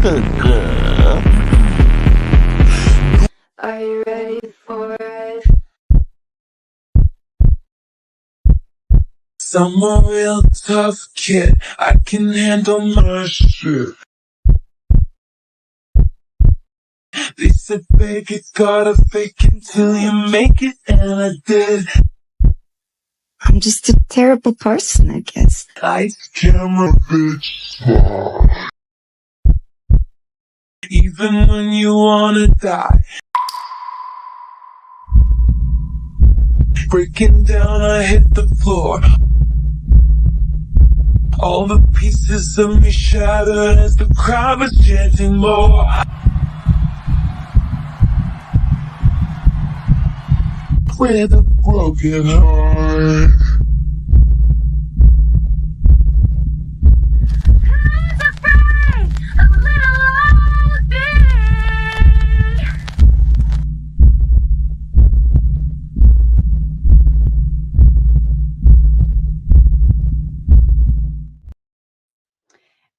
Are you ready for it? I'm a real tough kid. I can handle my shit. They said fake it, gotta fake it till you make it, and I did. I'm just a terrible person, I guess. Lights, camera, bitch. Even when you wanna die. Breaking down, I hit the floor. All the pieces of me shattered as the crowd was chanting more. With a broken heart. Who's afraid of a little old me?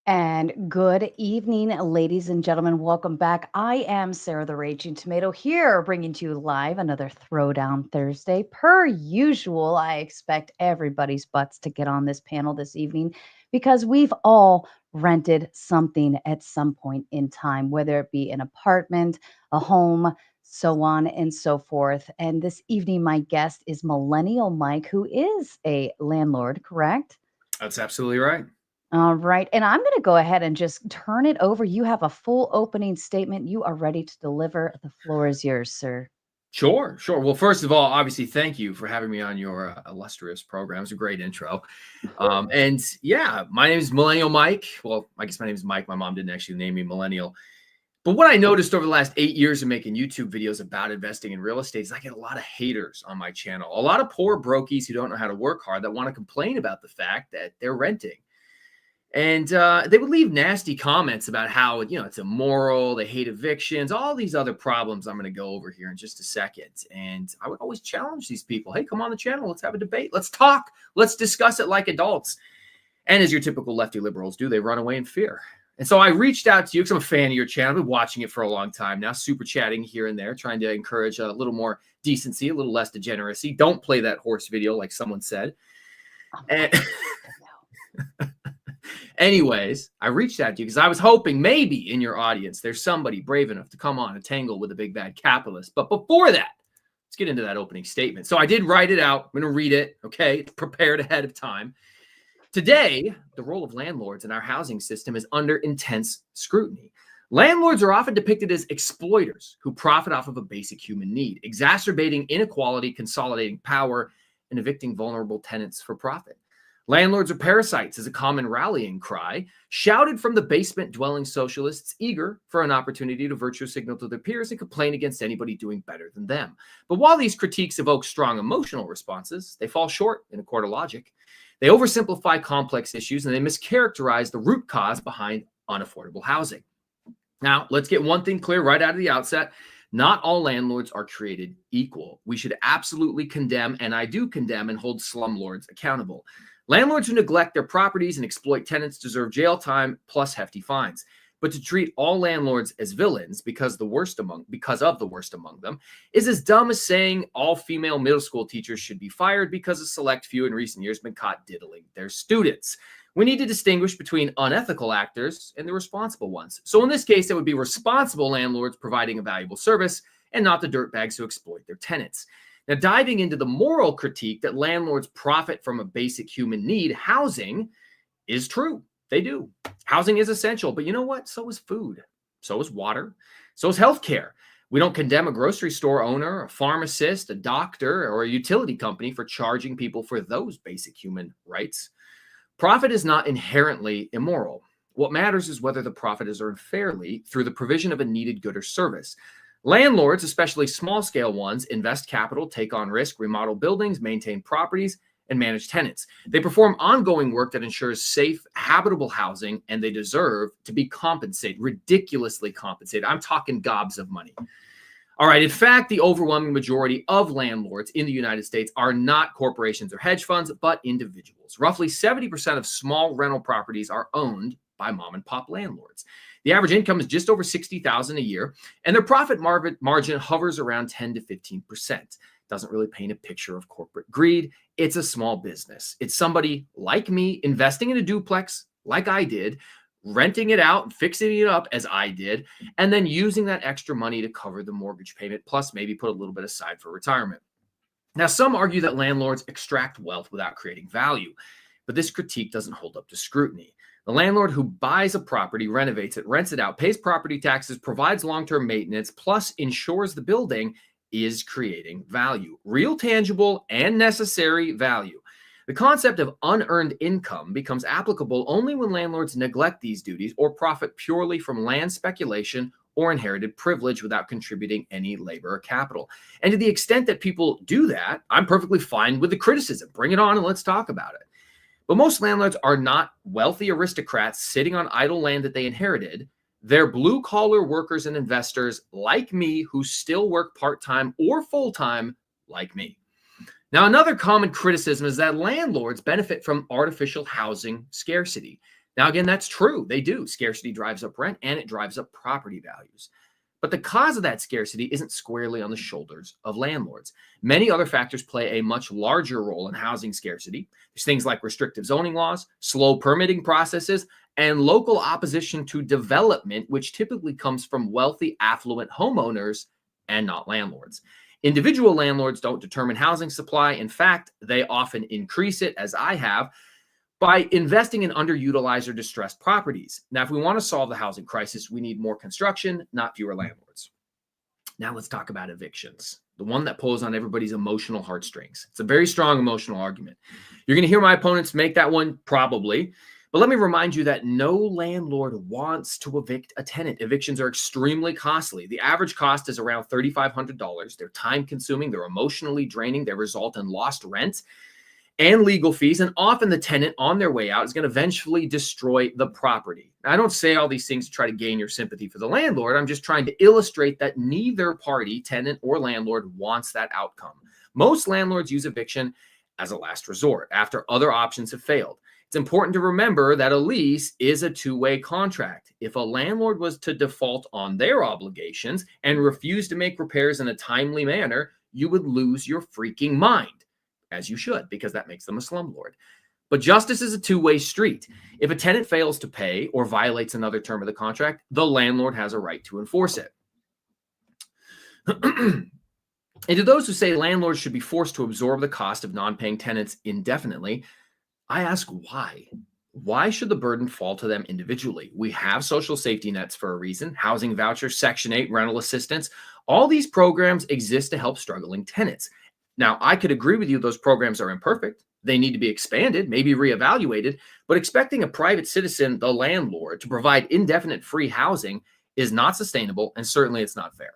And good evening, ladies and gentlemen. Welcome back. I am Sarah the Raging Tomato here, bringing to you live another Throwdown Thursday. Per usual, I expect everybody's butts to get on this panel this evening because we've all rented something at some point in time, whether it be an apartment, a home, so on and so forth. And this evening, my guest is Millennial Mike, who is a landlord, correct? That's absolutely right. All right. And I'm going to go ahead and just turn it over. You have a full opening statement. You are ready to deliver. The floor is yours, sir. Sure. Well, first of all, obviously, thank you for having me on your illustrious program. It's a great intro. And yeah, my name is Millennial Mike. Well, I guess my name is Mike. My mom didn't actually name me Millennial. But what I noticed over the last 8 years of making YouTube videos about investing in real estate is I get a lot of haters on my channel. A lot of poor brokies who don't know how to work hard that want to complain about the fact that they're renting. And they would leave nasty comments about how, it's immoral, they hate evictions, all these other problems I'm going to go over here in just a second. And I would always challenge these people. Hey, come on the channel. Let's have a debate. Let's talk. Let's discuss it like adults. And as your typical lefty liberals do, they run away in fear. And so I reached out to you because I'm a fan of your channel. I've been watching it for a long time now, super chatting here and there, trying to encourage a little more decency, a little less degeneracy. Don't play that horse video like someone said. And anyways, I reached out to you because I was hoping maybe in your audience there's somebody brave enough to come on and tangle with a big bad capitalist. But before that, let's get into that opening statement. So I did write it out. I'm going to read it. Okay, it's prepared ahead of time. Today, the role of landlords in our housing system is under intense scrutiny. Landlords are often depicted as exploiters who profit off of a basic human need, exacerbating inequality, consolidating power, and evicting vulnerable tenants for profit. Landlords are parasites is a common rallying cry, shouted from the basement-dwelling socialists eager for an opportunity to virtue signal to their peers and complain against anybody doing better than them. But while these critiques evoke strong emotional responses, they fall short in a court of logic. They oversimplify complex issues and they mischaracterize the root cause behind unaffordable housing. Now, let's get one thing clear right out of the outset. Not all landlords are created equal. We should absolutely condemn, and I do condemn, and hold slumlords accountable. Landlords who neglect their properties and exploit tenants deserve jail time plus hefty fines. But to treat all landlords as villains because of the worst among them is as dumb as saying all female middle school teachers should be fired because a select few in recent years have been caught diddling their students. We need to distinguish between unethical actors and the responsible ones. So in this case, it would be responsible landlords providing a valuable service and not the dirtbags who exploit their tenants. Now, diving into the moral critique that landlords profit from a basic human need, housing, is true. They do. Housing is essential, but you know what? So is food. So is water. So is healthcare. We don't condemn a grocery store owner, a pharmacist, a doctor, or a utility company for charging people for those basic human rights. Profit is not inherently immoral. What matters is whether the profit is earned fairly through the provision of a needed good or service. Landlords, especially small-scale ones, invest capital, take on risk, remodel buildings, maintain properties, and manage tenants. They perform ongoing work that ensures safe, habitable housing, and they deserve to be compensated, ridiculously compensated. I'm talking gobs of money. All right. In fact, the overwhelming majority of landlords in the United States are not corporations or hedge funds, but individuals. Roughly 70% of small rental properties are owned by mom and pop landlords. The average income is just over $60,000 a year, and their profit margin hovers around 10 to 15%. Doesn't really paint a picture of corporate greed. It's a small business. It's somebody like me investing in a duplex like I did, renting it out and fixing it up as I did, and then using that extra money to cover the mortgage payment, plus maybe put a little bit aside for retirement. Now, some argue that landlords extract wealth without creating value, but this critique doesn't hold up to scrutiny. The landlord who buys a property, renovates it, rents it out, pays property taxes, provides long-term maintenance, plus insures the building is creating value, real, tangible, and necessary value. The concept of unearned income becomes applicable only when landlords neglect these duties or profit purely from land speculation or inherited privilege without contributing any labor or capital. And to the extent that people do that, I'm perfectly fine with the criticism. Bring it on and let's talk about it. But most landlords are not wealthy aristocrats sitting on idle land that they inherited. They're blue-collar workers and investors like me who still work part-time or full-time like me. Now, another common criticism is that landlords benefit from artificial housing scarcity. Now, again, that's true. They do. Scarcity drives up rent and it drives up property values. But the cause of that scarcity isn't squarely on the shoulders of landlords. Many other factors play a much larger role in housing scarcity. There's things like restrictive zoning laws, slow permitting processes, and local opposition to development, which typically comes from wealthy, affluent homeowners and not landlords. Individual landlords don't determine housing supply. In fact, they often increase it, as I have, by investing in underutilized or distressed properties. Now, if we want to solve the housing crisis, we need more construction, not fewer landlords. Now let's talk about evictions, the one that pulls on everybody's emotional heartstrings. It's a very strong emotional argument. You're going to hear my opponents make that one probably, but let me remind you that no landlord wants to evict a tenant. Evictions are extremely costly. The average cost is around $3,500. They're time consuming, they're emotionally draining, they result in lost rent and legal fees, and often the tenant on their way out is going to eventually destroy the property. Now, I don't say all these things to try to gain your sympathy for the landlord. I'm just trying to illustrate that neither party, tenant or landlord, wants that outcome. Most landlords use eviction as a last resort after other options have failed. It's important to remember that a lease is a two-way contract. If a landlord was to default on their obligations and refuse to make repairs in a timely manner, you would lose your freaking mind. As you should, because that makes them a slumlord. But justice is a two-way street. If a tenant fails to pay or violates another term of the contract, the landlord has a right to enforce it. And to those who say landlords should be forced to absorb the cost of non-paying tenants indefinitely, I ask why? Why should the burden fall to them individually? We have social safety nets for a reason, housing vouchers, Section 8, rental assistance. All these programs exist to help struggling tenants. Now, I could agree with you those programs are imperfect. They need to be expanded, maybe reevaluated, but expecting a private citizen, the landlord, to provide indefinite free housing is not sustainable, and certainly it's not fair.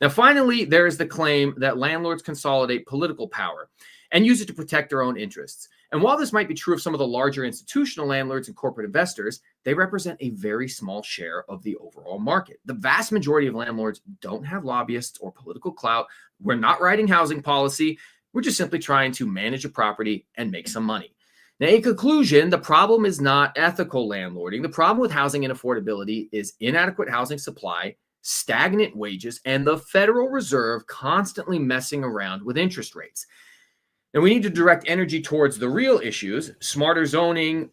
Now, finally, there is the claim that landlords consolidate political power and use it to protect their own interests. And while this might be true of some of the larger institutional landlords and corporate investors, they represent a very small share of the overall market. The vast majority of landlords don't have lobbyists or political clout. We're not writing housing policy. We're just simply trying to manage a property and make some money. Now, in conclusion, the problem is not ethical landlording. The problem with housing inaffordability is inadequate housing supply, stagnant wages, and the Federal Reserve constantly messing around with interest rates. And we need to direct energy towards the real issues: smarter zoning,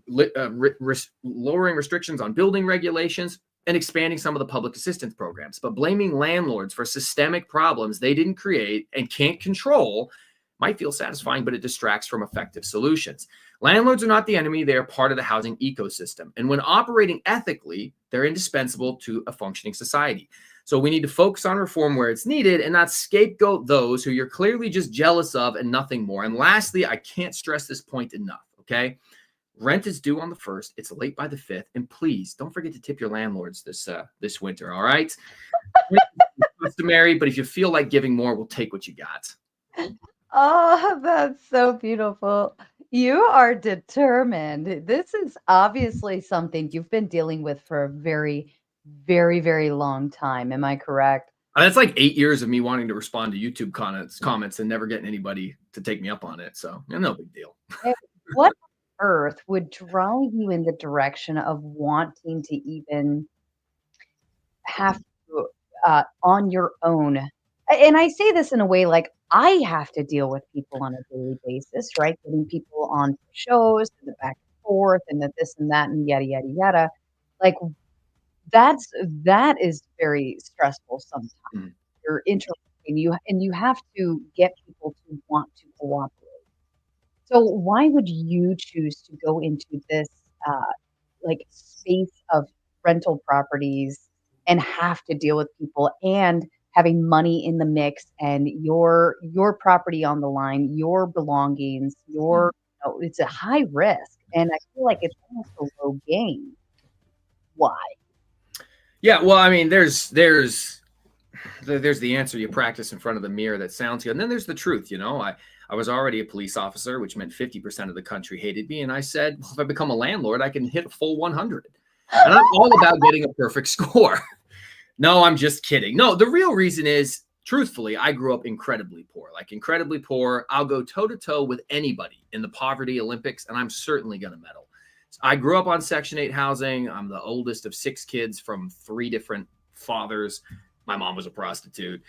lowering restrictions on building regulations, and expanding some of the public assistance programs. But blaming landlords for systemic problems they didn't create and can't control might feel satisfying, but it distracts from effective solutions. Landlords are not the enemy. They are part of the housing ecosystem. And when operating ethically, they're indispensable to a functioning society. So we need to focus on reform where it's needed and not scapegoat those who you're clearly just jealous of and nothing more. And lastly, I can't stress this point enough, okay? Rent is due on the 1st. It's late by the 5th. And please don't forget to tip your landlords this winter, all right? It's customary, but if you feel like giving more, we'll take what you got. Oh, that's so beautiful. You are determined. This is obviously something you've been dealing with for a very, very, very long time. Am I correct? That's like 8 years of me wanting to respond to YouTube comments and never getting anybody to take me up on it. So no big deal. What on earth would drive you in the direction of wanting to even have to, on your own? And I say this in a way like I have to deal with people on a daily basis, right? Getting people on shows and the back and forth and the this and that and yada yada yada. Like that is very stressful sometimes. Mm. You're interacting, you have to get people to want to cooperate. So why would you choose to go into this uh, like space of rental properties and have to deal with people and having money in the mix and your property on the line, your belongings, it's a high risk and I feel like it's almost a low gain. Why? Yeah, well, I mean, there's the answer. You practice in front of the mirror. That sounds good. And then there's the truth. I was already a police officer, which meant 50% of the country hated me. And I said, well, if I become a landlord, I can hit a full 100. And I'm all about getting a perfect score. No, I'm just kidding. No, the real reason is, truthfully, I grew up incredibly poor, like incredibly poor. I'll go toe to toe with anybody in the poverty Olympics, and I'm certainly going to medal. I grew up on Section 8 housing. I'm the oldest of 6 kids from 3 different fathers. My mom was a prostitute,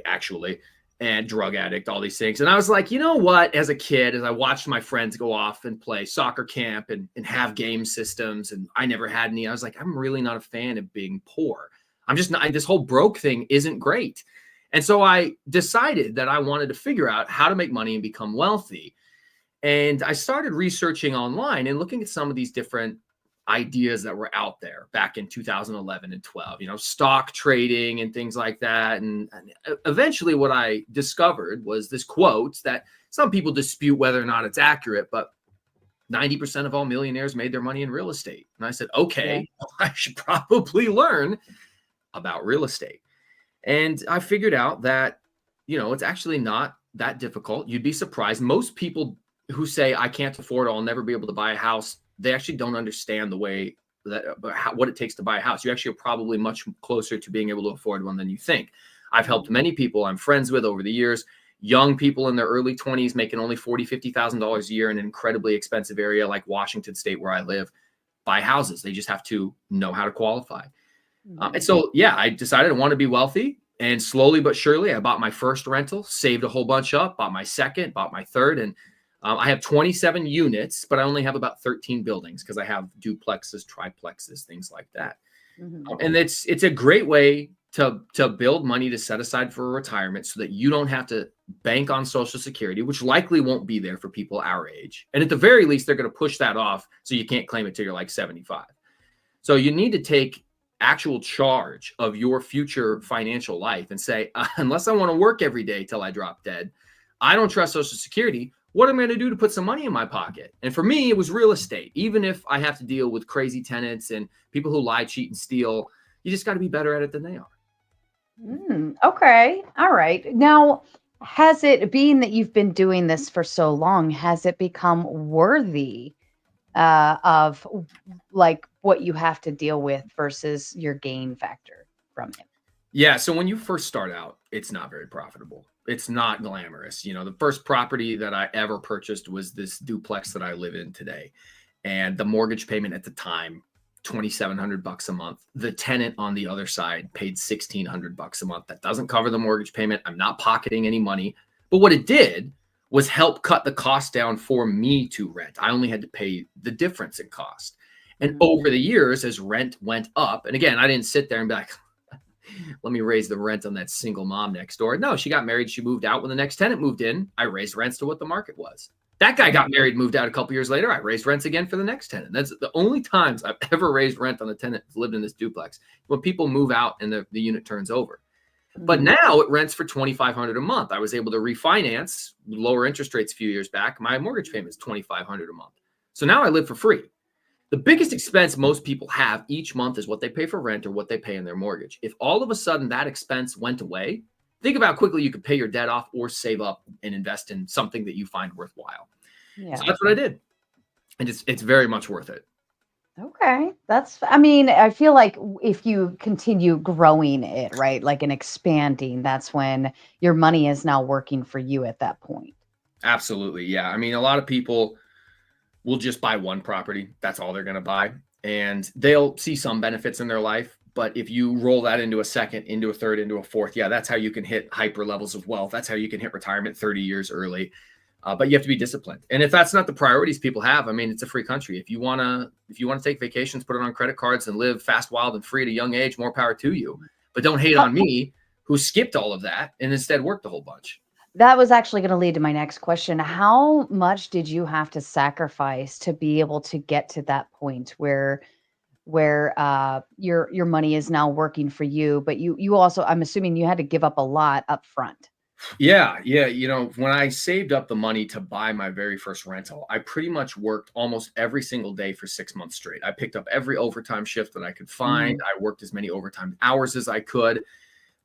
actually, and drug addict, all these things. And I was like, you know what? As a kid, as I watched my friends go off and play soccer camp and have game systems, and I never had any, I was like, I'm really not a fan of being poor. I'm just not, this whole broke thing isn't great. And so I decided that I wanted to figure out how to make money and become wealthy. And I started researching online and looking at some of these different ideas that were out there back in 2011 and 12, stock trading and things like that. And eventually what I discovered was this quote that some people dispute whether or not it's accurate, but 90% of all millionaires made their money in real estate. And I said, okay, I should probably learn about real estate. And I figured out that, it's actually not that difficult. You'd be surprised. Most people who say, I can't afford it, I'll never be able to buy a house, they actually don't understand the way that what it takes to buy a house. You actually are probably much closer to being able to afford one than you think. I've helped many people I'm friends with over the years, young people in their early 20s making only $40,000, $50,000 a year in an incredibly expensive area like Washington State, where I live, buy houses. They just have to know how to qualify. And so, I decided I want to be wealthy. And slowly but surely, I bought my first rental, saved a whole bunch up, bought my second, bought my third. And I have 27 units, but I only have about 13 buildings because I have duplexes, triplexes, things like that. Mm-hmm. And it's a great way to build money to set aside for retirement so that you don't have to bank on Social Security, which likely won't be there for people our age. And at the very least, they're going to push that off so you can't claim it till you're like 75. So you need to take actual charge of your future financial life and say, unless I want to work every day till I drop dead, I don't trust Social Security. What am I going to do to put some money in my pocket? And for me, it was real estate. Even if I have to deal with crazy tenants and people who lie, cheat, and steal, you just got to be better at it than they are. Okay. All right. Now, has it, being that you've been doing this for so long, has it become worthy of like what you have to deal with versus your gain factor from it? Yeah. So when you first start out, it's not very profitable. It's not glamorous. The first property that I ever purchased was this duplex that I live in today. And the mortgage payment at the time, $2,700 a month. The tenant on the other side paid $1,600 a month. That doesn't cover the mortgage payment. I'm not pocketing any money. But what it did was help cut the cost down for me to rent. I only had to pay the difference in cost. And over the years, as rent went up, and again, I didn't sit there and be like, let me raise the rent on that single mom next door. No, she got married. She moved out. When the next tenant moved in, I raised rents to what the market was. That guy got married, moved out a couple years later. I raised rents again for the next tenant. That's the only times I've ever raised rent on a tenant who's lived in this duplex, when people move out and the unit turns over. But now it rents for $2,500 a month. I was able to refinance with lower interest rates a few years back. My mortgage payment is $2,500 a month. So now I live for free. The biggest expense most people have each month is what they pay for rent or what they pay in their mortgage. If all of a sudden that expense went away, think about how quickly you could pay your debt off or save up and invest in something that you find worthwhile. Yeah. So that's what I did. And it's very much worth it. Okay. I mean, I feel like if you continue growing it, right, like and expanding, that's when your money is now working for you at that point. Absolutely. Yeah. I mean, a lot of people will just buy one property. That's all they're going to buy. And they'll see some benefits in their life. But if you roll that into a second, into a third, into a fourth, yeah, that's how you can hit hyper levels of wealth. That's how you can hit retirement 30 years early. But you have to be disciplined. And if that's not the priorities people have, I mean, it's a free country. If you want to take vacations, put it on credit cards and live fast, wild, and free at a young age, more power to you. But don't hate on me who skipped all of that and instead worked a whole bunch. That was actually going to lead to my next question. How much did you have to sacrifice to be able to get to that point where your money is now working for you, but you also, I'm assuming you had to give up a lot up front. Yeah. You know, when I saved up the money to buy my very first rental, I pretty much worked almost every single day for 6 months straight. I picked up every overtime shift that I could find. I worked as many overtime hours as I could.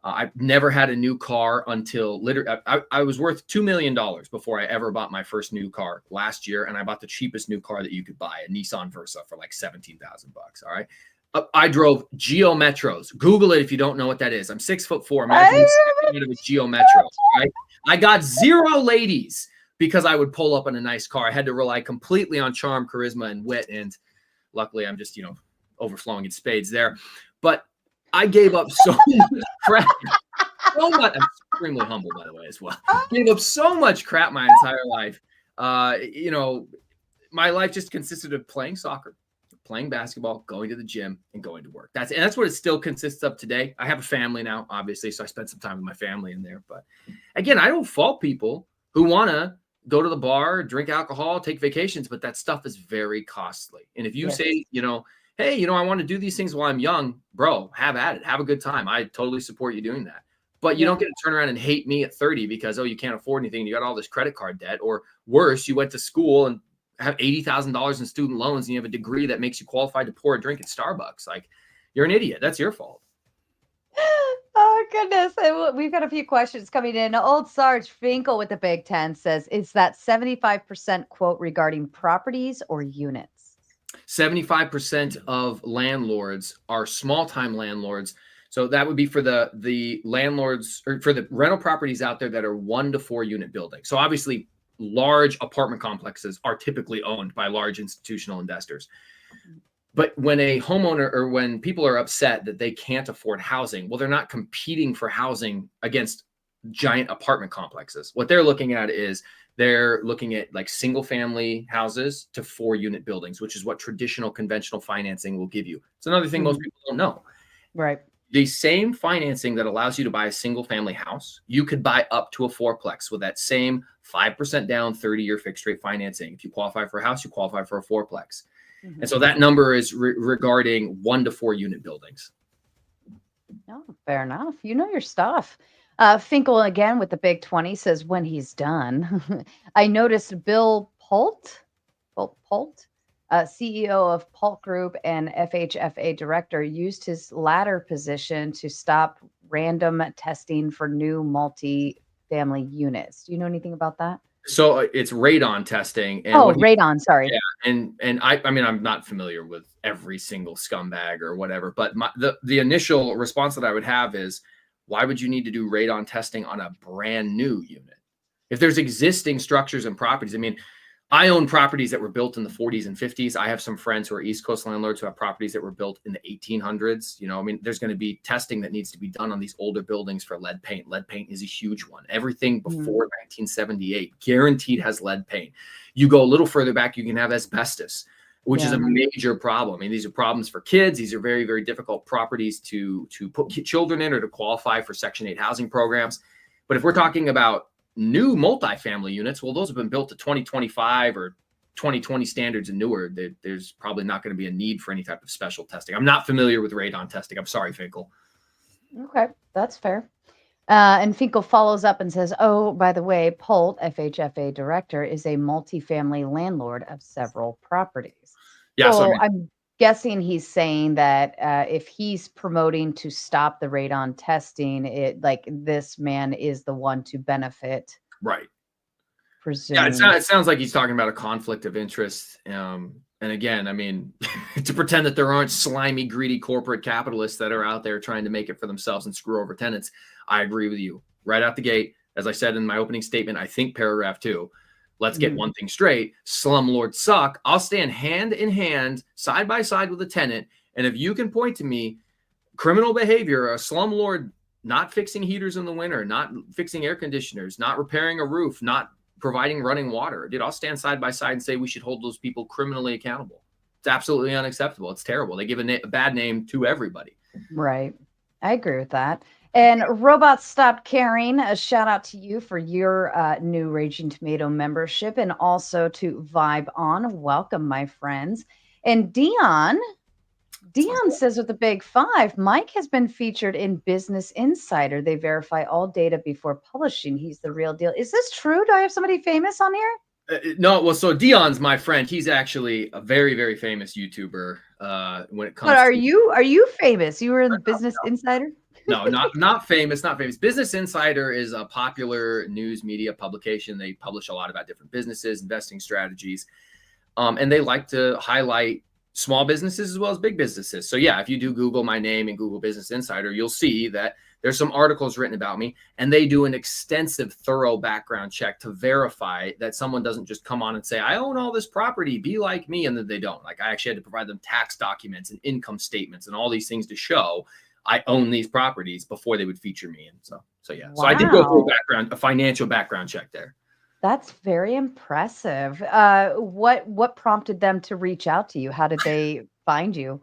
I never had a new car until literally I was worth $2 million before I ever bought my first new car last year. And I bought the cheapest new car that you could buy, a Nissan Versa, for like $17,000. All right. I drove Geo Metros. Google it if you don't know what that is. I'm 6'4". Imagine me of a Geo Metro. Right? I got 0 ladies because I would pull up in a nice car. I had to rely completely on charm, charisma, and wit. And luckily, I'm just, overflowing in spades there. But I gave up so much crap. So much. I'm extremely humble, by the way, as well. Gave up so much crap my entire life. My life just consisted of playing soccer, playing basketball, going to the gym, and going to work. That's what it still consists of today. I have a family now, obviously, so I spend some time with my family in there. But again, I don't fault people who want to go to the bar, drink alcohol, take vacations, but that stuff is very costly. And if you say, hey, I want to do these things while I'm young, bro, have at it. Have a good time. I totally support you doing that. But you don't get to turn around and hate me at 30 because, you can't afford anything. You got all this credit card debt. Or worse, you went to school and have $80,000 in student loans and you have a degree that makes you qualified to pour a drink at Starbucks. Like, you're an idiot. That's your fault. Oh, goodness. We've got a few questions coming in. Old Sarge Finkel with the Big 10 says, is that 75% quote regarding properties or units? 75% of landlords are small-time landlords. So that would be for the landlords or for the rental properties out there that are 1 to 4 unit buildings. So obviously, large apartment complexes are typically owned by large institutional investors. But when a homeowner or when people are upset that they can't afford housing, well, they're not competing for housing against giant apartment complexes. What they're looking at is they're looking at like single family houses to 4 unit buildings, which is what traditional conventional financing will give you. It's another thing most people don't know. Right. The same financing that allows you to buy a single family house, you could buy up to a 4-plex with that same 5% down, 30-year fixed rate financing. If you qualify for a house, you qualify for a 4-plex. And so that number is regarding 1 to 4 unit buildings. No, fair enough. You know your stuff. Finkel again with the Big 20 says, when he's done, I noticed Bill Pult, CEO of Pult Group and FHFA director, used his latter position to stop random testing for new multi-family units. Do you know anything about that? So it's radon testing. And radon. Sorry. Yeah, and I mean, I'm not familiar with every single scumbag or whatever, but the initial response that I would have is, why would you need to do radon testing on a brand new unit? If there's existing structures and properties, I mean, I own properties that were built in the 40s and 50s. I have some friends who are East Coast landlords who have properties that were built in the 1800s. I mean, there's going to be testing that needs to be done on these older buildings for lead paint. Lead paint is a huge one. Everything before 1978 guaranteed has lead paint. You go a little further back, you can have asbestos, which is a major problem. I mean, these are problems for kids. These are very, very difficult properties to put children in or to qualify for Section 8 housing programs. But if we're talking about new multifamily units, well, those have been built to 2025 or 2020 standards and newer. There's probably not going to be a need for any type of special testing. I'm not familiar with radon testing. I'm sorry, Finkel. Okay, that's fair. And Finkel follows up and says, oh, by the way, Pult, FHFA director, is a multifamily landlord of several properties. Yeah, so I'm guessing he's saying that if he's promoting to stop the radon testing, this man is the one to benefit. Right. Presumably. Yeah, it sounds like he's talking about a conflict of interest. And again, I mean, to pretend that there aren't slimy, greedy corporate capitalists that are out there trying to make it for themselves and screw over tenants, I agree with you right out the gate. As I said in my opening statement, I think paragraph 2, let's get one thing straight. Slumlords suck. I'll stand hand in hand, side by side with a tenant. And if you can point to me criminal behavior, a slumlord not fixing heaters in the winter, not fixing air conditioners, not repairing a roof, not providing running water, dude, I'll stand side by side and say we should hold those people criminally accountable. It's absolutely unacceptable. It's terrible. They give a bad name to everybody. Right. I agree with that. And Robots Stopped Caring, a shout out to you for your new Raging Tomato membership, and also to Vibe On. Welcome, my friends. And Dion says with the big 5, Mike has been featured in Business Insider. They verify all data before publishing. He's the real deal. Is this true? Do I have somebody famous on here? No, well, so Dion's my friend. He's actually a very, very famous YouTuber when it comes. But are you famous? You were in Business Insider? No, not famous, not famous. Business Insider is a popular news media publication. They publish a lot about different businesses, investing strategies, and they like to highlight small businesses as well as big businesses. So yeah, if you do Google my name and Google Business Insider, you'll see that there's some articles written about me, and they do an extensive, thorough background check to verify that someone doesn't just come on and say, I own all this property, be like me, and then they don't. Like, I actually had to provide them tax documents and income statements and all these things to show I own these properties before they would feature me. And so yeah. Wow. So I did go through a financial background check there. That's very impressive. What prompted them to reach out to you? How did they find you?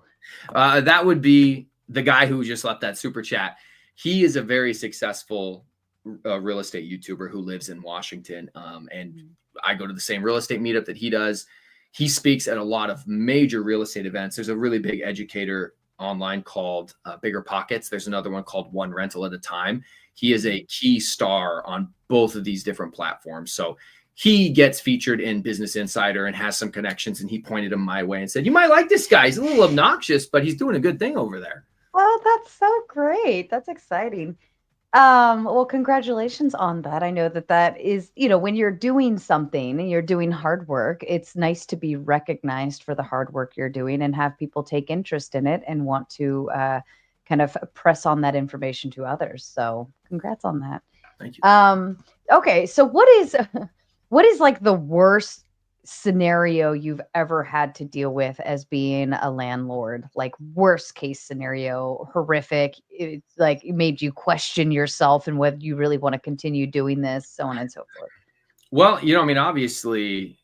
That would be the guy who just left that super chat. He is a very successful real estate YouTuber who lives in Washington. And I go to the same real estate meetup that he does. He speaks at a lot of major real estate events. There's a really big educator online called Bigger Pockets. There's another one called One Rental at a Time. He is a key star on both of these different platforms. So he gets featured in Business Insider and has some connections, and he pointed him my way and said, you might like this guy. He's a little obnoxious, but he's doing a good thing over there. Well, that's so great. That's exciting. Well, congratulations on that. I know that is, when you're doing something and you're doing hard work, it's nice to be recognized for the hard work you're doing and have people take interest in it and want to kind of press on that information to others. So congrats on that. Thank you. Okay. So what is like the worst scenario you've ever had to deal with as being a landlord? Like, worst case scenario, horrific, it's like it made you question yourself and whether you really want to continue doing this, so on and so forth. Well, I mean, obviously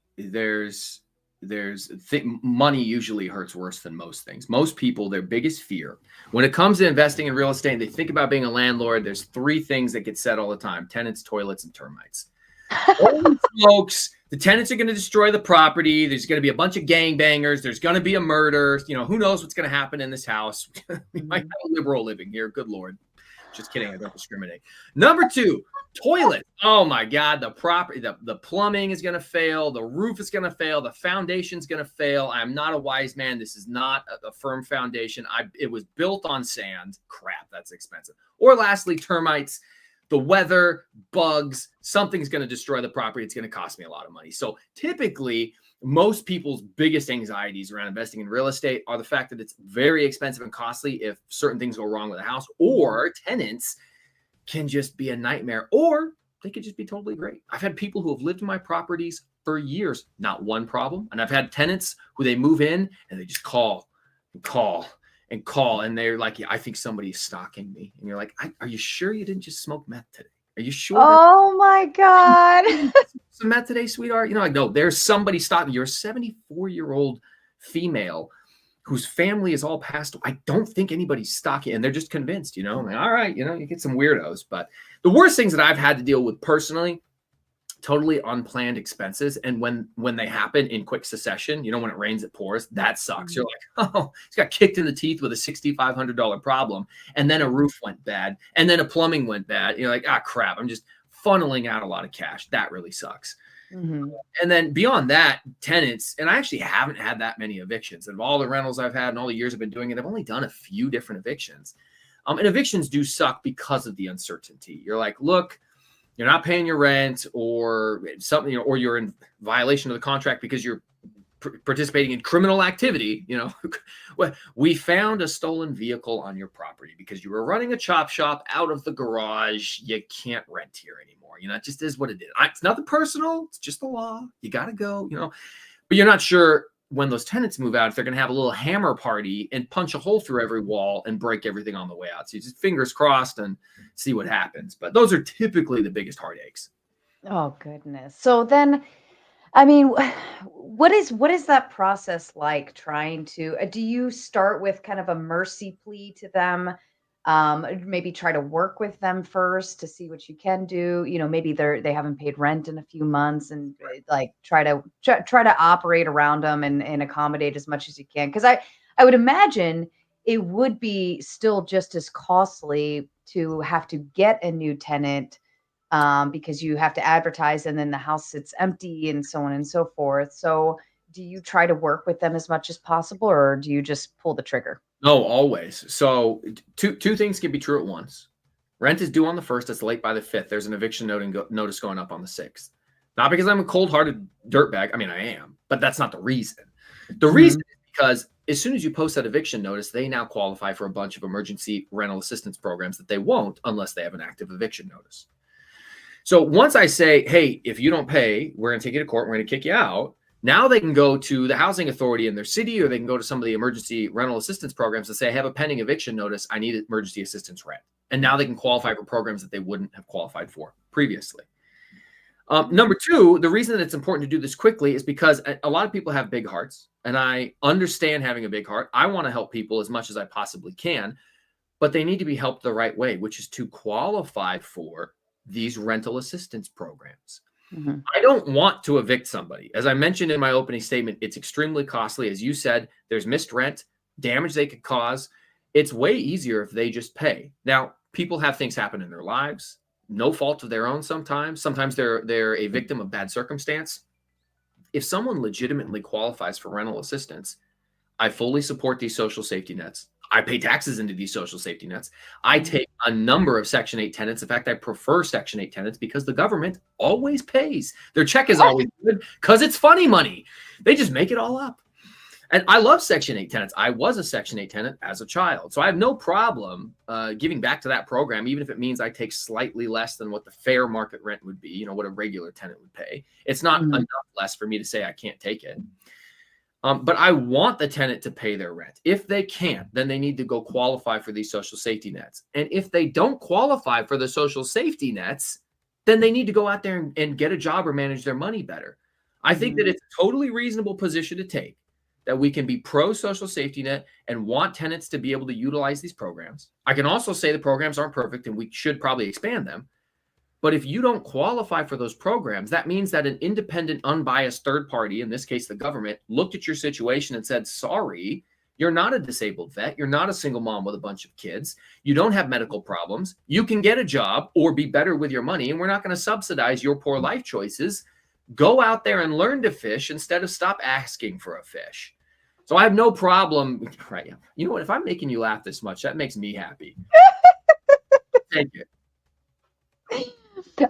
money usually hurts worse than most things. Most people, their biggest fear when it comes to investing in real estate and they think about being a landlord, there's 3 things that get said all the time: tenants, toilets, and termites. Holy smokes, the tenants are going to destroy the property. There's going to be a bunch of gangbangers. There's going to be a murder. Who knows what's going to happen in this house? We might have a liberal living here. Good Lord. Just kidding. I don't discriminate. Number 2, toilet. Oh my God. The property, the plumbing is going to fail. The roof is going to fail. The foundation's going to fail. I'm not a wise man. This is not a firm foundation. It was built on sand. Crap. That's expensive. Or lastly, termites. The weather, bugs, something's going to destroy the property. It's going to cost me a lot of money. So typically, most people's biggest anxieties around investing in real estate are the fact that it's very expensive and costly if certain things go wrong with a house, or tenants can just be a nightmare, or they could just be totally great. I've had people who have lived in my properties for years, not one problem. And I've had tenants who they move in and they just call and call. And they're like, yeah, I think somebody's stalking me. And you're like, are you sure you didn't just smoke meth today? Are you sure? Oh my God. Some meth today, sweetheart? Like, no, there's somebody stalking. You're a 74-year-old female whose family is all passed away. I don't think anybody's stalking. And they're just convinced, like, all right, you get some weirdos. But the worst things that I've had to deal with personally, totally unplanned expenses. And when they happen in quick succession, when it rains, it pours, that sucks. You're like, oh, he's got kicked in the teeth with a $6,500 problem. And then a roof went bad. And then a plumbing went bad. You're like, crap, I'm just funneling out a lot of cash. That really sucks. Mm-hmm. And then beyond that, tenants, and I actually haven't had that many evictions. And of all the rentals I've had and all the years I've been doing it, I've only done a few different evictions. And evictions do suck because of the uncertainty. You're like, look, you're not paying your rent or something, or you're in violation of the contract because you're participating in criminal activity, you know, well, we found a stolen vehicle on your property because you were running a chop shop out of the garage. You can't rent here anymore. You know, it just is what it is. It's nothing personal. It's just the law. You got to go, you know, but you're not sure when those tenants move out if they're going to have a little hammer party and punch a hole through every wall and break everything on the way out. So you just fingers crossed and see what happens. But those are typically the biggest heartaches. Oh goodness. So then, I mean, what is that process like trying to, do you start with kind of a mercy plea to them? Maybe try to work with them first to see what you can do. You know, maybe they haven't paid rent in a few months, and like try to operate around them and accommodate as much as you can. Because I would imagine it would be still just as costly to have to get a new tenant, because you have to advertise and then the house sits empty and so on and so forth. So do you try to work with them as much as possible, or do you just pull the trigger? No, always. So two things can be true at once. Rent is due on the 1st. It's late by the 5th. There's an eviction notice going up on the 6th. Not because I'm a cold-hearted dirtbag. I mean, I am, but that's not the reason. The reason is because as soon as you post that eviction notice, they now qualify for a bunch of emergency rental assistance programs that they won't unless they have an active eviction notice. So once I say, hey, if you don't pay, we're going to take you to court. We're going to kick you out. Now they can go to the housing authority in their city, or they can go to some of the emergency rental assistance programs and say, I have a pending eviction notice. I need emergency assistance rent. And now they can qualify for programs that they wouldn't have qualified for previously. Number two, the reason that it's important to do this quickly is because a lot of people have big hearts, and I understand having a big heart. I want to help people as much as I possibly can, but they need to be helped the right way, which is to qualify for these rental assistance programs. I don't want to evict somebody. As I mentioned in my opening statement, it's extremely costly. As you said, there's missed rent, damage they could cause. It's way easier if they just pay. Now, people have things happen in their lives, no fault of their own sometimes. Sometimes they're a victim of bad circumstance. If someone legitimately qualifies for rental assistance, I fully support these social safety nets. I pay taxes into these social safety nets. I take a number of Section 8 tenants. In fact, I prefer Section 8 tenants because the government always pays. Their check is always good because it's funny money. They just make it all up. And I love Section 8 tenants. I was a Section 8 tenant as a child. So I have no problem giving back to that program, even if it means I take slightly less than what the fair market rent would be, you know, what a regular tenant would pay. It's not enough less for me to say I can't take it. But I want the tenant to pay their rent. If they can't, then they need to go qualify for these social safety nets. And if they don't qualify for the social safety nets, then they need to go out there and get a job or manage their money better. I think that it's a totally reasonable position to take, that we can be pro social safety net and want tenants to be able to utilize these programs. I can also say the programs aren't perfect and we should probably expand them. But if you don't qualify for those programs, that means that an independent, unbiased third party, in this case, the government, looked at your situation and said, sorry, you're not a disabled vet. You're not a single mom with a bunch of kids. You don't have medical problems. You can get a job or be better with your money, and we're not going to subsidize your poor life choices. Go out there and learn to fish instead of stop asking for a fish. So I have no problem. Right. You know what? If I'm making you laugh this much, that makes me happy. Thank you.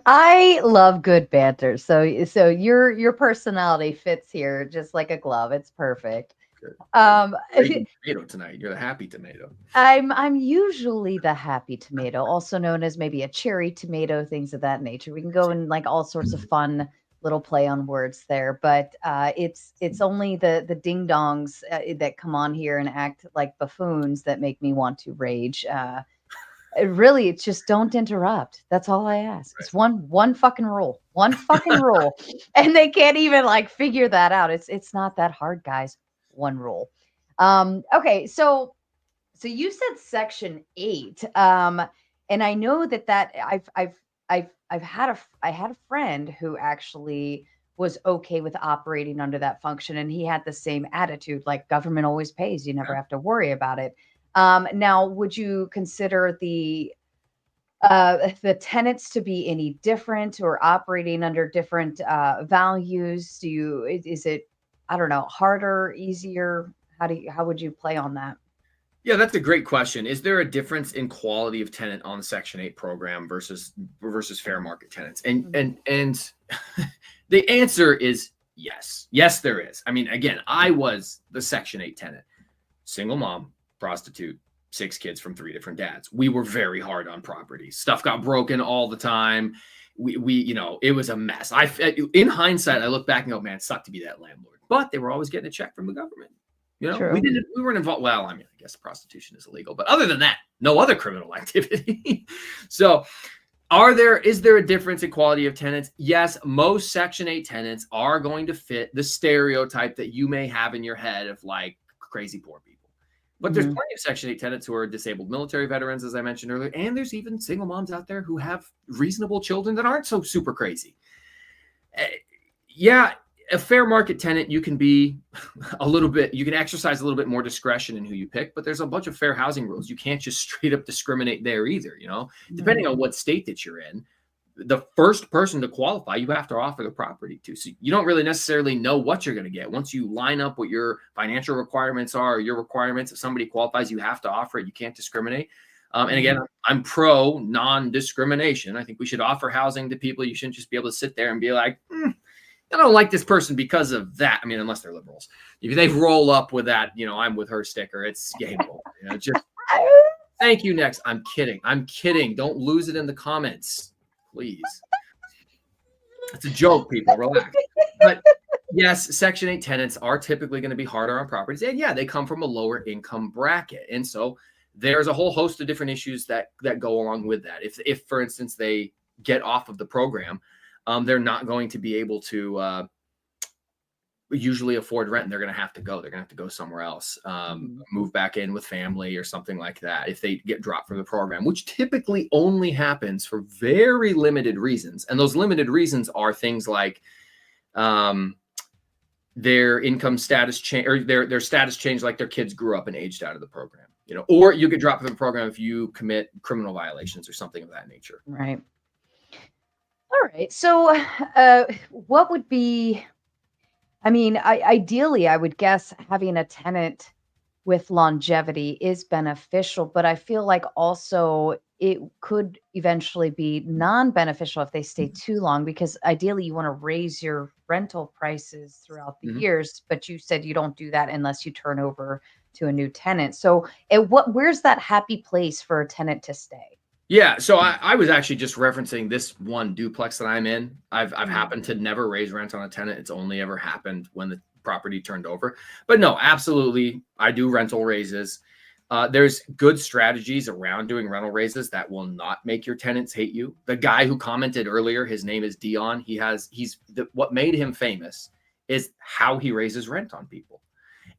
I love good banter. So your personality fits here just like a glove. It's perfect. Good. Um, Tomato tonight. You're the happy tomato. I'm usually the happy tomato, also known as maybe a cherry tomato, things of that nature. We can go in like all sorts of fun little play on words there, but it's only the ding dongs that come on here and act like buffoons that make me want to rage. Really, it's just don't interrupt. That's all I ask. It's one fucking rule, and they can't even like figure that out. It's not that hard, guys. One rule. Okay, so you said Section 8, and I know that I had a friend who actually was okay with operating under that function, and he had the same attitude, like government always pays. You never have to worry about it. Now, would you consider the tenants to be any different or operating under different values? Is it, I don't know, harder, easier? How would you play on that? Yeah, that's a great question. Is there a difference in quality of tenant on the Section 8 program versus fair market tenants? And the answer is Yes. Yes, there is. I mean, again, I was the Section 8 tenant, single mom, prostitute, 6 kids from 3 different dads. We were very hard on property. Stuff got broken all the time. We it was a mess. In hindsight, I look back and go, man, it sucked to be that landlord. But they were always getting a check from the government. True. We weren't involved. Well, I mean, I guess prostitution is illegal, but other than that, no other criminal activity. So is there a difference in quality of tenants? Yes, most Section 8 tenants are going to fit the stereotype that you may have in your head of like crazy poor people. But there's plenty of Section 8 tenants who are disabled military veterans, as I mentioned earlier, and there's even single moms out there who have reasonable children that aren't so super crazy. Yeah, a fair market tenant, you can be you can exercise a little bit more discretion in who you pick, but there's a bunch of fair housing rules. You can't just straight up discriminate there either, depending on what state that you're in. The first person to qualify, you have to offer the property to. So you don't really necessarily know what you're going to get. Once you line up what your financial requirements are, or your requirements, if somebody qualifies, you have to offer it. You can't discriminate. And again, I'm pro non-discrimination. I think we should offer housing to people. You shouldn't just be able to sit there and be like, I don't like this person because of that. I mean, unless they're liberals. If they roll up with that, I'm with her sticker, it's game over. Just thank you. Next. I'm kidding. Don't lose it in the comments, please. It's a joke, people. Relax. But yes, Section 8 tenants are typically going to be harder on properties. And yeah, they come from a lower income bracket. And so there's a whole host of different issues that go along with that. If for instance, they get off of the program, they're not going to be able to usually afford rent, and they're going to have to go. They're going to have to go somewhere else, move back in with family or something like that if they get dropped from the program, which typically only happens for very limited reasons. And those limited reasons are things like their income status change, or their status change, like their kids grew up and aged out of the program, or you get dropped from the program if you commit criminal violations or something of that nature. Right. All right. So what would be, I mean, ideally, I would guess having a tenant with longevity is beneficial, but I feel like also it could eventually be non-beneficial if they stay too long, because ideally you want to raise your rental prices throughout the years, but you said you don't do that unless you turn over to a new tenant. So where's that happy place for a tenant to stay? Yeah, so I was actually just referencing this one duplex that I'm in. I've happened to never raise rent on a tenant. It's only ever happened when the property turned over. But no, absolutely, I do rental raises. There's good strategies around doing rental raises that will not make your tenants hate you. The guy who commented earlier, his name is Dion. What made him famous is how he raises rent on people.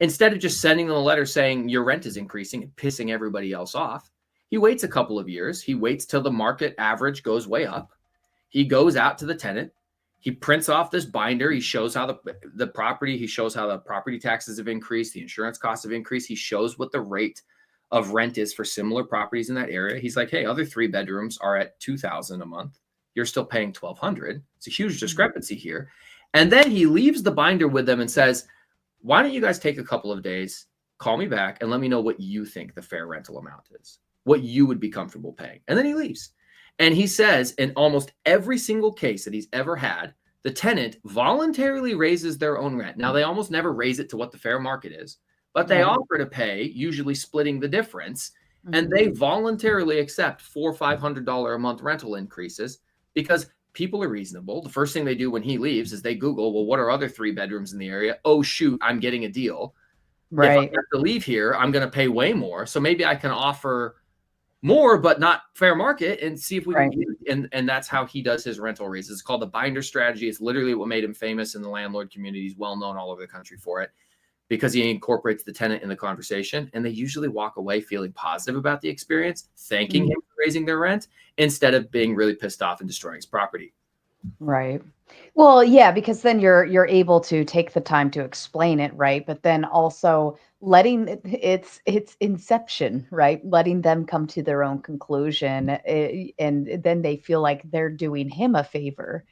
Instead of just sending them a letter saying your rent is increasing and pissing everybody else off, he waits a couple of years. He waits till the market average goes way up. He goes out to the tenant. He prints off this binder. He shows how the property taxes have increased, the insurance costs have increased. He shows what the rate of rent is for similar properties in that area. He's like, hey, other 3 bedrooms are at $2,000 a month. You're still paying $1,200. It's a huge discrepancy here. And then he leaves the binder with them and says, why don't you guys take a couple of days, call me back, and let me know what you think the fair rental amount is, what you would be comfortable paying. And then he leaves. And he says in almost every single case that he's ever had, the tenant voluntarily raises their own rent. Now, they almost never raise it to what the fair market is, but they offer to pay, usually splitting the difference. And they voluntarily accept $400 or $500 a month rental increases because people are reasonable. The first thing they do when he leaves is they Google, well, what are other 3 bedrooms in the area? Oh, shoot, I'm getting a deal. Right. If I have to leave here, I'm going to pay way more. So maybe I can offer more, but not fair market, and see if we can. And that's how he does his rental raises. It's called the binder strategy. It's literally what made him famous in the landlord community. He's well known all over the country for it because he incorporates the tenant in the conversation, and they usually walk away feeling positive about the experience, thanking him for raising their rent instead of being really pissed off and destroying his property. Right. Well, yeah, because then you're able to take the time to explain it, right? But then also letting it's inception, right? Letting them come to their own conclusion, and then they feel like they're doing him a favor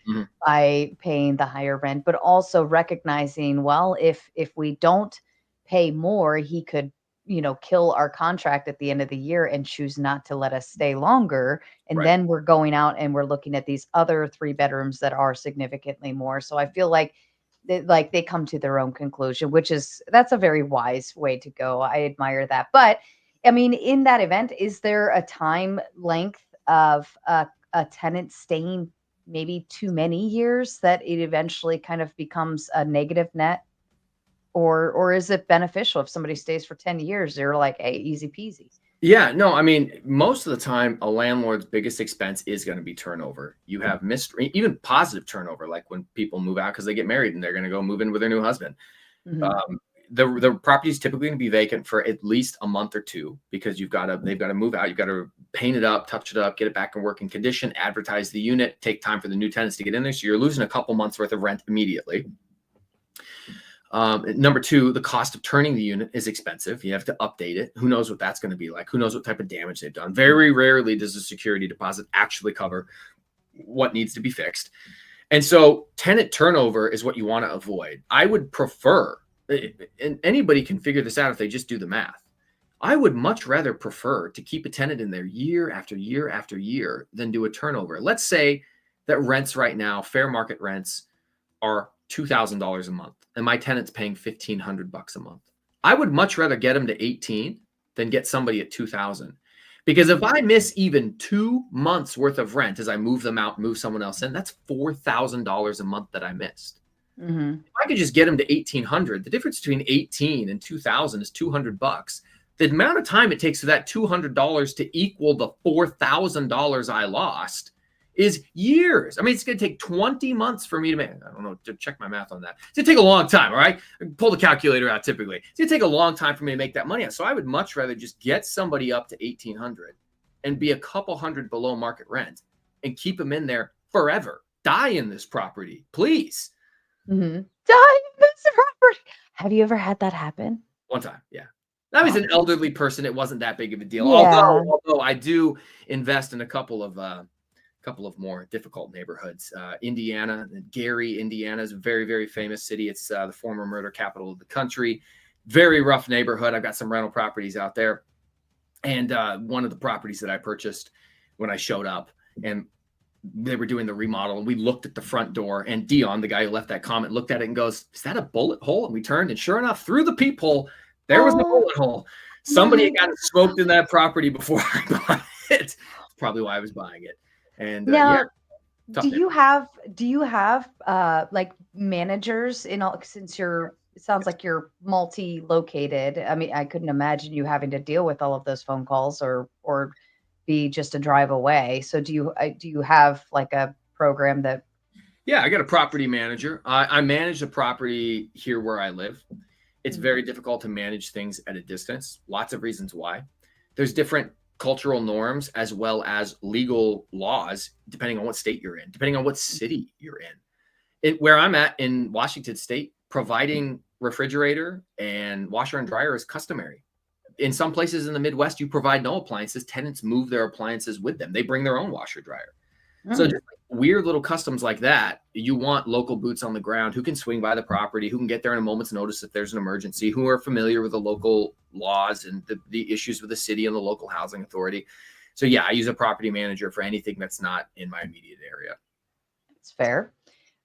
by paying the higher rent, but also recognizing, well, if we don't pay more, he could, kill our contract at the end of the year and choose not to let us stay longer. And then we're going out and we're looking at these other 3 bedrooms that are significantly more. So I feel like they come to their own conclusion, that's a very wise way to go. I admire that. But I mean, in that event, is there a time length of a tenant staying maybe too many years that it eventually kind of becomes a negative net? Or is it beneficial if somebody stays for 10 years? They're like, hey, easy peasy. Yeah, no, I mean, most of the time, a landlord's biggest expense is going to be turnover. You have even positive turnover, like when people move out because they get married and they're going to go move in with their new husband. Mhm. The property is typically going to be vacant for at least a month or two because they've got to move out. You've got to paint it up, touch it up, get it back in working condition, advertise the unit, take time for the new tenants to get in there. So you're losing a couple months worth of rent immediately. Number two, the cost of turning the unit is expensive. You have to update it. Who knows what that's going to be like? Who knows what type of damage they've done? Very rarely does a security deposit actually cover what needs to be fixed. And so tenant turnover is what you want to avoid. I would prefer, and anybody can figure this out if they just do the math. I would much rather prefer to keep a tenant in there year after year after year than do a turnover. Let's say that rents right now, fair market rents, are $2,000 a month, and my tenant's paying $1,500 a month. I would much rather get them to 18 than get somebody at 2,000, because if I miss even 2 months worth of rent as I move them out, move someone else in, that's $4,000 a month that I missed. Mhm. If I could just get them to 1,800, the difference between 18 and 2,000 is $200. The amount of time it takes for that $200 to equal the $4,000 I lost is years. I mean, it's going to take 20 months for me to make, I don't know, to check my math on that. It's going to take a long time, all right? Pull the calculator out typically. It's going to take a long time for me to make that money. So I would much rather just get somebody up to 1,800 and be a couple hundred below market rent and keep them in there forever. Die in this property, please. Mhm. Die in this property. Have you ever had that happen? One time, yeah. I was an elderly person. It wasn't that big of a deal. Yeah. Although I do invest in a couple of more difficult neighborhoods. Indiana, Gary, Indiana is a very, very famous city. It's the former murder capital of the country. Very rough neighborhood. I've got some rental properties out there. And one of the properties that I purchased when I showed up, and they were doing the remodel, and we looked at the front door, and Dion, the guy who left that comment, looked at it and goes, "Is that a bullet hole?" And we turned, and sure enough, through the peephole, there was the bullet hole. Somebody had gotten smoked in that property before I bought it. That's probably why I was buying it. And Now, tough do you have like managers in all, since it sounds like you're multi-located. I mean, I couldn't imagine you having to deal with all of those phone calls or be just a drive away. So do you have like a program that? Yeah, I got a property manager. I manage the property here where I live. It's very difficult to manage things at a distance. Lots of reasons why. There's different cultural norms as well as legal laws, depending on what state you're in, depending on what city you're in. Where I'm at in Washington State, providing refrigerator and washer and dryer is customary. In some places in the Midwest, you provide no appliances. Tenants move their appliances with them. They bring their own washer dryer. So just weird little customs like that, you want local boots on the ground who can swing by the property, who can get there in a moment's notice if there's an emergency, who are familiar with the local laws and the issues with the city and the local housing authority. So yeah, I use a property manager for anything that's not in my immediate area. It's fair.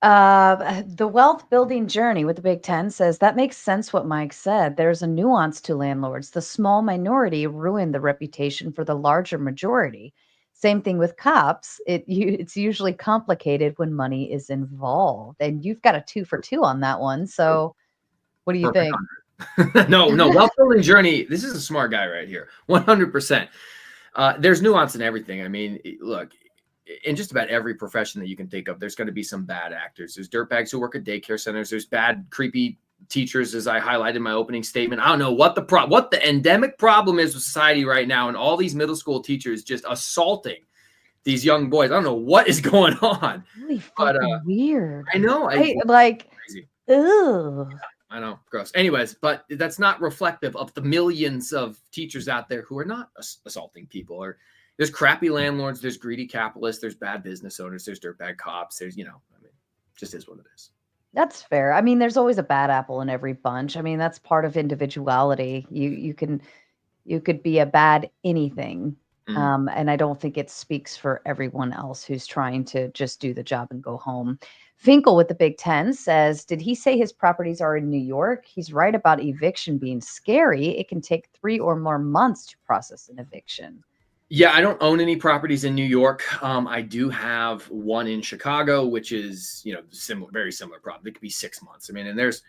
The wealth building journey with the Big Ten says that makes sense what Mike said. There's a nuance to landlords. The small minority ruin the reputation for the larger majority. Same thing with cops. It's usually complicated when money is involved. And you've got a 2 for 2 on that one. So what do you think? No, wealth building journey. This is a smart guy right here. 100%. There's nuance in everything. I mean, look, in just about every profession that you can think of, there's going to be some bad actors. There's dirtbags who work at daycare centers. There's bad, creepy teachers, as I highlighted in my opening statement. I don't know what the endemic problem is with society right now, and all these middle school teachers just assaulting these young boys. I don't know what is going on. Really fucking weird. I know. Crazy. Ew. I know, gross. Anyways, but that's not reflective of the millions of teachers out there who are not assaulting people. Or there's crappy landlords, there's greedy capitalists, there's bad business owners, there's dirtbag cops. There's, just is what it is. That's fair. I mean, there's always a bad apple in every bunch. I mean, that's part of individuality. You could be a bad anything. And I don't think it speaks for everyone else who's trying to just do the job and go home. Finkel with the Big Ten says, did he say his properties are in New York? He's right about eviction being scary. It can take 3 or more months to process an eviction. Yeah, I don't own any properties in New York. I do have one in Chicago, which is, similar, very similar problem. It could be 6 months. I mean, and there's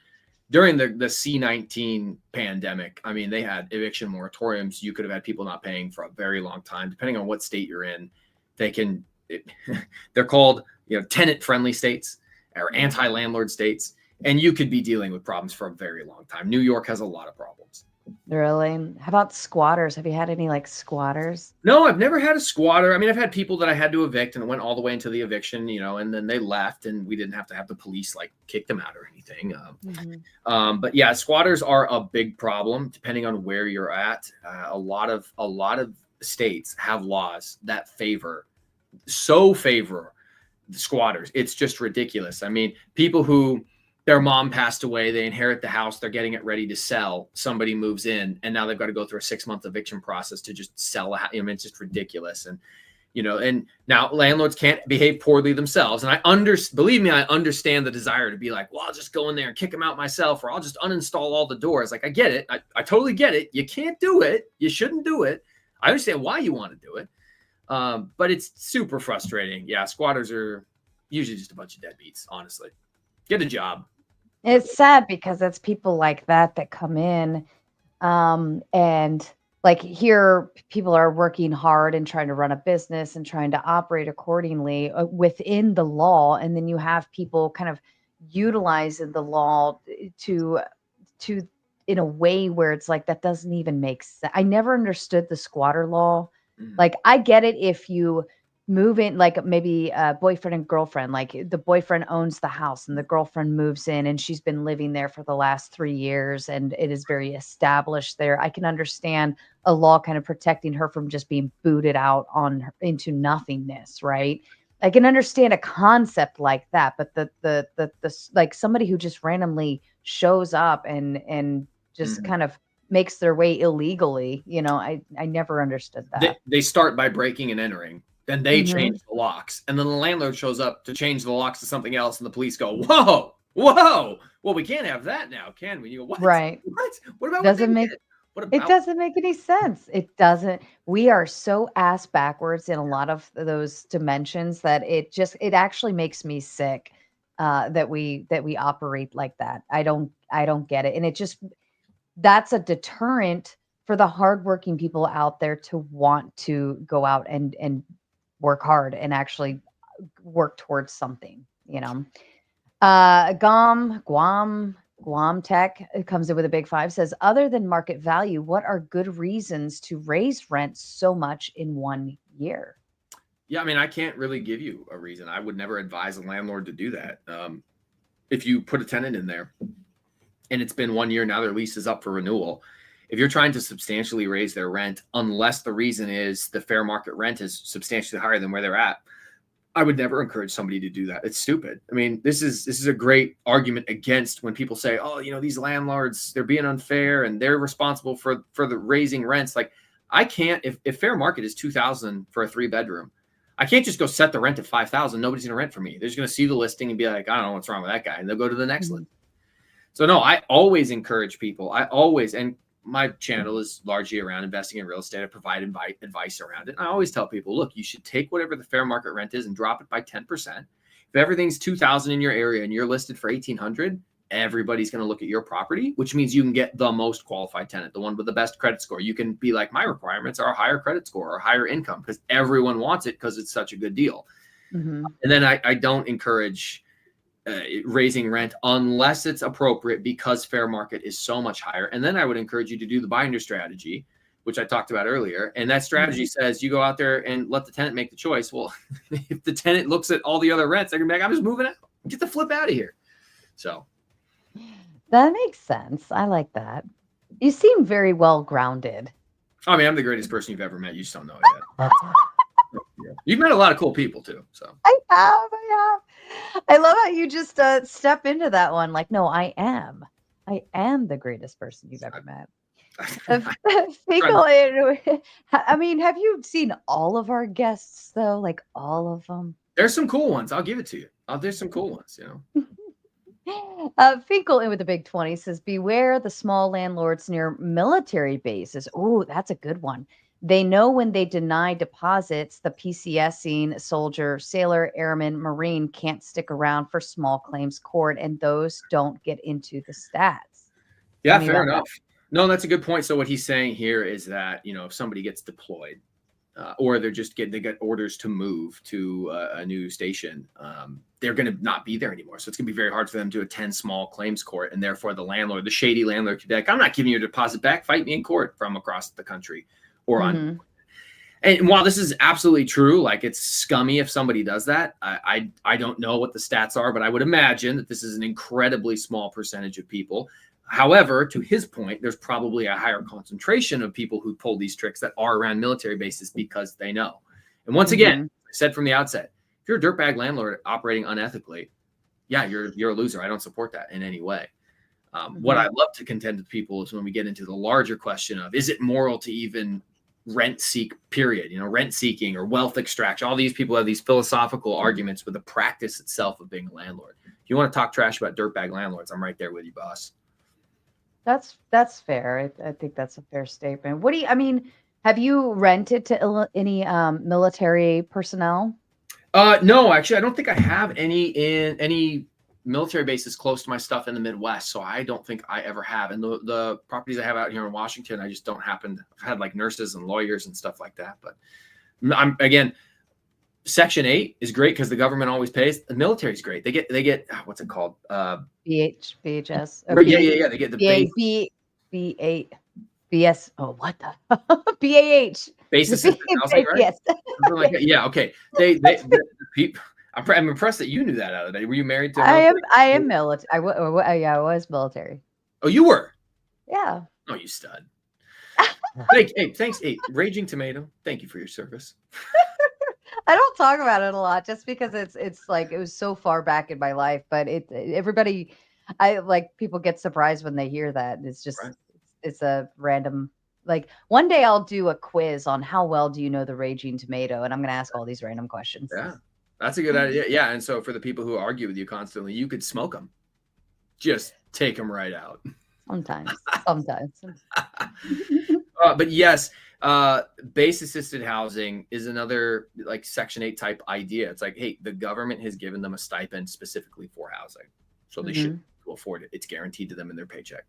during the C-19 pandemic, I mean, they had eviction moratoriums. You could have had people not paying for a very long time, depending on what state you're in. They're called, tenant-friendly states or anti-landlord states, and you could be dealing with problems for a very long time. New York has a lot of problems. Really? How about squatters? Have you had any like squatters? No, I've never had a squatter. I mean, I've had people that I had to evict and it went all the way into the eviction, and then they left and we didn't have to have the police like kick them out or anything. But yeah, squatters are a big problem depending on where you're at. A lot of states have laws that favor the squatters. It's just ridiculous. I mean, people who their mom passed away, they inherit the house, they're getting it ready to sell. Somebody moves in, and now they've got to go through a 6-month eviction process to just sell a house. I mean, it's just ridiculous. And and now landlords can't behave poorly themselves. And believe me, I understand the desire to be like, well, I'll just go in there and kick them out myself, or I'll just uninstall all the doors. Like, I get it. I totally get it. You can't do it. You shouldn't do it. I understand why you want to do it. But it's super frustrating. Yeah, squatters are usually just a bunch of deadbeats, honestly. Get a job. It's sad because it's people like that come in, and like here, people are working hard and trying to run a business and trying to operate accordingly within the law. And then you have people kind of utilizing the law to in a way where it's like, that doesn't even make sense. I never understood the squatter law. Like, I get it if you move in, like maybe a boyfriend and girlfriend, like the boyfriend owns the house and the girlfriend moves in and she's been living there for the last 3 years and it is very established there. I can understand a law kind of protecting her from just being booted out into nothingness, right? I can understand a concept like that, but the like somebody who just randomly shows up and just kind of makes their way illegally, I never understood that. They start by breaking and entering. Then they change the locks. And then the landlord shows up to change the locks to something else. And the police go, whoa. Well, we can't have that now, can we? You go, what? Right. What about doesn't make it doesn't make any sense. It doesn't. We are so ass backwards in a lot of those dimensions that it actually makes me sick that we operate like that. I don't get it. And that's a deterrent for the hardworking people out there to want to go out and work hard and actually work towards something, Guam Tech comes in with a big 5, says, other than market value, what are good reasons to raise rent so much in 1 year? Yeah, I mean, I can't really give you a reason. I would never advise a landlord to do that. If you put a tenant in there and it's been 1 year, now their lease is up for renewal, if you're trying to substantially raise their rent, unless the reason is the fair market rent is substantially higher than where they're at, I would never encourage somebody to do that. It's stupid. I mean, this is a great argument against when people say, oh, these landlords, they're being unfair and they're responsible for the raising rents. Like, I can't, if fair market is $2,000 for a 3-bedroom, I can't just go set the rent at $5,000. Nobody's going to rent for me. They're just going to see the listing and be like, I don't know what's wrong with that guy. And they'll go to the next list. So no, I always encourage people. And my channel is largely around investing in real estate. I provide advice around it. And I always tell people, look, you should take whatever the fair market rent is and drop it by 10%. If everything's $2,000 in your area and you're listed for $1,800, everybody's going to look at your property, which means you can get the most qualified tenant, the one with the best credit score. You can be like, my requirements are a higher credit score or higher income, because everyone wants it because it's such a good deal. And then I don't encourage raising rent unless it's appropriate, because fair market is so much higher. And then I would encourage you to do the binder strategy, which I talked about earlier. And that strategy says you go out there and let the tenant make the choice. Well, if the tenant looks at all the other rents, they're gonna be like, I'm just moving out. Get the flip out of here. So that makes sense. I like that. You seem very well grounded. I mean, I'm the greatest person you've ever met. You just don't know it yet. You've met a lot of cool people too. So I have. I love how you just step into that one. Like, no, I am the greatest person you've ever met. I mean, have you seen all of our guests though? Like all of them? There's some cool ones. I'll give it to you. There's some cool ones, you know. Finkel in with the big 20 says, beware the small landlords near military bases. Oh, that's a good one. They know when they deny deposits, the PCSing soldier, sailor, airman, Marine can't stick around for small claims court, and those don't get into the stats. Yeah, fair enough. No, that's a good point. So what he's saying here is that, you know, if somebody gets deployed, or they get orders to move to a new station, they're going to not be there anymore. So it's going to be very hard for them to attend small claims court, and therefore the landlord, the shady landlord, could be like, "I'm not giving you a deposit back. Fight me in court from across the country or on." And while this is absolutely true, like it's scummy if somebody does that. I don't know what the stats are, but I would imagine that this is an incredibly small percentage of people. However, to his point, there's probably a higher concentration of people who pull these tricks that are around military bases because they know. And once again, I said from the outset, if you're a dirtbag landlord operating unethically, yeah, you're a loser. I don't support that in any way. What I'd love to contend with people is when we get into the larger question of, is it moral to even rent seek, period, you know, rent seeking or wealth extraction? All these people have these philosophical arguments with the practice itself of being a landlord. If you want to talk trash about dirtbag landlords, I'm right there with you, boss. That's fair. I think that's a fair statement. What do you, I mean, have you rented to any military personnel? No, actually, I don't think I have any military bases close to my stuff in the Midwest. So I don't think I ever have. And the properties I have out here in Washington, I just don't happen. I've had like nurses and lawyers and stuff like that. But again, Section 8 is great because the government always pays. The military is great. They get what's it called? BHS. Yeah. They get the B8 BS. Oh, what the BAH? Base assisted housing, right? Yes. Like that. Yeah. Okay. They people. I'm impressed that you knew that out of the day. Were you married to? I am military. I was military. Oh, you were. Yeah. Oh, you stud. Thanks. Hey, Raging Tomato. Thank you for your service. I don't talk about it a lot just because it's like it was so far back in my life, but everybody, I like people get surprised when they hear that. It's just right. It's a random, like one day I'll do a quiz on how well do you know the Raging Tomato, and I'm going to ask all these random questions. Yeah, that's a good idea. Yeah, and so for the people who argue with you constantly, you could smoke them, just take them right out. Sometimes. But yes. Base assisted housing is another like Section 8 type idea. It's like, hey, the government has given them a stipend specifically for housing, so they should afford it. It's guaranteed to them in their paycheck.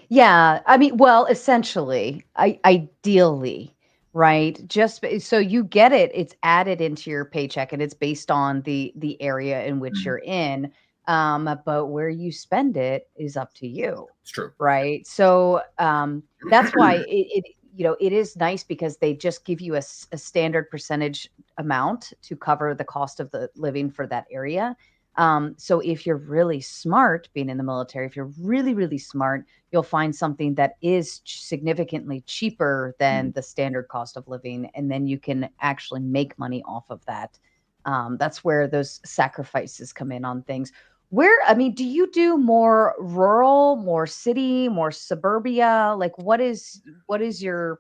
Yeah, I mean, well, essentially, ideally, right? Just so you get it, it's added into your paycheck, and it's based on the area in which you're in. But where you spend it is up to you. It's true, right? So that's why it is nice because they just give you a standard percentage amount to cover the cost of the living for that area. So if you're really smart being in the military, if you're really, really smart, you'll find something that is significantly cheaper than the standard cost of living. And then you can actually make money off of that. That's where those sacrifices come in on things. Do you do more rural, more city, more suburbia? Like what is your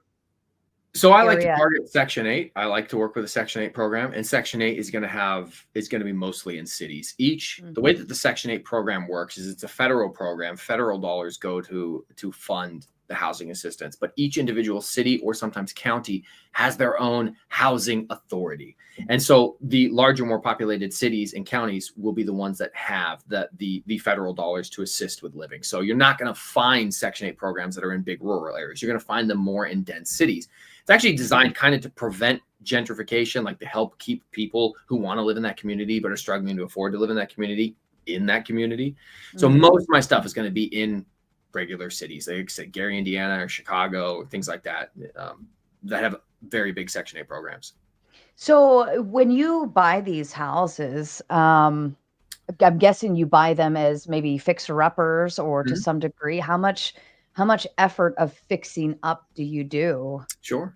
So I like to target Section 8. I like to work with a Section 8 program, and Section 8 is going to be mostly in cities. The way that the Section 8 program works is it's a federal program. Federal dollars go to fund the housing assistance, but each individual city or sometimes county has their own housing authority. And so the larger, more populated cities and counties will be the ones that have the federal dollars to assist with living. So you're not going to find Section 8 programs that are in big rural areas. You're going to find them more in dense cities. It's actually designed kind of to prevent gentrification, like to help keep people who want to live in that community but are struggling to afford to live in that community. So most of my stuff is going to be in regular cities, like I said, Gary, Indiana, or Chicago, or things like that, that have very big Section 8 programs. So when you buy these houses, I'm guessing you buy them as maybe fixer-uppers or to some degree. How much effort of fixing up do you do? Sure.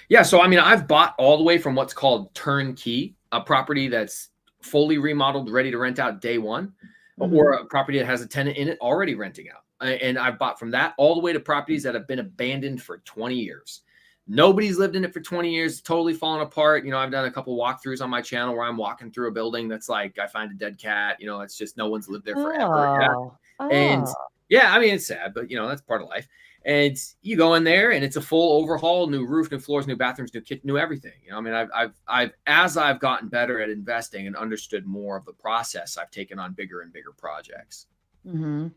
Yeah. So, I mean, I've bought all the way from what's called turnkey, a property that's fully remodeled, ready to rent out day one, or a property that has a tenant in it already renting out. And I've bought from that all the way to properties that have been abandoned for 20 years. Nobody's lived in it for 20 years, totally fallen apart. You know, I've done a couple walkthroughs on my channel where I'm walking through a building that's like, I find a dead cat, you know, it's just no one's lived there forever. Yeah. Oh, And oh, yeah, I mean, it's sad, but you know, that's part of life. And you go in there and it's a full overhaul, new roof, new floors, new bathrooms, new kitchen, new everything. You know, I mean, as I've gotten better at investing and understood more of the process, I've taken on bigger and bigger projects. hmm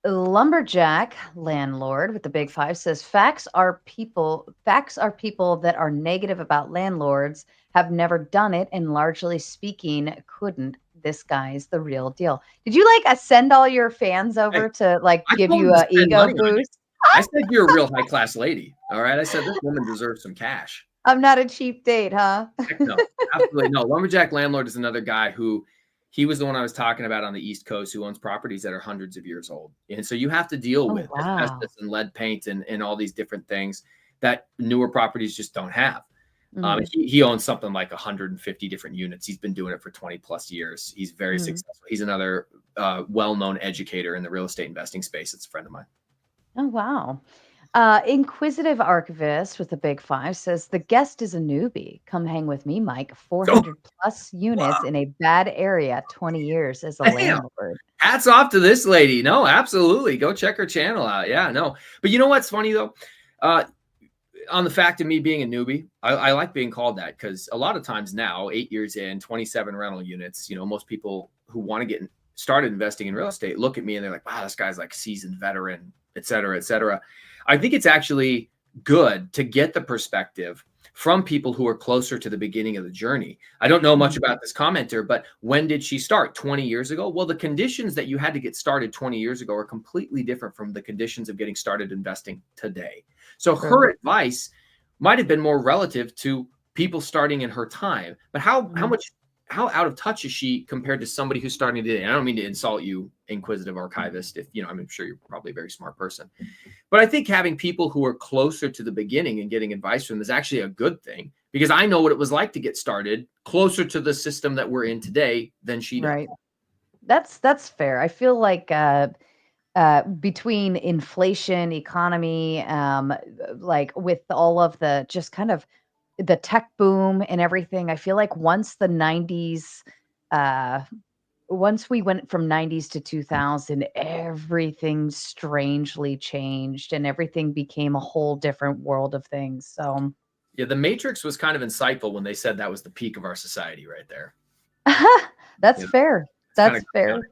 Lumberjack Landlord with the big five says facts are people that are negative about landlords, have never done it, and largely speaking couldn't. This guy's the real deal. Did you like send all your fans over to like I give told you him to an spend ego money on you. boost? I said you're a real high class lady. All right. I said this woman deserves some cash. I'm not a cheap date, huh? Heck no, absolutely no. Lumberjack Landlord is another guy who he was the one I was talking about on the East Coast who owns properties that are hundreds of years old. And so you have to deal Oh with wow. asbestos and lead paint and all these different things that newer properties just don't have. Mhm. He owns something like 150 different units. He's been doing it for 20 plus years. He's very Mhm. successful. He's another well-known educator in the real estate investing space. It's a friend of mine. Oh wow. Inquisitive Archivist with the big five says the guest is a newbie. Come hang with me, Mike. 400 plus units in a bad area, 20 years as a Damn. landlord. Hats off to this lady. No, absolutely. Go check her channel out. Yeah, no. But you know what's funny though? On the fact of me being a newbie, I like being called that because a lot of times now, 8 years in, 27 rental units, you know, most people who want to get started investing in real estate look at me and they're like, wow, this guy's like a seasoned veteran, et cetera, et cetera. I think it's actually good to get the perspective from people who are closer to the beginning of the journey. I don't know much about this commenter, but when did she start? 20 years ago? Well, the conditions that you had to get started 20 years ago are completely different from the conditions of getting started investing today. So her advice might have been more relative to people starting in her time, but how out of touch is she compared to somebody who's starting today? I don't mean to insult you, inquisitive archivist, if you know, I'm sure you're probably a very smart person. But I think having people who are closer to the beginning and getting advice from them is actually a good thing because I know what it was like to get started closer to the system that we're in today than she does. Right. That's fair. I feel like between inflation, economy, like with all of the just kind of the tech boom and everything, I feel like once the 90s, once we went from 90s to 2000, everything strangely changed and everything became a whole different world of things. So yeah, the Matrix was kind of insightful when they said that was the peak of our society right there. that's fair. That's fair. Funny.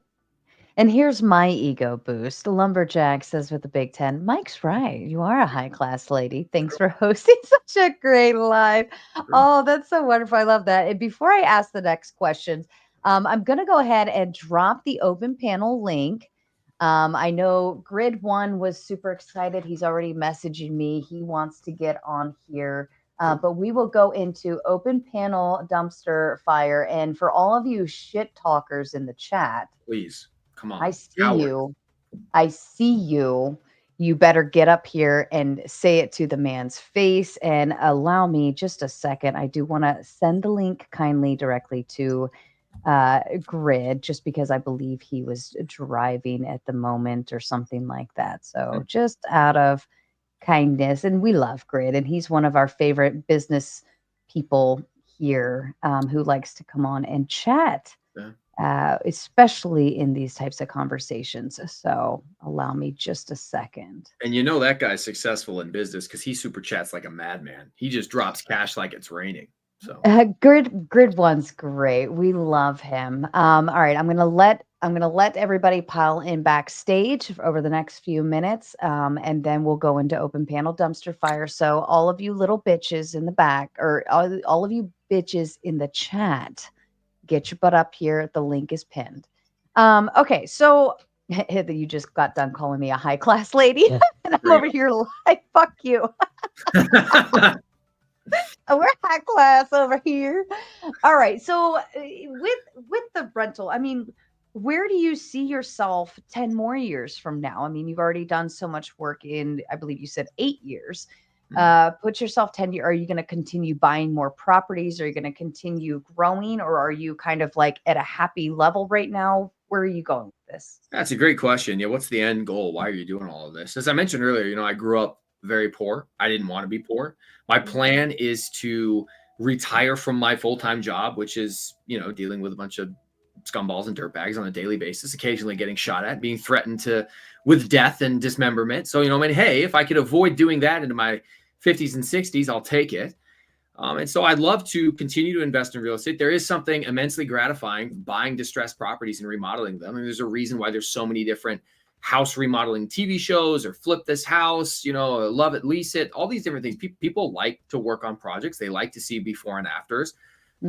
And here's my ego boost. Lumberjack says with the Big Ten, Mike's right. You are a high class lady. Thanks for hosting such a great live. Oh, that's so wonderful. I love that. And before I ask the next questions, I'm going to go ahead and drop the open panel link. I know Grid One was super excited. He's already messaging me. He wants to get on here. But we will go into open panel dumpster fire. And for all of you shit talkers in the chat, please come on. I see you. I see you. You better get up here and say it to the man's face. And allow me just a second. I do want to send the link kindly directly to Grid, just because I believe he was driving at the moment or something like that. So just out of kindness, and we love Grid, and he's one of our favorite business people here who likes to come on and chat. Especially in these types of conversations. So allow me just a second. And you know that guy's successful in business because he super chats like a madman. He just drops cash like it's raining. So Grid One's great. We love him. All right, I'm gonna let everybody pile in backstage over the next few minutes, and then we'll go into open panel dumpster fire. So all of you little bitches in the back, or all of you bitches in the chat, get your butt up here. The link is pinned. Okay, so you just got done calling me a high class lady, and I'm over here like, fuck you. We're high class over here. All right, so with the rental, I mean, where do you see yourself 10 more years from now? I mean, you've already done so much work in, I believe you said 8 years. Put yourself 10 years. Are you going to continue buying more properties? Are you going to continue growing? Or are you kind of like at a happy level right now? Where are you going with this? That's a great question. Yeah. What's the end goal? Why are you doing all of this? As I mentioned earlier, you know, I grew up very poor. I didn't want to be poor. My plan is to retire from my full-time job, which is, dealing with a bunch of scumballs and dirtbags on a daily basis, occasionally getting shot at, being threatened with death and dismemberment. So, hey, if I could avoid doing that into my 50s and 60s, I'll take it. And so I'd love to continue to invest in real estate. There is something immensely gratifying buying distressed properties and remodeling them. And there's a reason why there's so many different house remodeling TV shows, or flip this house, love it, lease it, all these different things. People like to work on projects. They like to see before and afters.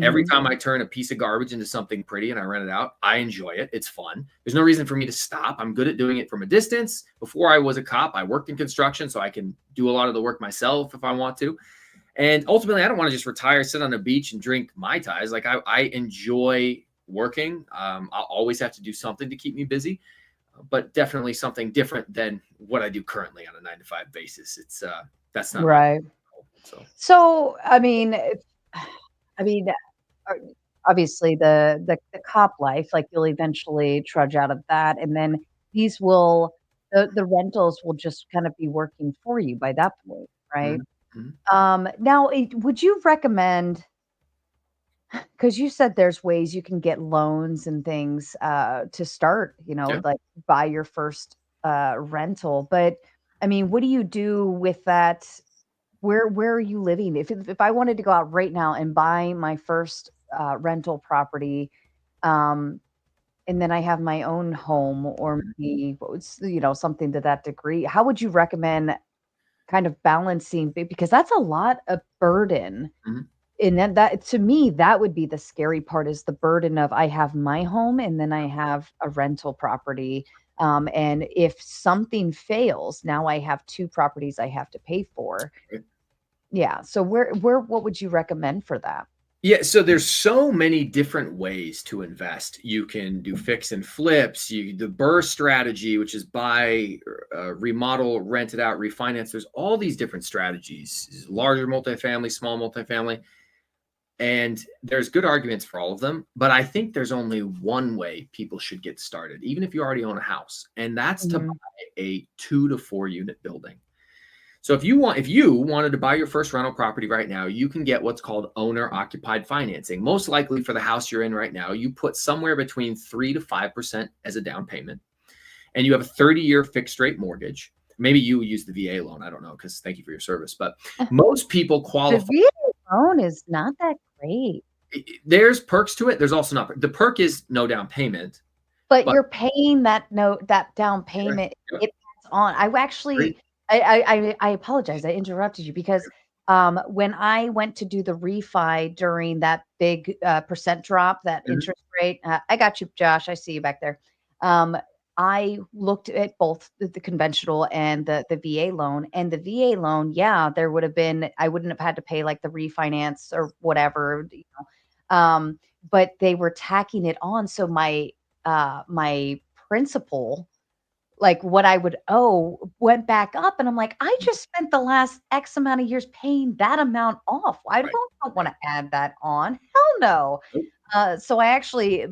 Every time I turn a piece of garbage into something pretty and I rent it out, I enjoy it. It's fun. There's no reason for me to stop. I'm good at doing it from a distance. Before I was a cop, I worked in construction, so I can do a lot of the work myself if I want to. And ultimately, I don't want to just retire, sit on a beach and drink Mai Tais. Like, I enjoy working. I'll always have to do something to keep me busy, but definitely something different than what I do currently on a 9-to-5 basis. It's that's not right. So I mean, obviously the cop life, like, you'll eventually trudge out of that, and then the rentals will just kind of be working for you by that point, right? Now, would you recommend, because you said there's ways you can get loans and things to start, like buy your first rental, but I mean, what do you do with that? Where are you living? If I wanted to go out right now and buy my first rental property, and then I have my own home, or maybe something to that degree, how would you recommend kind of balancing, because that's a lot of burden? And then that, to me, that would be the scary part, is the burden of, I have my home and then I have a rental property. And if something fails, now I have two properties I have to pay for. Yeah. So what would you recommend for that? Yeah, so there's so many different ways to invest. You can do fix and flips, the BRRRR strategy, which is buy, remodel, rent it out, refinance. There's all these different strategies, larger multifamily, small multifamily, and there's good arguments for all of them. But I think there's only one way people should get started, even if you already own a house, and that's to buy a 2 to 4 unit building. So if you wanted to buy your first rental property right now, you can get what's called owner-occupied financing. Most likely for the house you're in right now, you put somewhere between 3 to 5% as a down payment, and you have a 30-year fixed rate mortgage. Maybe you use the VA loan. I don't know, because thank you for your service. But most people qualify. The VA loan is not that great. There's perks to it. There's also not. The perk is no down payment. But you're paying that down payment. It adds on. I actually... I apologize. I interrupted you, because when I went to do the refi during that big percent drop, that interest rate, I got you, Josh. I see you back there. I looked at both the conventional and the VA loan, and the VA loan, there would have been, I wouldn't have had to pay like the refinance or whatever, but they were tacking it on. So my principal, like what I would owe, went back up, and I'm like, I just spent the last X amount of years paying that amount off. I don't want to add that on. Hell no. So I actually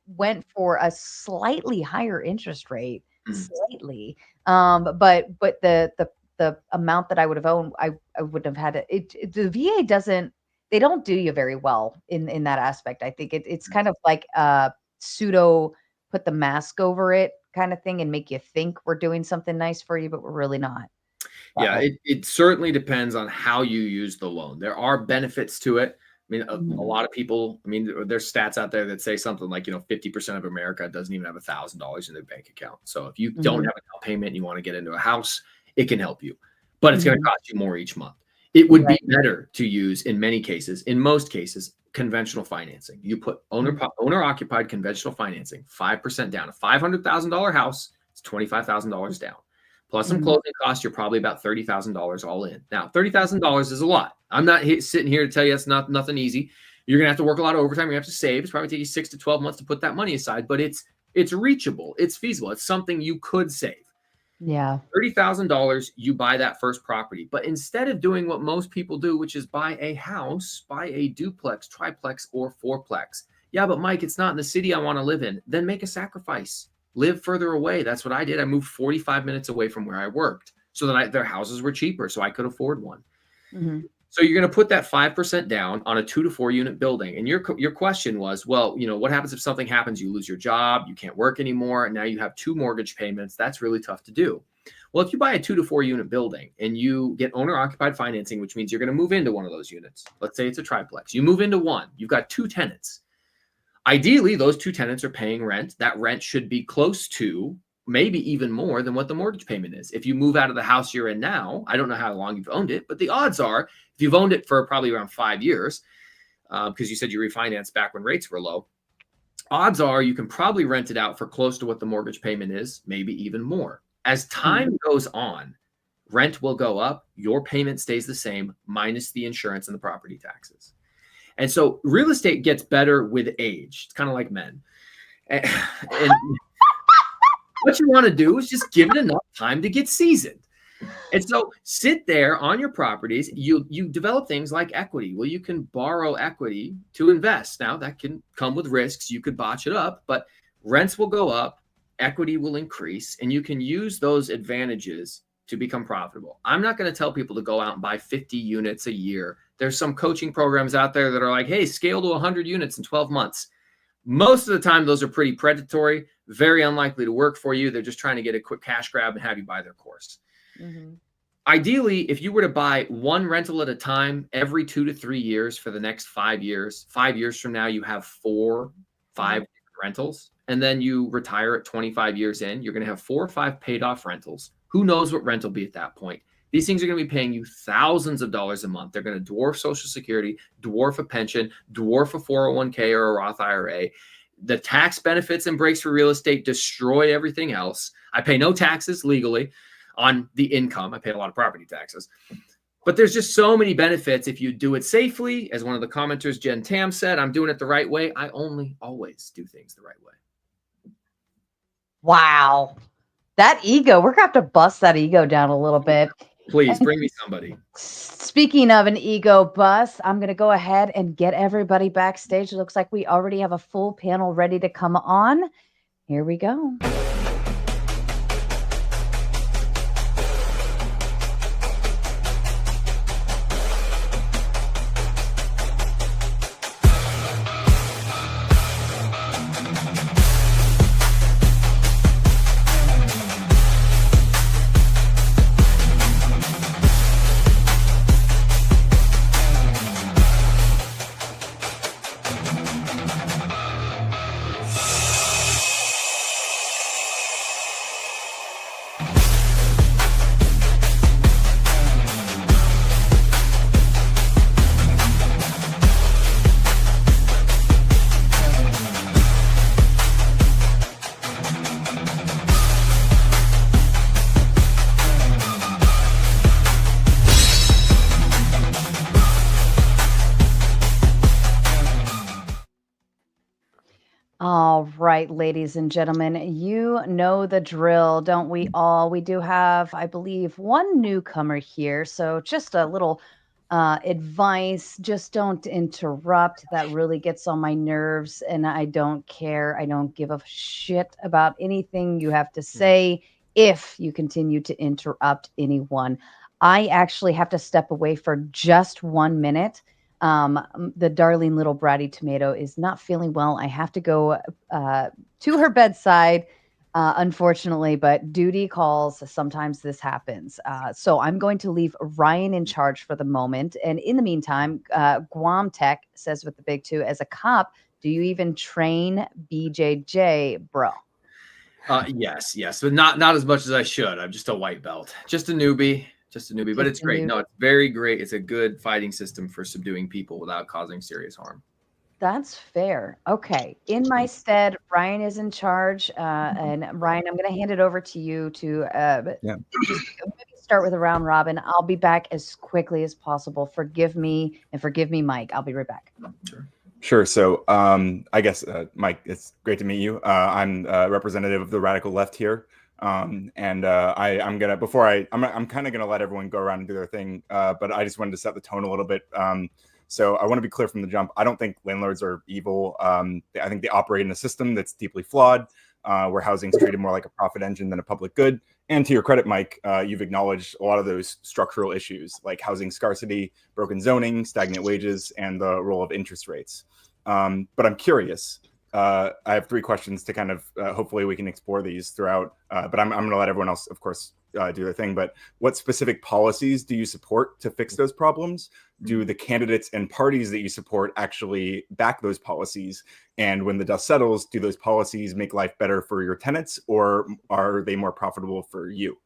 went for a slightly higher interest rate, slightly. But the amount that I would have owned, I wouldn't have had it. The VA they don't do you very well in that aspect. I think it's kind of like pseudo put the mask over it kind of thing, and make you think we're doing something nice for you, but we're really not. Yeah, it certainly depends on how you use the loan. There are benefits to it. I mean, a lot of people, there's stats out there that say something like, 50% of America doesn't even have $1,000 in their bank account. So if you don't have a down payment and you want to get into a house, it can help you, but it's going to cost you more each month. It would be better to use, in most cases, conventional financing. You put owner-occupied conventional financing, 5% down. A $500,000 house is $25,000 down. Plus some closing costs, you're probably about $30,000 all in. Now, $30,000 is a lot. I'm not sitting here to tell you it's nothing easy. You're going to have to work a lot of overtime. You're going to have to save. It's probably take you 6 to 12 months to put that money aside, but it's reachable. It's feasible. It's something you could save. Yeah. $30,000, you buy that first property. But instead of doing what most people do, which is buy a house, buy a duplex, triplex, or fourplex. Yeah, but Mike, it's not in the city I want to live in. Then make a sacrifice. Live further away. That's what I did. I moved 45 minutes away from where I worked. so that their houses were cheaper, so I could afford one. Mhm. So you're going to put that 5% down on a 2 to 4 unit building. And your question was, well, what happens if something happens? You lose your job, you can't work anymore, and now you have 2 mortgage payments. That's really tough to do. Well, if you buy a 2 to 4 unit building and you get owner occupied financing, which means you're going to move into one of those units. Let's say it's a triplex. You move into one. You've got 2 tenants. Ideally, those 2 tenants are paying rent. That rent should be close to, maybe even more than what the mortgage payment is. If you move out of the house you're in now, I don't know how long you've owned it, but the odds are, if you've owned it for probably around 5 years, because you said you refinanced back when rates were low, odds are you can probably rent it out for close to what the mortgage payment is, maybe even more. As time goes on, rent will go up, your payment stays the same, minus the insurance and the property taxes. And so real estate gets better with age. It's kind of like men. And what you want to do is just give it enough time to get seasoned. And so sit there on your properties. You develop things like equity. Well, you can borrow equity to invest. Now, that can come with risks. You could botch it up, but rents will go up, equity will increase, and you can use those advantages to become profitable. I'm not going to tell people to go out and buy 50 units a year. There's some coaching programs out there that are like, hey, scale to 100 units in 12 months. Most of the time, those are pretty predatory, very unlikely to work for you. They're just trying to get a quick cash grab and have you buy their course. Mm-hmm. Ideally, if you were to buy one rental at a time every 2 to 3 years for the next 5 years, 5 years from now, you have 5 rentals, and then you retire at 25 years in, you're going to have 4 or 5 paid off rentals. Who knows what rent will be at that point? These things are going to be paying you thousands of dollars a month. They're going to dwarf Social Security, dwarf a pension, dwarf a 401k or a Roth IRA. The tax benefits and breaks for real estate destroy everything else. I pay no taxes legally on the income. I pay a lot of property taxes. But there's just so many benefits if you do it safely. As one of the commenters, Jen Tam, said, I'm doing it the right way. I only always do things the right way. Wow. That ego, we're going to have to bust that ego down a little bit. Please bring me somebody. Speaking of an ego bust, I'm going to go ahead and get everybody backstage. It looks like we already have a full panel ready to come on. Here we go. All right, ladies and gentlemen, you know the drill, don't we all? We do have, I believe, one newcomer here. So just a little advice, just don't interrupt. That really gets on my nerves, and I don't care. I don't give a shit about anything you have to say if you continue to interrupt anyone. I actually have to step away for just 1 minute. The darling little bratty tomato is not feeling well. I have to go to her bedside, unfortunately, but duty calls. Sometimes this happens. So I'm going to leave Ryan in charge for the moment. And in the meantime, Guam Tech says with the big 2, as a cop, do you even train BJJ, bro? Yes, but not as much as I should. I'm just a white belt, just a newbie. But it's great. No, it's very great. It's a good fighting system for subduing people without causing serious harm. That's fair. Okay. In my stead, Ryan is in charge. And Ryan, I'm going to hand it over to you to just maybe start with a round robin. I'll be back as quickly as possible. Forgive me, and forgive me, Mike. I'll be right back. Sure. So I guess, Mike, it's great to meet you. I'm a representative of the radical left here. I'm kind of gonna let everyone go around and do their thing, but I just wanted to set the tone a little bit. So I want to be clear from the jump. I don't think landlords are evil. I think they operate in a system that's deeply flawed, where housing is treated more like a profit engine than a public good, And to your credit, Mike, you've acknowledged a lot of those structural issues like housing scarcity, broken zoning, stagnant wages, and the role of interest rates. But I'm curious. I have 3 questions to kind of hopefully we can explore these throughout. But I'm going to let everyone else, of course, do their thing. But what specific policies do you support to fix those problems? Do the candidates and parties that you support actually back those policies? And when the dust settles, do those policies make life better for your tenants, or are they more profitable for you?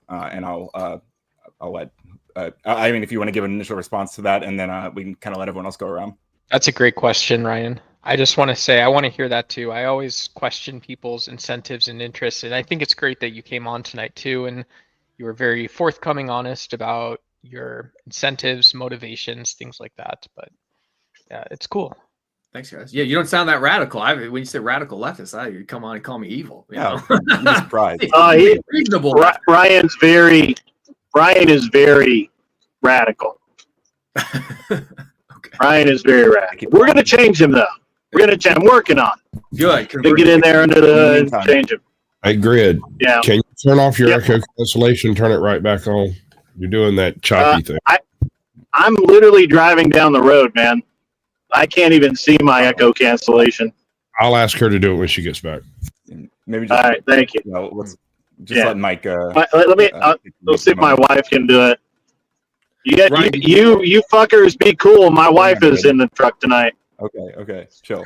And I'll let. I mean, if you want to give an initial response to that, and then we can kind of let everyone else go around. That's a great question, Ryan. I just want to say I want to hear that too. I always question people's incentives and interests, and I think it's great that you came on tonight too, and you were very forthcoming, honest about your incentives, motivations, things like that. But yeah, it's cool. Thanks, guys. Yeah, you don't sound that radical. When you say radical leftist, you come on and call me evil. Yeah, I'm surprised. Reasonable. Ryan is very radical. Okay. Ryan is very radical. We're going to change him, though. I'm working on it. Good. To get in there under the hood and change him. Hey, Grid. Yeah. Can you turn off your echo cancellation, turn it right back on? You're doing that choppy thing. I'm literally driving down the road, man. I can't even see my echo cancellation. I'll ask her to do it when she gets back. Maybe just, all right, thank you. Let's just let Mike. Let me. Let's see if my wife can do it. You fuckers be cool. My wife is in the truck tonight. Okay, chill.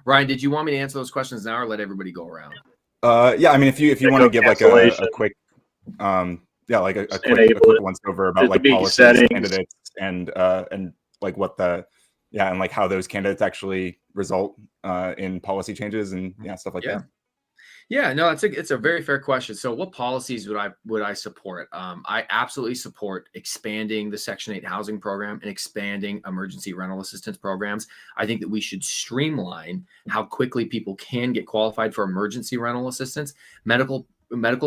Ryan, did you want me to answer those questions now, or let everybody go around? Yeah, I mean, if you want to give like a quick, like a quick once over about like policies, candidates, and like what and like how those candidates actually result in policy changes and stuff like that. Yeah, no, it's a very fair question. So what policies would I support? I absolutely support expanding the Section 8 housing program and expanding emergency rental assistance programs. I think that we should streamline how quickly people can get qualified for emergency rental assistance. Medical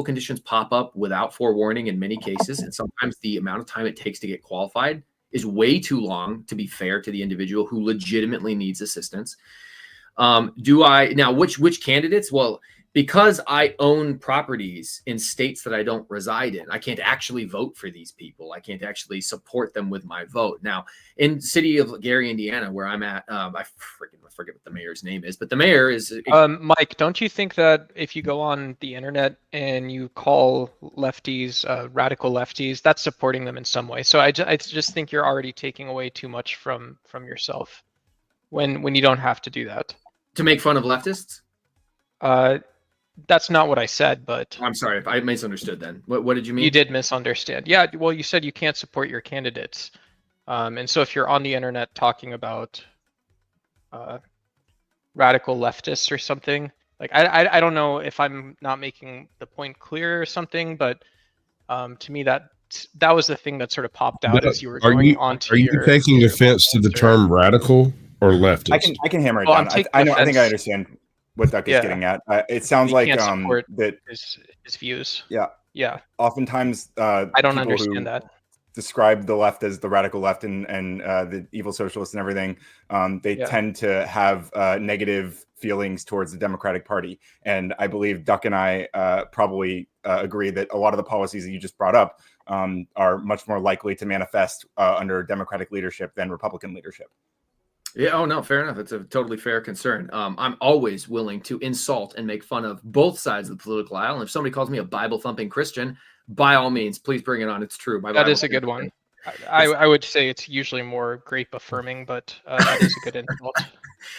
conditions pop up without forewarning in many cases, and sometimes the amount of time it takes to get qualified is way too long to be fair to the individual who legitimately needs assistance. Which candidates? Well, because I own properties in states that I don't reside in, I can't actually vote for these people. I can't actually support them with my vote. Now, in the city of Gary, Indiana, where I'm at, I forget what the mayor's name is, but the mayor is... Mike, don't you think that if you go on the internet and you call lefties, radical lefties, that's supporting them in some way? So I just think you're already taking away too much from yourself when you don't have to do that. To make fun of leftists? That's not what I said, but... I'm sorry if I misunderstood then. What did you mean? You did misunderstand. Yeah, well, you said you can't support your candidates. And so if you're on the internet talking about radical leftists or something, like I don't know if I'm not making the point clear or something, but to me that was the thing that sort of popped out as you were going on to your... Are you taking offense to the term radical or leftist? I can hammer it down. I think I understand what Duck is getting at. It sounds like that his views. Yeah. Oftentimes, I don't understand that. Describe the left as the radical left and the evil socialists and everything. They tend to have negative feelings towards the Democratic Party, and I believe Duck and I probably agree that a lot of the policies that you just brought up are much more likely to manifest under Democratic leadership than Republican leadership. Yeah. Oh, no, fair enough. It's a totally fair concern. I'm always willing to insult and make fun of both sides of the political aisle. And if somebody calls me a Bible thumping Christian, by all means, please bring it on. It's true. That is a good one. I would say it's usually more grape affirming, but that is a good insult.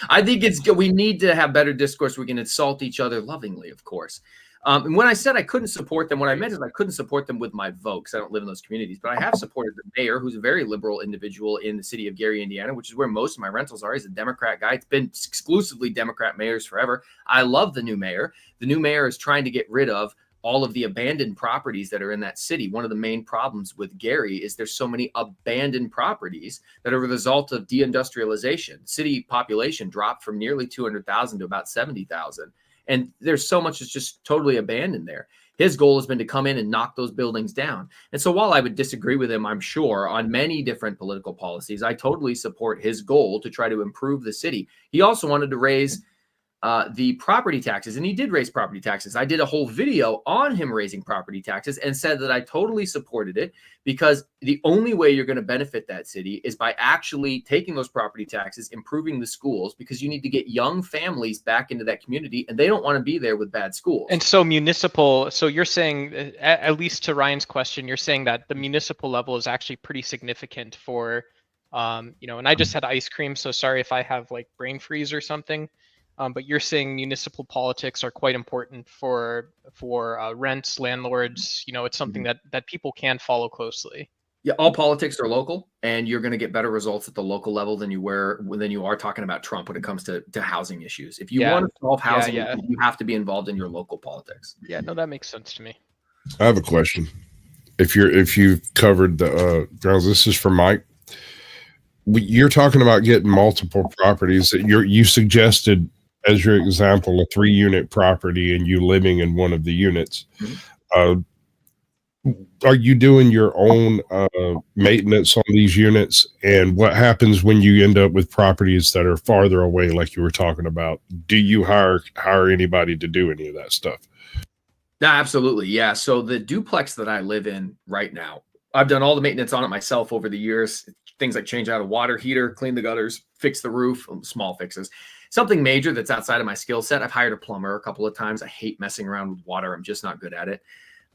I think it's good. We need to have better discourse. We can insult each other lovingly, of course. And when I said I couldn't support them, what I meant is I couldn't support them with my vote because I don't live in those communities. But I have supported the mayor, who's a very liberal individual in the city of Gary, Indiana, which is where most of my rentals are. He's a Democrat guy. It's been exclusively Democrat mayors forever. I love the new mayor. The new mayor is trying to get rid of all of the abandoned properties that are in that city. One of the main problems with Gary is there's so many abandoned properties that are a result of deindustrialization. City population dropped from nearly 200,000 to about 70,000. And there's so much that's just totally abandoned there. His goal has been to come in and knock those buildings down. And so while I would disagree with him, I'm sure, on many different political policies, I totally support his goal to try to improve the city. He also wanted to raise the property taxes, and he did raise property taxes. I did a whole video on him raising property taxes and said that I totally supported it, because the only way you're going to benefit that city is by actually taking those property taxes, improving the schools, because you need to get young families back into that community, and they don't want to be there with bad schools. And so so you're saying, at least to Ryan's question, you're saying that the municipal level is actually pretty significant for, and I just had ice cream, so sorry if I have like brain freeze or something. But you're saying municipal politics are quite important for rents, landlords. It's something that people can follow closely. Yeah, all politics are local, and you're going to get better results at the local level than you are talking about Trump when it comes to housing issues. If you want to solve housing, you have to be involved in your local politics. Yeah, no, that makes sense to me. I have a question. If you've covered the grounds, this is for Mike. You're talking about getting multiple properties. That you suggested as your example, a 3-unit property and you living in one of the units. Are you doing your own maintenance on these units? And what happens when you end up with properties that are farther away, like you were talking about? Do you hire anybody to do any of that stuff? No, absolutely. Yeah. So the duplex that I live in right now, I've done all the maintenance on it myself over the years. Things like change out a water heater, clean the gutters, fix the roof, small fixes. Something major that's outside of my skill set, I've hired a plumber a couple of times. I hate messing around with water. I'm just not good at it.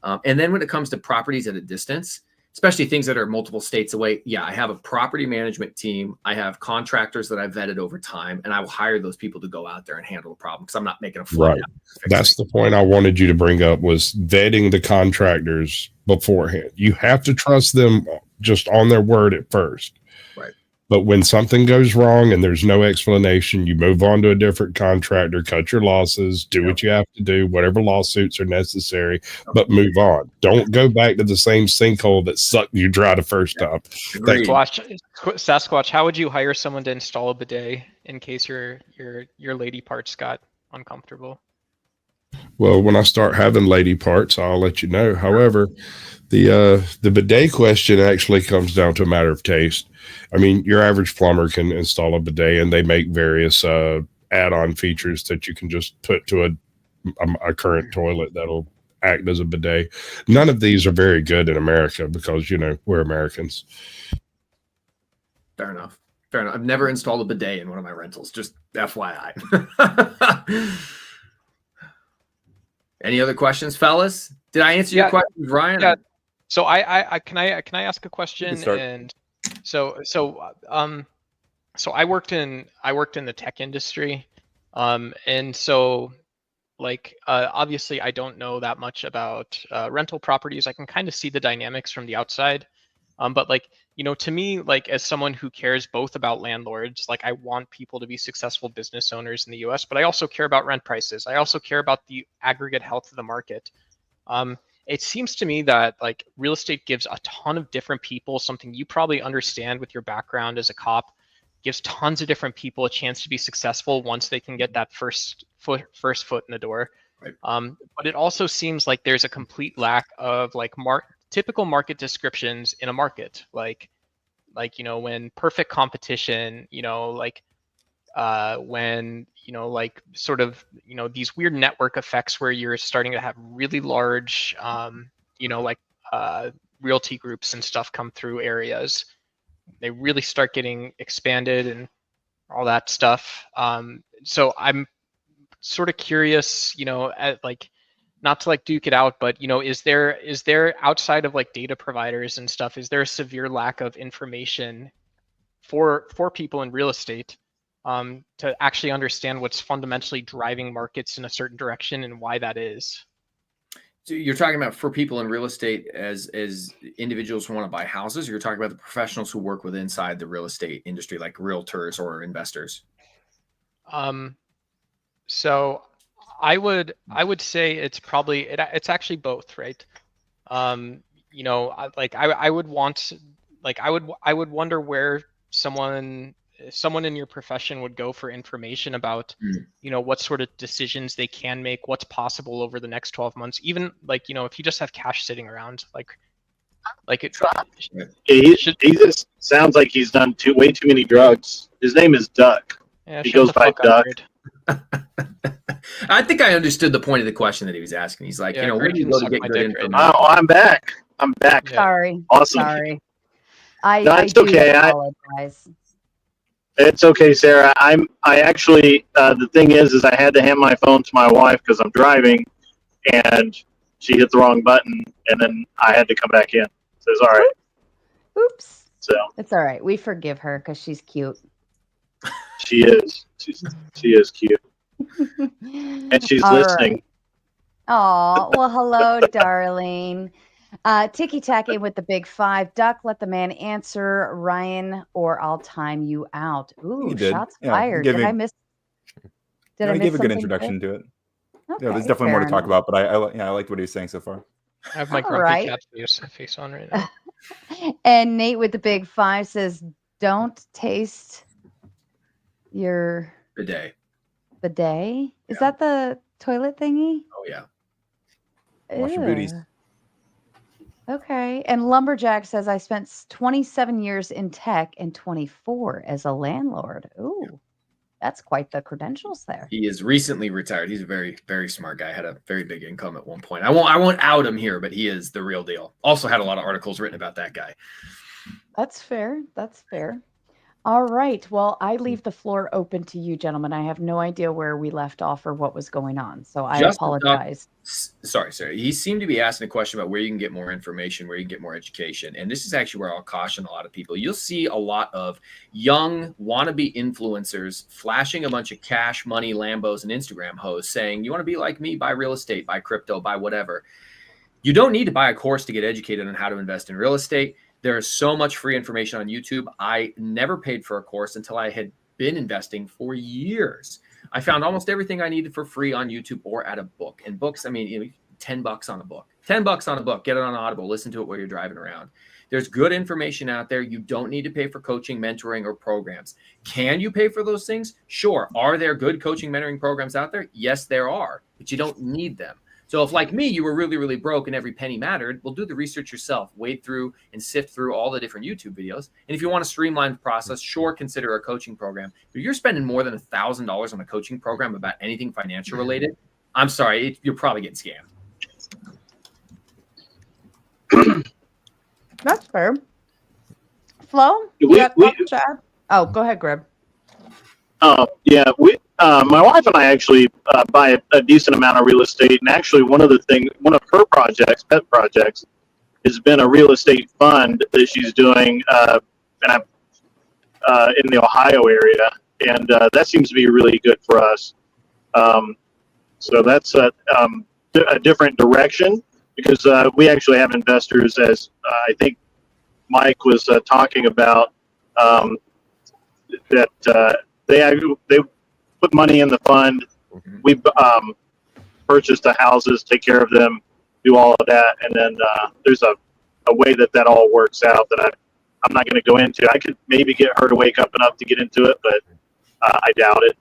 And then when it comes to properties at a distance, especially things that are multiple states away, yeah, I have a property management team. I have contractors that I've vetted over time, and I will hire those people to go out there and handle the problem, because I'm not making a flight. Right. That's the point I wanted you to bring up, was vetting the contractors beforehand. You have to trust them just on their word at first. Right. But when something goes wrong and there's no explanation, you move on to a different contractor, cut your losses, do what you have to do, whatever lawsuits are necessary, but move on. Don't go back to the same sinkhole that sucked you dry the first time. Sasquatch, how would you hire someone to install a bidet in case your lady parts got uncomfortable? Well, when I start having lady parts, I'll let you know. However, the bidet question actually comes down to a matter of taste. I mean, your average plumber can install a bidet, and they make various add-on features that you can just put to a current toilet that'll act as a bidet. None of these are very good in America because, we're Americans. Fair enough. I've never installed a bidet in one of my rentals, just FYI. Any other questions, fellas? Did I answer your questions, Ryan? Yeah. So can I ask a question? And so I worked in the tech industry, and so obviously I don't know that much about rental properties. I can kind of see the dynamics from the outside, but to me, as someone who cares both about landlords, I want people to be successful business owners in the US, but I also care about rent prices. I also care about the aggregate health of the market. It seems to me that real estate gives a ton of different people something you probably understand with your background as a cop, gives tons of different people a chance to be successful once they can get that first foot in the door. Right. But it also seems like there's a complete lack of typical market descriptions in a market, when perfect competition, when these weird network effects where you're starting to have really large realty groups and stuff come through areas. They really start getting expanded and all that stuff. So I'm sort of curious, not to duke it out, but is there outside of data providers and stuff, is there a severe lack of information for people in real estate to actually understand what's fundamentally driving markets in a certain direction and why that is? So you're talking about for people in real estate as individuals who want to buy houses, or you're talking about the professionals who work with inside the real estate industry, like realtors or investors? So I would say it's probably it's actually both, right? I would wonder where someone in your profession would go for information about what sort of decisions they can make, what's possible over the next 12 months, even if you just have cash sitting around, he just sounds like he's done way too many drugs. His name is Duck. Yeah, he goes by Duck. I think I understood the point of the question that he was asking. He's like, Yeah, where Greg do you can go to suck get my good dick right information? now. Oh, I'm back. I'm back. Yeah. Sorry. Awesome. Sorry. No, I it's do okay. apologize. It's okay, Sarah. I actually, the thing is I had to hand my phone to my wife because I'm driving, and she hit the wrong button, and then I had to come back in. So it's all right. Oops. So It's all right. We forgive her because she's cute. she is. She is cute, and she's All listening. Oh, well, hello, darling. Ticky tacky with the big 5. Duck, let the man answer, Ryan, or I'll time you out. Ooh, He did. shots Yeah, he fired. gave Did me- I miss? Did No, I he miss gave a good something introduction to it. Okay, Yeah, there's definitely more to fair talk enough. about, but I liked what he was saying so far. I have my All grumpy right. cat face on right now. And Nate with the big 5 says, "Don't taste your Bidet. bidet." Is Yeah. that the toilet thingy? Oh, yeah. Wash your booties. Ew. Okay. And Lumberjack says, "I spent 27 years in tech and 24 as a landlord." Ooh, that's quite the credentials there. He is recently retired. He's a very, very smart guy. Had a very big income at one point. I won't out him here, but he is the real deal. Also had a lot of articles written about that guy. That's fair. That's fair. All right. Well, I leave the floor open to you, gentlemen. I have no idea where we left off or what was going on, so I Just apologize. Sorry. He seemed to be asking a question about where you can get more information, where you can get more education. And this is actually where I'll caution a lot of people. You'll see a lot of young wannabe influencers flashing a bunch of cash, money, Lambos, and Instagram hoes saying, you want to be like me, buy real estate, buy crypto, buy whatever. You don't need to buy a course to get educated on how to invest in real estate. There is so much free information on YouTube. I never paid for a course until I had been investing for years. I found almost everything I needed for free on YouTube or at a book. And books, I mean, $10 on a book. $10 on a book. Get it on Audible. Listen to it while you're driving around. There's good information out there. You don't need to pay for coaching, mentoring, or programs. Can you pay for those things? Sure. Are there good coaching, mentoring programs out there? Yes, there are, but you don't need them. So if, like me, you were really, really broke and every penny mattered, well, do the research yourself. Wade through and sift through all the different YouTube videos. And if you want to streamline the process, sure, consider a coaching program. But if you're spending more than $1,000 on a coaching program about anything financial related, I'm sorry, you're probably getting scammed. That's fair. Flo? Oh, go ahead, Greg. Yeah, my wife and I actually buy a decent amount of real estate, and actually one of her projects, pet projects, has been a real estate fund that she's doing in the Ohio area, and that seems to be really good for us. So that's a different direction, because we actually have investors, as I think Mike was talking about, that they put money in the fund. We purchase the houses, take care of them, do all of that, and then there's a way that all works out that I'm not going to go into. I could maybe get her to wake up enough to get into it, but I doubt it.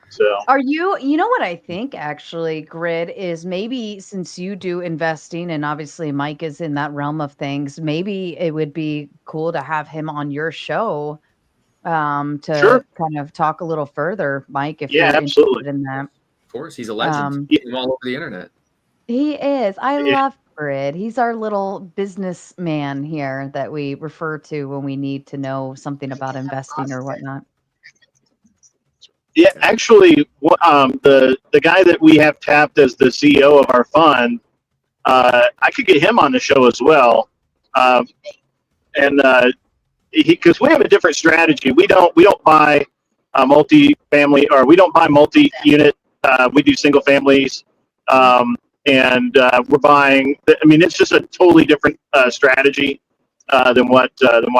So Are you know what I think actually, Grid, is maybe since you do investing and obviously Mike is in that realm of things, maybe it would be cool to have him on your show to Sure. kind of talk a little further, Mike, if Yeah, you're absolutely. interested in that. Of course, he's a legend. He's all over the internet. He is. I Yeah. love Grid. He's our little businessman here that we refer to when we need to know something about investing or whatnot. Yeah, actually, the guy that we have tapped as the CEO of our fund, I could get him on the show as well, because we have a different strategy. We don't buy multi-family, or we don't buy multi-unit. We do single families, and we're buying. I mean, it's just a totally different strategy than what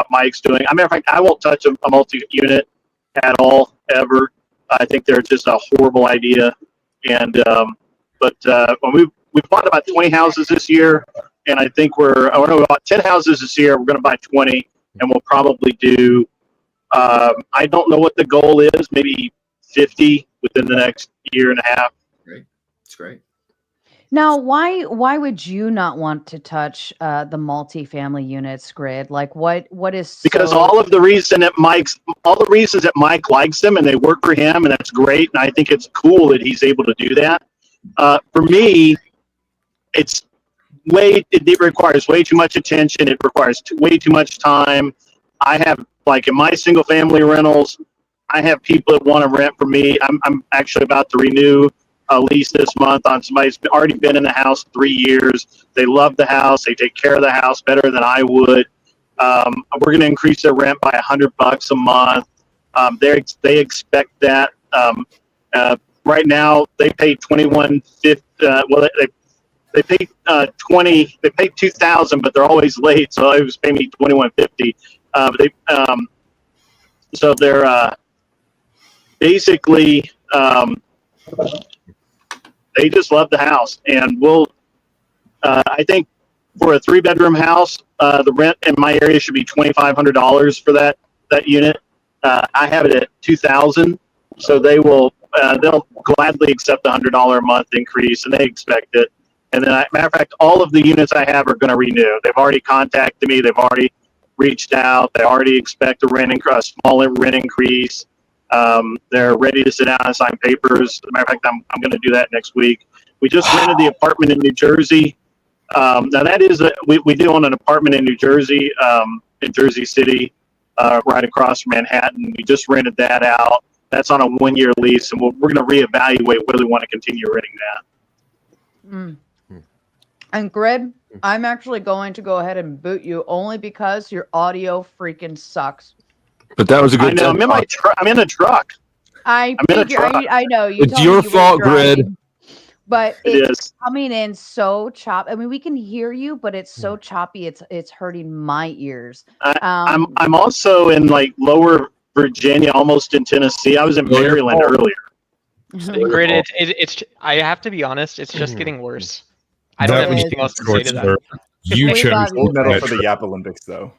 Mike's doing. As a matter of fact, I won't touch a multi-unit at all ever. I think they're just a horrible idea. And but when we bought about 20 houses this year, and I think we bought 10 houses this year. We're going to buy 20, and we'll probably do. I don't know what the goal is. Maybe 50 within the next year and a half. Great, it's great. Now, why would you not want to touch the multifamily units, Grid? Like, what is Because so? all the reasons that Mike likes them and they work for him, and that's great. And I think it's cool that he's able to do that. For me, it requires way too much attention. It requires way too much time. I have, like, in my single family rentals, I have people that want to rent from me. I'm actually about to renew a lease this month on somebody who's already been in the house 3 years. They love the house. They take care of the house better than I would. We're going to increase their rent by $100 a month. They expect that. Right now, they pay $21.50. They pay $20. They pay $2,000, but they're always late, so they was paying me $21.50. So they're basically they just love the house, and I think for a 3-bedroom house, the rent in my area should be $2,500 for that unit. I have it at $2,000, so they'll gladly accept the $100 a month increase, and they expect it. And then, matter of fact, all of the units I have are going to renew. They've already contacted me. They've already reached out. They already expect a small rent increase. They're ready to sit down and sign papers. As a matter of fact, I'm going to do that next week. We just rented the apartment in New Jersey. Now that is we do own an apartment in New Jersey, in Jersey City, right across from Manhattan. We just rented that out. That's on a 1-year lease, and we're going to reevaluate whether we want to continue renting that. Mm. And Grid, I'm actually going to go ahead and boot you only because your audio freaking sucks. But that was a good. I know. I'm in a truck. I know. It's your fault, Grid. But It is. it's coming in so choppy. I mean, we can hear you, but it's so choppy. It's hurting my ears. I'm also in, like, Lower Virginia, almost in Tennessee. I was in Maryland earlier. Grid, it's. I have to be honest. It's just getting worse. I don't have anything else to say to that. You chose Gold medal for the Yap Olympics, though.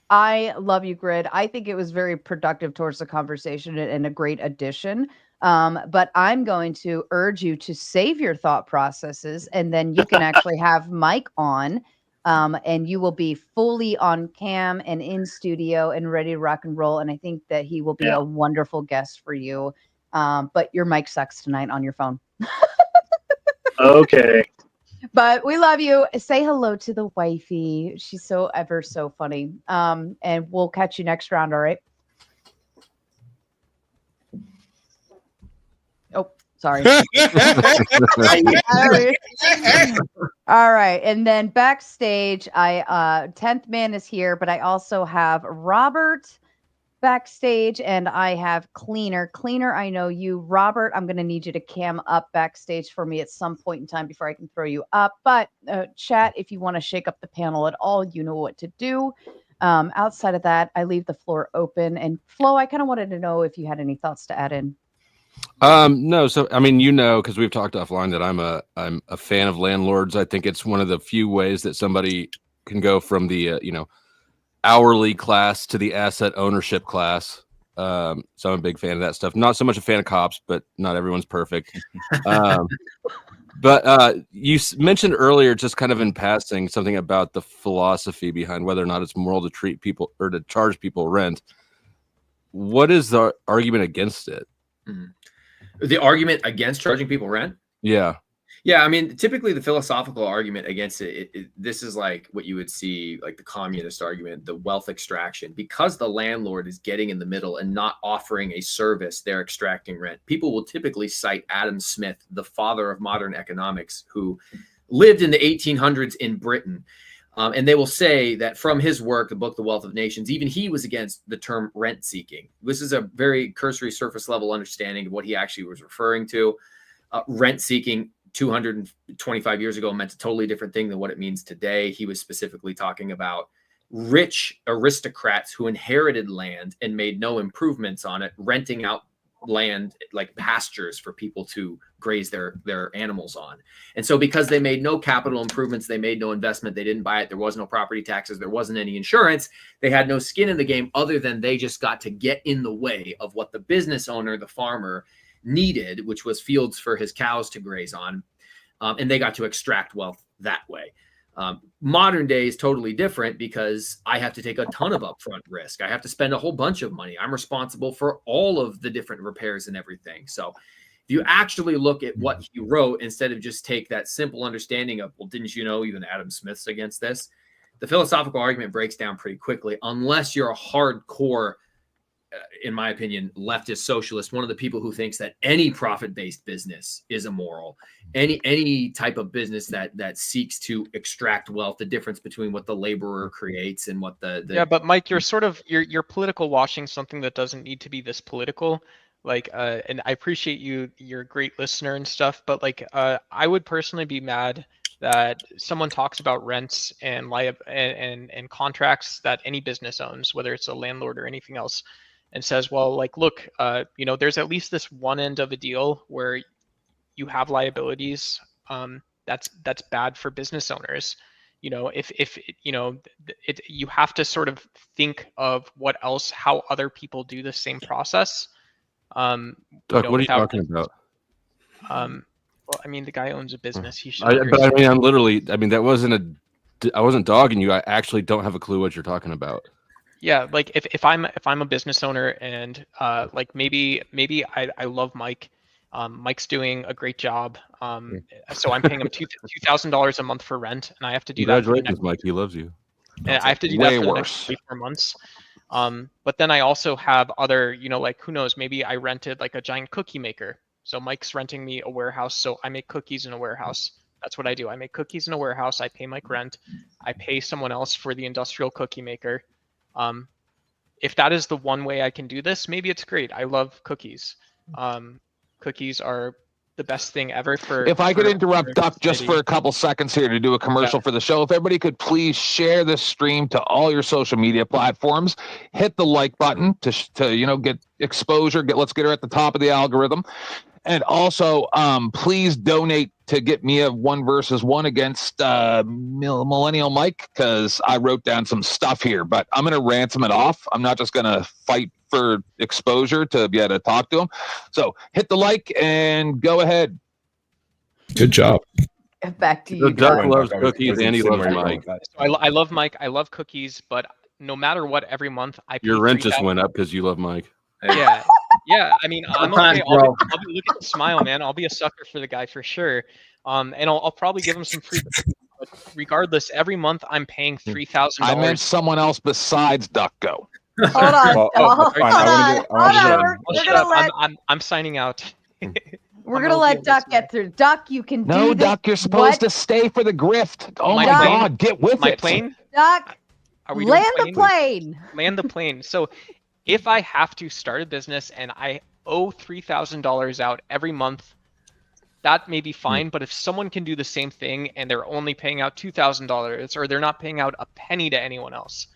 I love you, Grid. I think it was very productive towards the conversation and a great addition. But I'm going to urge you to save your thought processes, and then you can actually have Mike on, and you will be fully on cam and in studio and ready to rock and roll. And I think that he will be a wonderful guest for you. But your mic sucks tonight on your phone. Okay. But we love you. Say hello to the wifey. She's so funny. And we'll catch you next round. All right. Oh, sorry. All right. And then backstage, 10th man is here, but I also have Robert backstage, and I have Cleaner. Cleaner, I know you. Robert, I'm going to need you to cam up backstage for me at some point in time before I can throw you up. But chat, if you want to shake up the panel at all, you know what to do. Outside of that, I leave the floor open. And Flo, I kind of wanted to know if you had any thoughts to add in. No. So, I mean, because we've talked offline that I'm a fan of Landlords. I think it's one of the few ways that somebody can go from the, hourly class to the asset ownership class. So I'm a big fan of that stuff. Not so much a fan of cops, but not everyone's perfect. But you mentioned earlier, just kind of in passing, something about the philosophy behind whether or not it's moral to treat people or to charge people rent. What is the argument against it? The argument against charging people rent? Yeah. Yeah, I mean, typically the philosophical argument against this is like what you would see, like the communist argument, the wealth extraction. Because the landlord is getting in the middle and not offering a service, they're extracting rent. People will typically cite Adam Smith, the father of modern economics, who lived in the 1800s in Britain. And they will say that from his work, the book, The Wealth of Nations, even he was against the term rent seeking. This is a very cursory surface level understanding of what he actually was referring to. Rent seeking 225 years ago meant a totally different thing than what it means today. He was specifically talking about rich aristocrats who inherited land and made no improvements on it, renting out land like pastures for people to graze their animals on. And so because they made no capital improvements, they made no investment, they didn't buy it, there was no property taxes, there wasn't any insurance, they had no skin in the game other than they just got to get in the way of what the business owner, the farmer, needed, which was fields for his cows to graze on. and they got to extract wealth that way. Modern day is totally different because I have to take a ton of upfront risk. I have to spend a whole bunch of money. I'm responsible for all of the different repairs and everything. So if you actually look at what he wrote, instead of just take that simple understanding of, well, didn't you know even Adam Smith's against this? The philosophical argument breaks down pretty quickly, unless you're a hardcore, in my opinion, leftist socialist, one of the people who thinks that any profit-based business is immoral. Any type of business that seeks to extract wealth, the difference between what the laborer creates and what the Yeah, but Mike, you're political washing something that doesn't need to be this political. Like, and I appreciate you're a great listener and stuff, but like, I would personally be mad that someone talks about rents and and contracts that any business owns, whether it's a landlord or anything else, and says, well, like, look, there's at least this one end of a deal where you have liabilities. That's bad for business owners. If you have to sort of think of how other people do the same process. Doug, what are you talking about? Well, I mean, the guy owns a business. He should. I wasn't dogging you. I actually don't have a clue what you're talking about. Yeah, like if I'm a business owner and like maybe I love Mike. Mike's doing a great job. So I'm paying him $2,000 a month for rent, and I have to do that. Congratulations, Mike. He loves you. And I have to do that for the next 3-4 months. But then I also have other, like, who knows, maybe I rented like a giant cookie maker. So Mike's renting me a warehouse. So I make cookies in a warehouse. That's what I do. I make cookies in a warehouse. I pay Mike rent. I pay someone else for the industrial cookie maker. If that is the one way I can do this, maybe it's great. I love cookies. Cookies are the best thing ever for. If I could interrupt Duck just for a couple seconds here to do a commercial for the show, if everybody could please share this stream to all your social media platforms, hit the like button to get exposure. Let's get her at the top of the algorithm, and also please donate to get me a 1v1 against Millennial Mike, because I wrote down some stuff here, but I'm gonna ransom it off. I'm not just gonna fight for exposure to be able to talk to him. So hit the like and go ahead. Good job. Back to you. Doug loves cookies and he loves Mike. So I love Mike. I love cookies, but no matter what, every month I pay your rent just went up because you love Mike. Yeah. Yeah, I mean, I'm okay. I'll be look at the smile, man. I'll be a sucker for the guy for sure. And I'll probably give him some free. But regardless, every month I'm paying $3,000. I meant someone else besides Ducko. Hold on. I'm signing out. We're gonna let Duck get through. Duck, you can do No, this. Duck, you're supposed to stay for the grift. Oh my God, get with my it. plane. Duck, Are we land doing the plane. Land the plane. So if I have to start a business and I owe $3,000 out every month, that may be fine. But if someone can do the same thing and they're only paying out $2,000 or they're not paying out a penny to anyone else,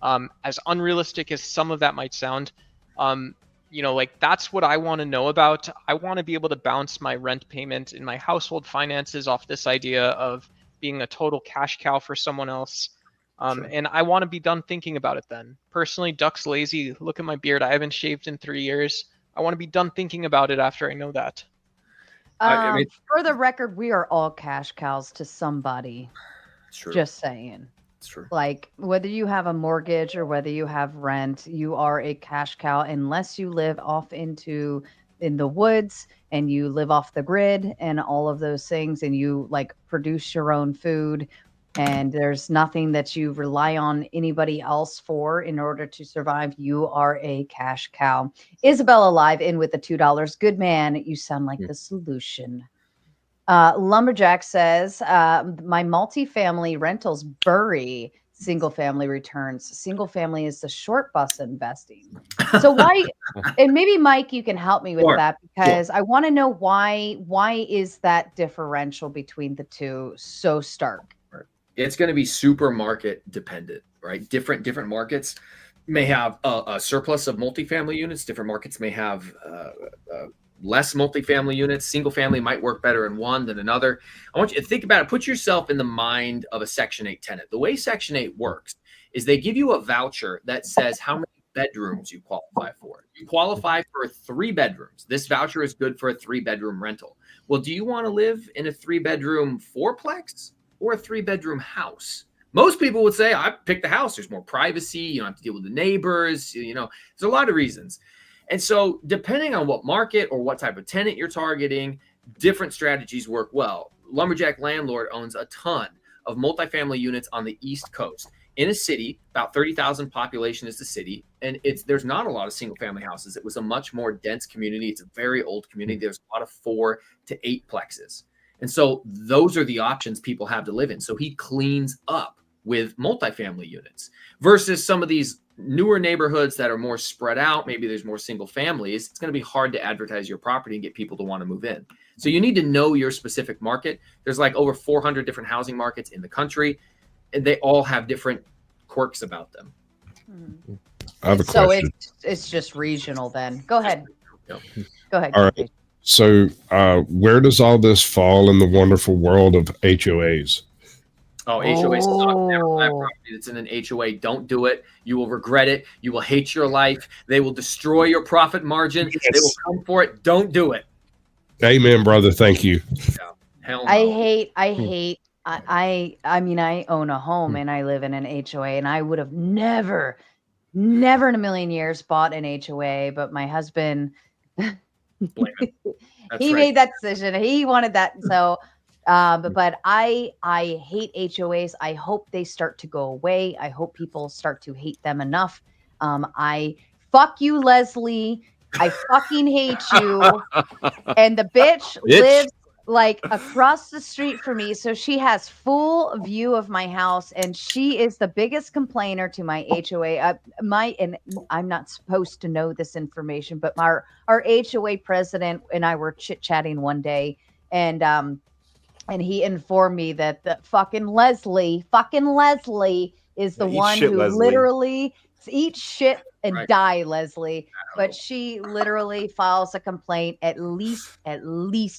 as unrealistic as some of that might sound, like that's what I want to know about. I want to be able to bounce my rent payment and my household finances off this idea of being a total cash cow for someone else. And I want to be done thinking about it then. Personally, Duck's lazy. Look at my beard. I haven't shaved in 3 years. I want to be done thinking about it after I know that. For the record, we are all cash cows to somebody. True. Just saying. It's true. Like, whether you have a mortgage or whether you have rent, you are a cash cow unless you live off in the woods and you live off the grid and all of those things, and you like produce your own food, and there's nothing that you rely on anybody else for in order to survive. You are a cash cow. Isabella live in with the $2. Good man. You sound like the solution. Lumberjack says, my multifamily rentals bury single family returns. Single family is the short bus investing. So why, and maybe Mike, you can help me with that, because I want to know why is that differential between the two so stark? It's going to be super market dependent, right? Different markets may have a surplus of multifamily units. Different markets may have less multifamily units. Single family might work better in one than another. I want you to think about it. Put yourself in the mind of a Section 8 tenant. The way Section 8 works is they give you a voucher that says how many bedrooms you qualify for. You qualify for 3 bedrooms. This voucher is good for a 3-bedroom rental. Well, do you want to live in a 3-bedroom fourplex or a 3-bedroom house? Most people would say, I pick the house. There's more privacy. You don't have to deal with the neighbors. You know, there's a lot of reasons. And so depending on what market or what type of tenant you're targeting, different strategies work well. Lumberjack Landlord owns a ton of multifamily units on the East Coast. In a city, about 30,000 population is the city, and there's not a lot of single family houses. It was a much more dense community. It's a very old community. There's a lot of 4 to 8 plexes. And so those are the options people have to live in. So he cleans up with multifamily units versus some of these newer neighborhoods that are more spread out. Maybe there's more single families. It's going to be hard to advertise your property and get people to want to move in. So you need to know your specific market. There's like over 400 different housing markets in the country, and they all have different quirks about them. I have a question. So it's just regional then. Go ahead. Yep. Go ahead. All right. So where does all this fall in the wonderful world of HOAs? Oh, HOAs suck. Never buy a property that's in an HOA. Don't do it. You will regret it. You will hate your life. They will destroy your profit margin. Yes. They will come for it. Don't do it. Amen, brother. Thank you. Yeah. Hell no. I mean, I own a home and I live in an HOA, and I would have never in a million years bought an HOA, but my husband, he made that decision. He wanted that. So, but I hate HOAs. I hope they start to go away. I hope people start to hate them enough. I fuck you, Leslie. I fucking hate you. And the bitch lives like across the street from me, so she has full view of my house, and she is the biggest complainer to my HOA. And I'm not supposed to know this information, but our HOA president and I were chit-chatting one day, and he informed me that the fucking Leslie is the one who literally eats shit and die, Leslie. But she literally files a complaint at least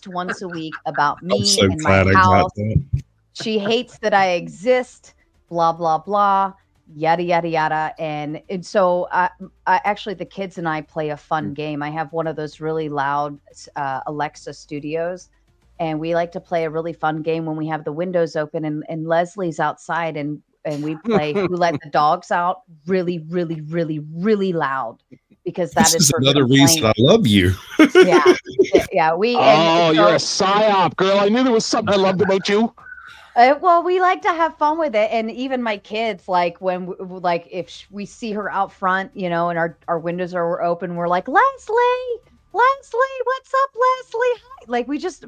once a week about me and my house. She hates that I exist, blah, blah, blah, yada, yada, yada. And so I actually, the kids and I play a fun game. I have one of those really loud Alexa studios, and we like to play a really fun game when we have the windows open and Leslie's outside, and we play Who Let the Dogs Out really, really, really, really loud, because that is another reason I love you. Yeah. You're a psyop, girl. I knew there was something I loved about you. Well, we like to have fun with it, and even my kids, like if we see her out front, and our windows are open, we're like, Leslie, what's up, Leslie? Hi. Like we just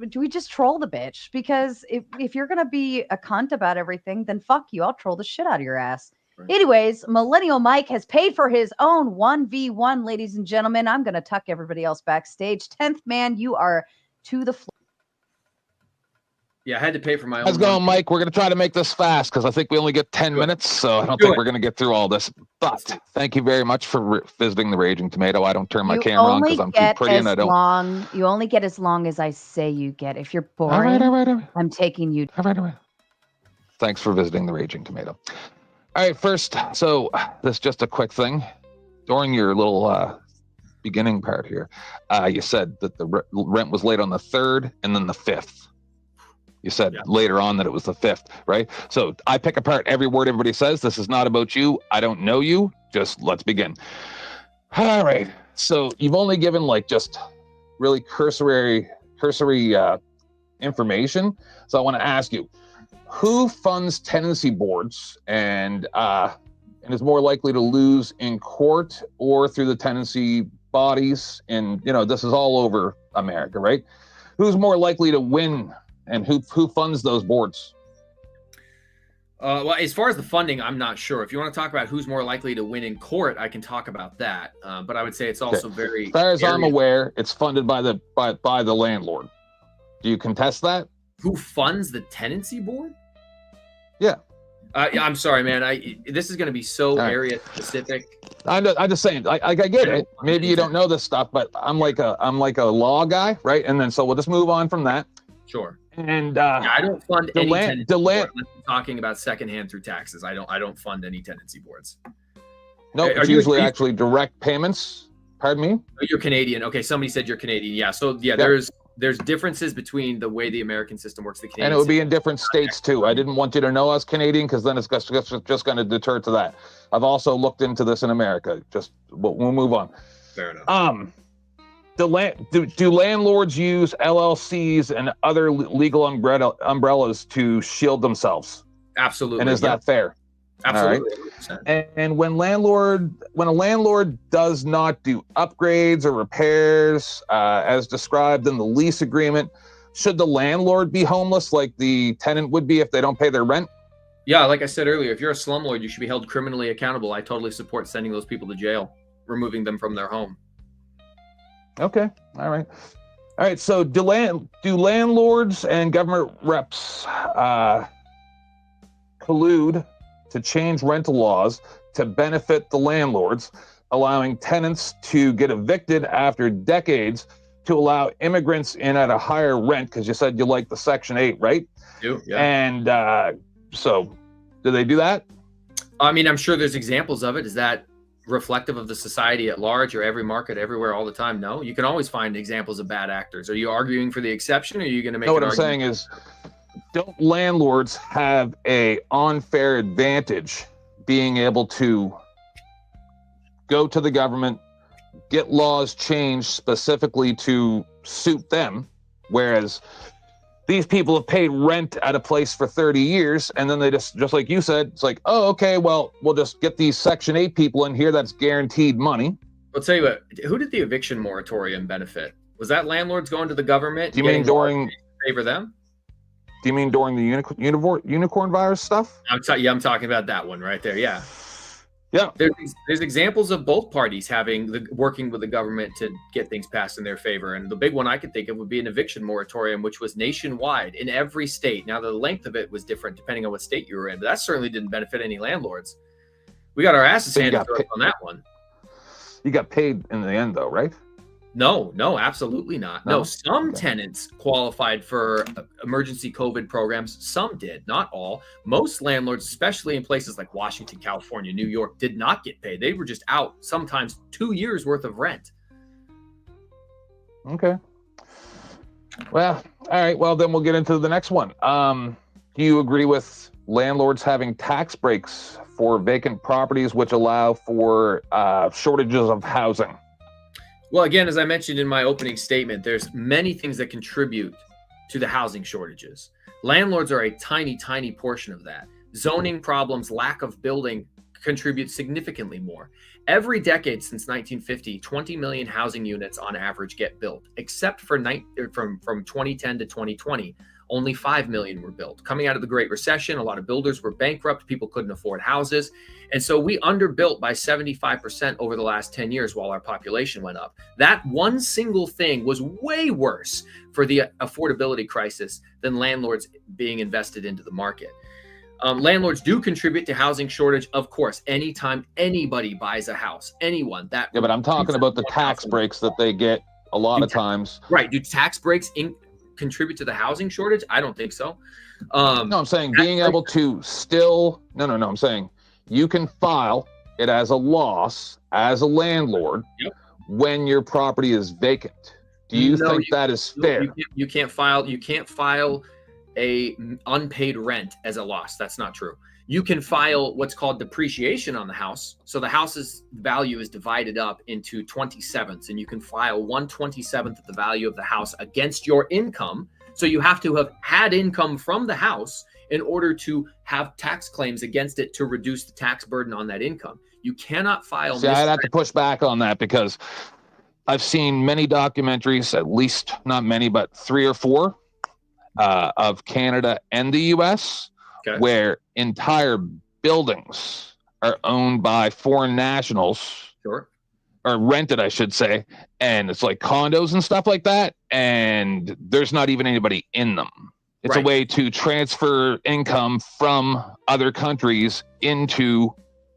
troll the bitch, because if you're gonna be a cunt about everything, then fuck you. I'll troll the shit out of your ass. Right. Anyways, Millennial Mike has paid for his own 1v1, ladies and gentlemen. I'm gonna tuck everybody else backstage. 10th man, you are to the floor. Yeah, I had to pay for my own. How's it going, Mike? We're going to try to make this fast because I think we only get 10 minutes, so I don't think we're going to get through all this. But thank you very much for visiting the Raging Tomato. I don't turn my camera on because I'm too pretty, and I don't. You only get as long as I say you get. If you're boring, all right. I'm taking you. All right. Thanks for visiting the Raging Tomato. All right, first, so this is just a quick thing. During your little beginning part here, you said that the rent was late on the 3rd and then the 5th. You said later on that it was the 5th, right? So I pick apart every word everybody says. This is not about you. I don't know you. Just let's begin. All right. So you've only given like just really cursory information. So I want to ask you, who funds tenancy boards and is more likely to lose in court or through the tenancy bodies? And this is all over America, right? Who's more likely to win? And who funds those boards? Well, as far as the funding, I'm not sure. If you want to talk about who's more likely to win in court, I can talk about that. But I would say it's also very. As far as I'm aware, it's funded by the landlord. Do you contest that? Who funds the tenancy board? Yeah. I'm sorry, man. This is going to be so area specific. I'm just saying. I get it. Maybe you don't know this stuff, but I'm like a law guy, right? And then so we'll just move on from that. Sure. And I don't fund any tenancy board. I'm talking about secondhand through taxes. I don't fund any tenancy boards. No, Are it's you- usually are you- actually direct payments. Pardon me? Oh, you're Canadian. Okay, somebody said you're Canadian. Yeah. So yeah, there's differences between the way the American system works, the Canadian And it would be system. in different states too. I didn't want you to know I was Canadian because then it's just going to deter to that. I've also looked into this in America. We'll move on. Fair enough. Do landlords use LLCs and other legal umbrellas to shield themselves? Absolutely. And is that fair? Absolutely. All right. And when a landlord does not do upgrades or repairs as described in the lease agreement, should the landlord be homeless like the tenant would be if they don't pay their rent? Yeah, like I said earlier, if you're a slumlord, you should be held criminally accountable. I totally support sending those people to jail, removing them from their home. Okay. All right. So do landlords and government reps collude to change rental laws to benefit the landlords, allowing tenants to get evicted after decades to allow immigrants in at a higher rent? Because you said you like the Section 8, right? Yeah. And so do they do that? I mean, I'm sure there's examples of it. Is that reflective of the society at large or every market everywhere all the time? No, you can always find examples of bad actors. Are you arguing for the exception, or are you going to make What I'm saying is, don't landlords have a unfair advantage being able to go to the government, get laws changed specifically to suit them, whereas these people have paid rent at a place for 30 years, and then they just like you said, it's like, oh, okay, well, we'll just get these Section 8 people in here that's guaranteed money. I'll tell you what, who did the eviction moratorium benefit? Was that landlords going to the government? Do you mean during favor them? Do you mean during the unicorn virus stuff? I'm talking about that one right there. Yeah. Yeah. There's examples of both parties working with the government to get things passed in their favor. And the big one I could think of would be an eviction moratorium, which was nationwide in every state. Now, the length of it was different depending on what state you were in, but that certainly didn't benefit any landlords. We got our asses handed to us on that one. You got paid in the end, though, right? No, absolutely not. No, some tenants qualified for emergency COVID programs. Some did, not all. Most landlords, especially in places like Washington, California, New York, did not get paid. They were just out sometimes 2 years worth of rent. Okay. Well, all right. Well, then we'll get into the next one. Do you agree with landlords having tax breaks for vacant properties, which allow for shortages of housing? Well, again, as I mentioned in my opening statement, there's many things that contribute to the housing shortages. Landlords are a tiny, tiny portion of that. Zoning problems, lack of building contribute significantly more. Every decade since 1950, 20 million housing units on average get built, except for from 2010 to 2020. Only 5 million were built. Coming out of the Great Recession, a lot of builders were bankrupt. People couldn't afford houses. And so we underbuilt by 75% over the last 10 years while our population went up. That one single thing was way worse for the affordability crisis than landlords being invested into the market. Landlords do contribute to housing shortage, of course, anytime anybody buys a house, anyone. Yeah, but I'm talking about the tax breaks that they get a lot of times. Right. Do tax breaks contribute to the housing shortage? I don't think so. No, I'm saying being able to still I'm saying you can file it as a loss as a landlord when your property is vacant. Do you think that is fair? You can't file a unpaid rent as a loss. That's not true. You can file what's called depreciation on the house. So the house's value is divided up into 27ths, and you can file 1/27th of the value of the house against your income. So you have to have had income from the house in order to have tax claims against it to reduce the tax burden on that income. You cannot file. See, I'd have to push back on that because I've seen many documentaries, at least not many, but 3 or 4 of Canada and the US, where entire buildings are owned by foreign nationals. Sure. Or rented, I should say. And it's like condos and stuff like that. And there's not even anybody in them. It's a way to transfer income from other countries into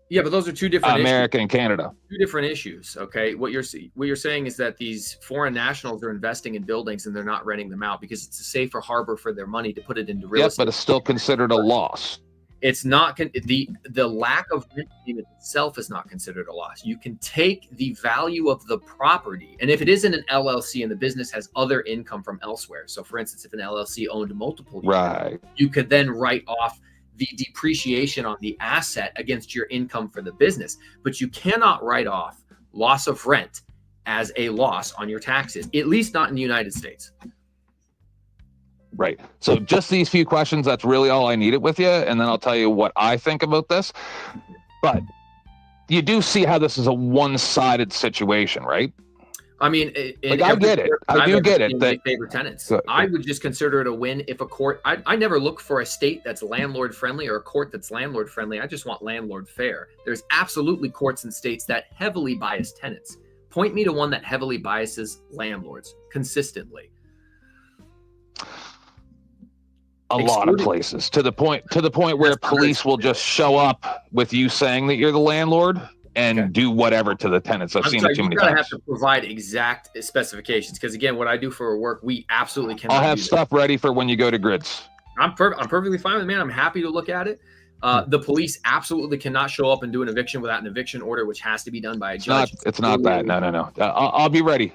but those are two different America issues. And Canada. Two different issues. Okay. What you're saying is that these foreign nationals are investing in buildings and they're not renting them out because it's a safer harbor for their money to put it into real estate. But it's still considered a loss. It's not the lack of rent payment itself is not considered a loss. You can take the value of the property, and if it isn't an LLC and the business has other income from elsewhere. So, for instance, if an LLC owned multiple units, you could then write off the depreciation on the asset against your income for the business, but you cannot write off loss of rent as a loss on your taxes, at least not in the United States. Right. So just these few questions, that's really all I needed with you. And then I'll tell you what I think about this. But you do see how this is a one-sided situation, right? I mean, I get it. I do get it. That favorite tenants. I would just consider it a win if a court. I never look for a state that's landlord friendly or a court that's landlord friendly. I just want landlord fair. There's absolutely courts and states that heavily bias tenants. Point me to one that heavily biases landlords consistently. A lot of places, to the point where police will just show up with you saying that you're the landlord and do whatever to the tenants. I've seen it too many times. You have to provide exact specifications because, again, what I do for work, we absolutely cannot. I'll have stuff ready for when you go to grids. I'm perfectly fine with it, man. I'm happy to look at it. The police absolutely cannot show up and do an eviction without an eviction order, which has to be done by a judge. It's not that. No. I'll be ready.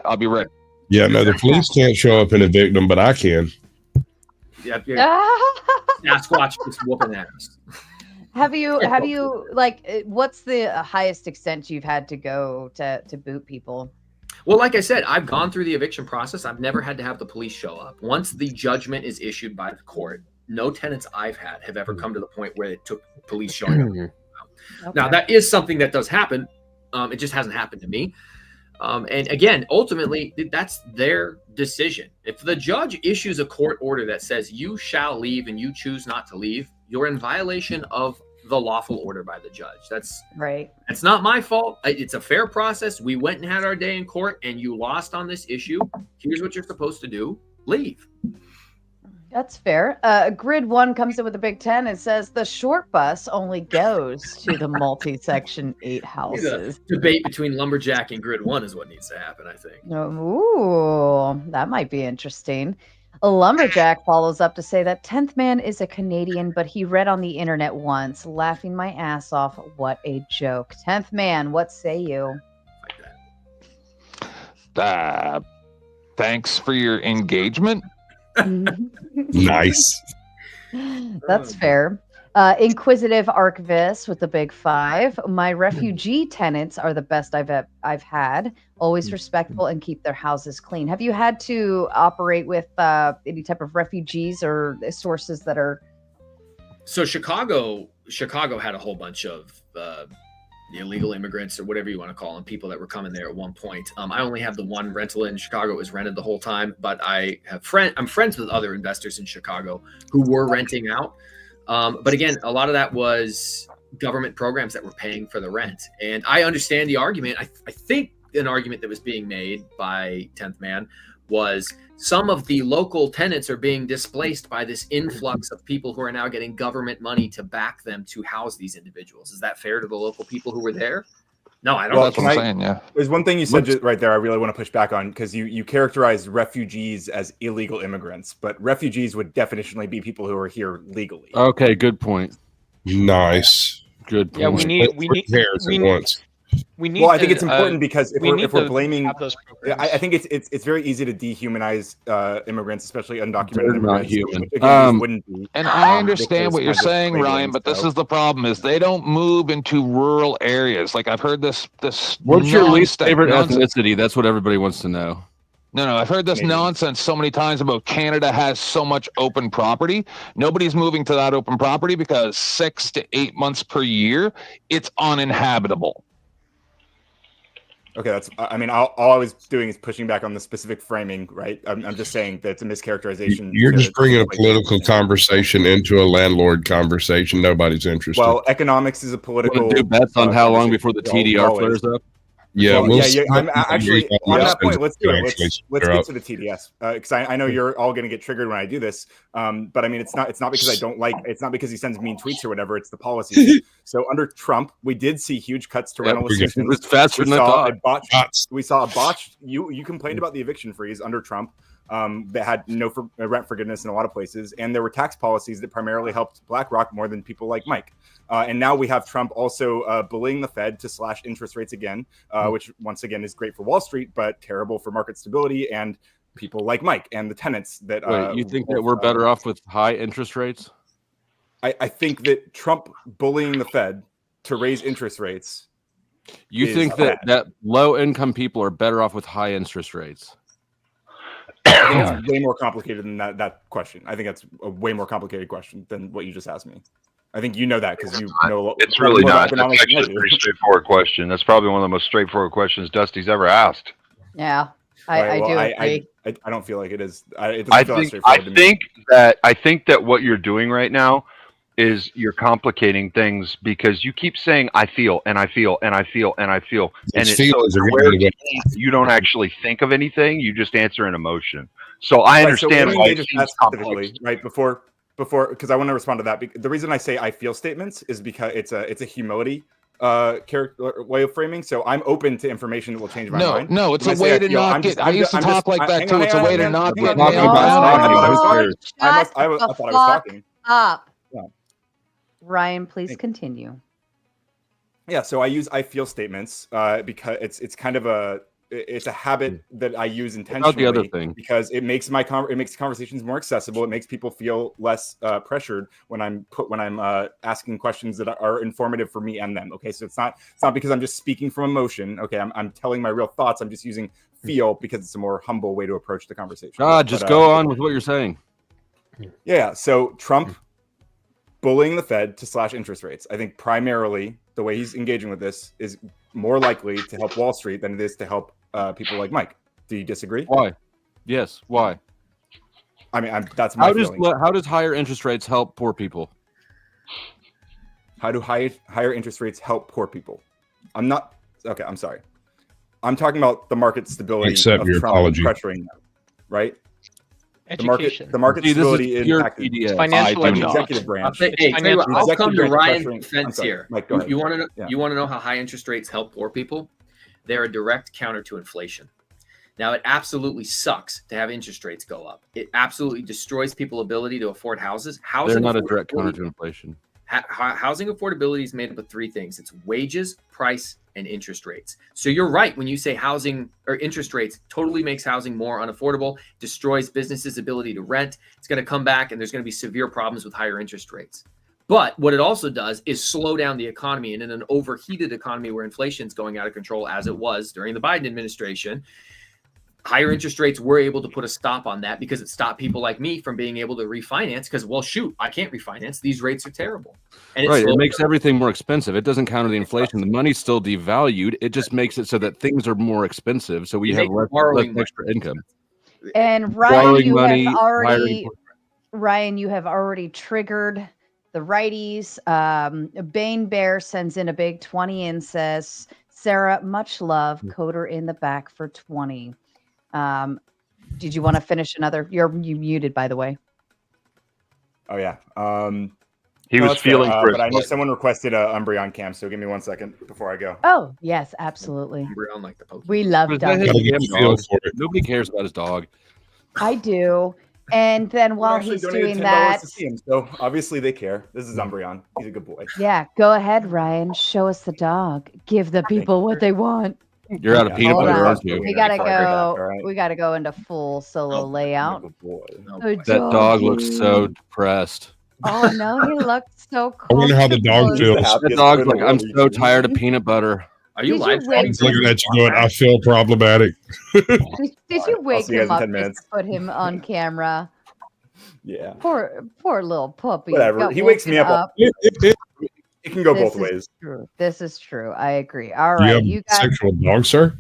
Yeah, no, the police can't show up and evict them, but I can. Yep. Sasquatch just whooping ass. Have you like what's the highest extent you've had to go to boot people? Well, like I said, I've gone through the eviction process. I've never had to have the police show up. Once the judgment is issued by the court, no tenants I've had have ever come to the point where it took police showing up. Okay. Now, that is something that does happen. It just hasn't happened to me. And again, ultimately, that's their decision. If the judge issues a court order that says you shall leave and you choose not to leave, you're in violation of the lawful order by the judge. That's right. It's not my fault. It's a fair process. We went and had our day in court and you lost on this issue. Here's what you're supposed to do. Leave. That's fair. Grid 1 comes in with a big 10 and says the short bus only goes to the multi-section 8 houses. The debate between Lumberjack and Grid 1 is what needs to happen, I think. Ooh, that might be interesting. A Lumberjack follows up to say that 10th Man is a Canadian, but he read on the internet once, laughing my ass off. What a joke. 10th Man, what say you? Thanks for your engagement. Nice. That's fair. Inquisitive Archivist with the big 5. My refugee tenants are the best I've had. Always respectful and keep their houses clean. Have you had to operate with any type of refugees or sources that are? So Chicago had a whole bunch of illegal immigrants or whatever you want to call them, people that were coming there at one point. I only have the one rental in Chicago. It was rented the whole time, but I'm friends with other investors in Chicago who were renting out. But again, a lot of that was government programs that were paying for the rent. And I understand the argument. I think an argument that was being made by 10th Man was some of the local tenants are being displaced by this influx of people who are now getting government money to back them to house these individuals. Is that fair to the local people who were there? No, I don't. Well, that's what I'm saying, yeah. There's one thing you said right there I really want to push back on, because you characterized refugees as illegal immigrants, but refugees would definitionally be people who are here legally. Okay, good point. Nice. Good point. Yeah, we need Well, I think it's important because if we're blaming, I think it's very easy to dehumanize immigrants, especially undocumented not immigrants. human. Again, wouldn't be. And I understand what you're saying, Ryan, but this is the problem: is they don't move into rural areas. Like I've heard this. What's your least favorite ethnicity? That's what everybody wants to know. No, I've heard this nonsense so many times about Canada has so much open property. Nobody's moving to that open property because 6 to 8 months per year, it's uninhabitable. Okay, all I was doing is pushing back on the specific framing, right? I'm just saying that it's a mischaracterization. You're just bringing a political conversation into a landlord conversation. Nobody's interested. Well, economics is a political. Do bets on how long before the TDR flares up? Yeah, I'm actually on that point. Let's do it. Let's get to the TDS because I know you're all going to get triggered when I do this. But I mean, it's not because I don't like. It's not because he sends mean tweets or whatever. It's the policy. So under Trump, we did see huge cuts to rental assistance. It's faster than I thought. We saw a botched. You complained about the eviction freeze under Trump. that had no rent forgiveness in a lot of places, and there were tax policies that primarily helped BlackRock more than people like Mike. And now we have Trump also bullying the Fed to slash interest rates again, which once again is great for Wall Street, but terrible for market stability and people like Mike and the tenants that. Wait, you think that we're better off with high interest rates? I think that Trump bullying the Fed to raise interest rates. You think that low income people are better off with high interest rates? I think it's way more complicated than that question. I think that's a way more complicated question than what you just asked me. I think you know that because you know. It's really not. That's actually a pretty straightforward question. That's probably one of the most straightforward questions Dusty's ever asked. Yeah, I do agree. I don't feel like it is. I think that what you're doing right now is you're complicating things because you keep saying I feel and I feel and I feel and I feel, and you don't actually think of anything. You just answer an emotion. So I understand why it seems complex. Right before, because I want to respond to that. The reason I say I feel statements is because it's a humility character way of framing. So I'm open to information that will change my mind. No, it's a way to not get. I used to talk like that too. It's a way to not get. I thought I was talking. Up. Ryan, please continue. Yeah, so I feel statements because it's kind of a habit that I use intentionally. The other thing, because it makes conversations more accessible. It makes people feel less pressured when I'm asking questions that are informative for me and them. Okay, so it's not because I'm just speaking from emotion. Okay, I'm telling my real thoughts. I'm just using feel because it's a more humble way to approach the conversation. Just go on with what you're saying. Yeah. So Trump bullying the Fed to slash interest rates. I think primarily the way he's engaging with this is more likely to help Wall Street than it is to help people like Mike. Do you disagree? Why? Yes. Why? I mean, that's my feeling. How does higher interest rates help poor people? How do higher interest rates help poor people? I'm sorry. I'm talking about the market stability of Trump pressuring them, right? Education. The market stability impacted financial executive branch. I'll come to Ryan's defense here. Mike, go ahead. You want to know? Yeah. You want to know how high interest rates help poor people? They're a direct counter to inflation. Now, it absolutely sucks to have interest rates go up. It absolutely destroys people's ability to afford houses. They're not a direct counter to inflation. Housing affordability is made up of three things. It's wages, price, and interest rates. So you're right when you say housing or interest rates totally makes housing more unaffordable, destroys businesses' ability to rent. It's going to come back and there's going to be severe problems with higher interest rates. But what it also does is slow down the economy. And in an overheated economy where inflation is going out of control, as it was during the Biden administration, higher interest rates were able to put a stop on that because it stopped people like me from being able to refinance because, well, shoot, I can't refinance. These rates are terrible. And it makes everything more expensive. It doesn't counter the inflation. The money's still devalued. It just makes it so that things are more expensive. So we have less extra income. And Ryan, you have already triggered the righties. Bane Bear sends in a big 20 and says, Sarah, much love. Coder in the back for 20. Did you want to finish another? You muted, by the way. Oh yeah. He was feeling but I know someone requested a Umbreon cam, so give me 1 second before I go. Oh yes, absolutely. Umbreon like the Pokemon. We love dogs. Nobody cares about his dog. I do. And then while he's doing that, to see him, so obviously they care. This is Umbreon. He's a good boy. Yeah, go ahead, Ryan. Show us the dog. Give the people what they want. You're out of peanut butter, aren't you? We gotta go. Right. We gotta go into full solo layout. That dog looks so depressed. Oh no, he looks so cool. I wonder how the dog feels. That dog's like, I'm so tired of peanut butter. Are you live? Looking at you going, I feel problematic. Did you wake him up just to put him on camera? Yeah. Poor little puppy. Whatever. He wakes me up. It can go both ways. True. This is true. I agree. All right. You guys. Sexual dog, sir?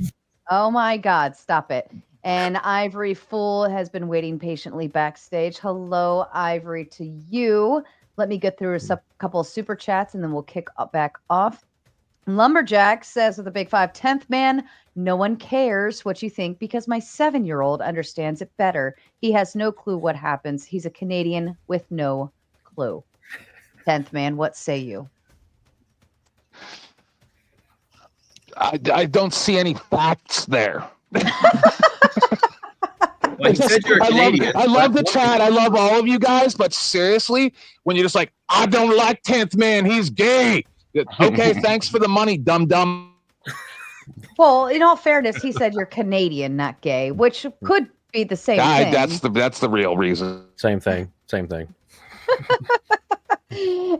Oh my God. Stop it. And Ivory Fool has been waiting patiently backstage. Hello, Ivory, to you. Let me get through a couple of super chats and then we'll kick back off. Lumberjack says with a big 5, 10th man, no one cares what you think because my 7-year-old understands it better. He has no clue what happens. He's a Canadian with no clue. 10th man, what say you? I don't see any facts there. Well, he said you're a Canadian. I love the chat. I love all of you guys, but seriously, when you're just like, I don't like 10th man, he's gay. Okay, thanks for the money, dum. Well, in all fairness, he said you're Canadian, not gay, which could be the same thing. That's the real reason. Same thing.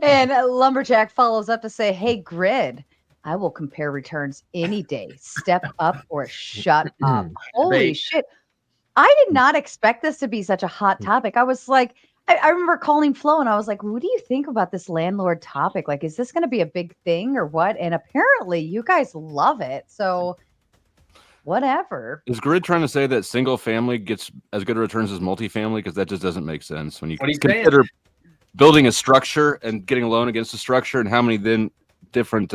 And Lumberjack follows up to say, hey, Grid, I will compare returns any day. Step up or shut up. Holy shit. I did not expect this to be such a hot topic. I was like, I remember calling Flo and I was like, what do you think about this landlord topic? Like, is this going to be a big thing or what? And apparently you guys love it. So whatever. Is Grid trying to say that single family gets as good returns as multifamily? Because that just doesn't make sense when you consider building a structure and getting a loan against the structure and how many then different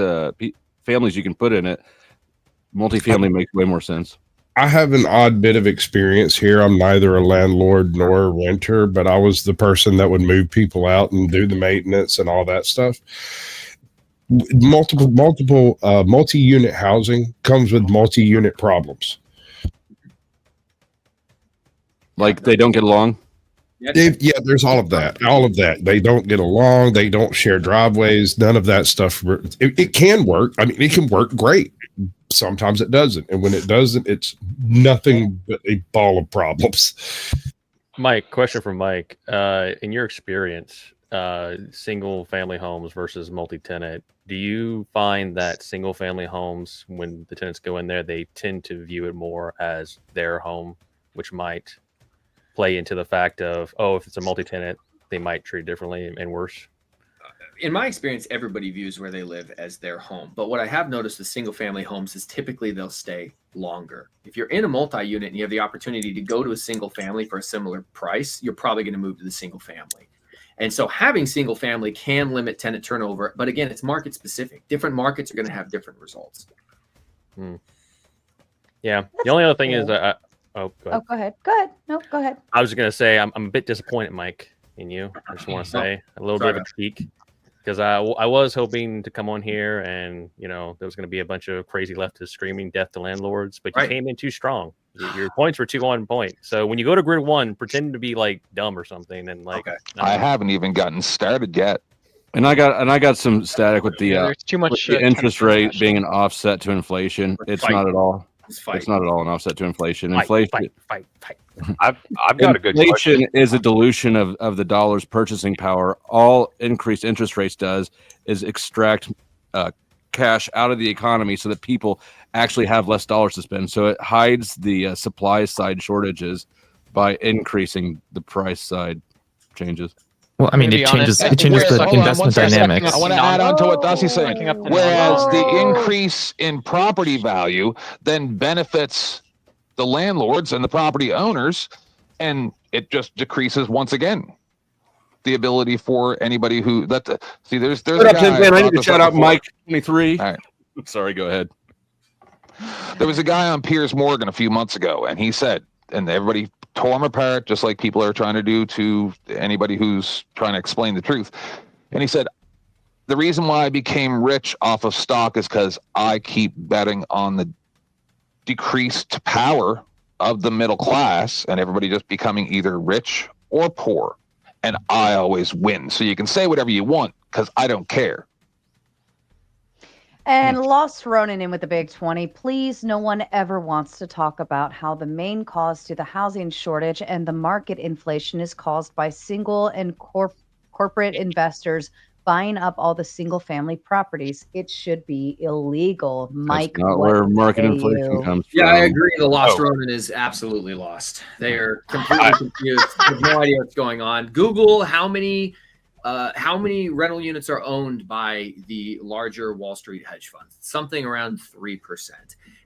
families you can put in it. Multifamily makes way more sense. I have an odd bit of experience here. I'm neither a landlord nor a renter, but I was the person that would move people out and do the maintenance and all that stuff. Multi-unit housing comes with multi-unit problems. Like they don't get along? Yeah, there's all of that. They don't get along. They don't share driveways. None of that stuff. It can work. I mean, it can work great. Sometimes it doesn't. And when it doesn't, it's nothing but a ball of problems. Mike, question from Mike. In your experience, single family homes versus multi-tenant, do you find that single family homes, when the tenants go in there, they tend to view it more as their home, which might play into the fact of, if it's a multi-tenant, they might treat it differently and worse? In my experience, everybody views where they live as their home. But what I have noticed with single family homes is typically they'll stay longer. If you're in a multi-unit and you have the opportunity to go to a single family for a similar price, you're probably going to move to the single family. And so having single family can limit tenant turnover. But again, it's market specific. Different markets are going to have different results. Yeah. The only other thing is that go ahead. No, go ahead. I was going to say I'm a bit disappointed, Mike, in you. I just want to say a little bit of a critique. Because I was hoping to come on here and, there was going to be a bunch of crazy leftists screaming death to landlords, but you came in too strong. Your points were too on point. So when you go to grid one, pretend to be like dumb or something. And I haven't even gotten started yet. And I got some static with the, there's too much with the interest rate being an offset to inflation. It's not at all. It's not at all an offset to inflation. Inflation. I've got a good question. Inflation is a dilution of the dollar's purchasing power. All increased interest rates does is extract cash out of the economy so that people actually have less dollars to spend. So it hides the supply side shortages by increasing the price side changes. Well, I mean, it changes the investment dynamics. I want to add on to what Dusty's saying. Whereas the increase in property value then benefits the landlords and the property owners, and it just decreases once again the ability for anybody who there's a guy. I need to shout out Mike 23. All right. Sorry, go ahead. There was a guy on Piers Morgan a few months ago, and he said, and everybody tore him apart, just like people are trying to do to anybody who's trying to explain the truth. And he said, the reason why I became rich off of stock is because I keep betting on the decreased power of the middle class and everybody just becoming either rich or poor. And I always win. So you can say whatever you want because I don't care. And Lost Ronan in with the big 20. Please, no one ever wants to talk about how the main cause to the housing shortage and the market inflation is caused by single and corporate investors buying up all the single family properties. It should be illegal. Mike, that's not where market inflation comes from. Yeah, I agree. The Lost Ronan is absolutely lost. They are completely confused. They have no idea what's going on. Google how many rental units are owned by the larger Wall Street hedge funds. Something around 3%.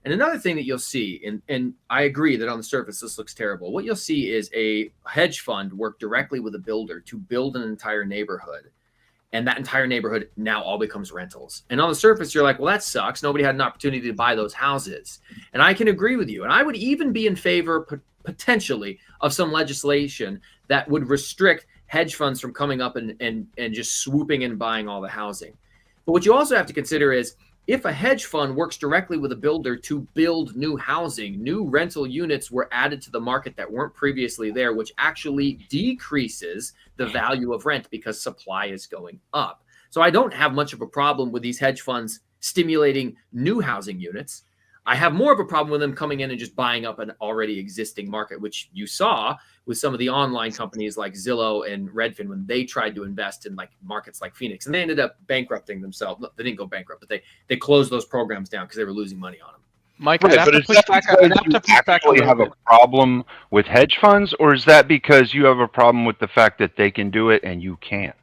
And another thing that you'll see, and I agree that on the surface this looks terrible. What you'll see is a hedge fund work directly with a builder to build an entire neighborhood. And that entire neighborhood now all becomes rentals. And on the surface, you're like, well, that sucks. Nobody had an opportunity to buy those houses. And I can agree with you. And I would even be in favor potentially of some legislation that would restrict hedge funds from coming up and just swooping in and buying all the housing. But what you also have to consider is if a hedge fund works directly with a builder to build new housing, new rental units were added to the market that weren't previously there, which actually decreases the value of rent because supply is going up. So I don't have much of a problem with these hedge funds stimulating new housing units. I have more of a problem with them coming in and just buying up an already existing market, which you saw with some of the online companies like Zillow and Redfin when they tried to invest in like markets like Phoenix, and they ended up bankrupting themselves. No, they didn't go bankrupt, but they closed those programs down because they were losing money on them. Mike, Right, but is that because you actually have a problem with hedge funds, or is that because you have a problem with the fact that they can do it and you can't?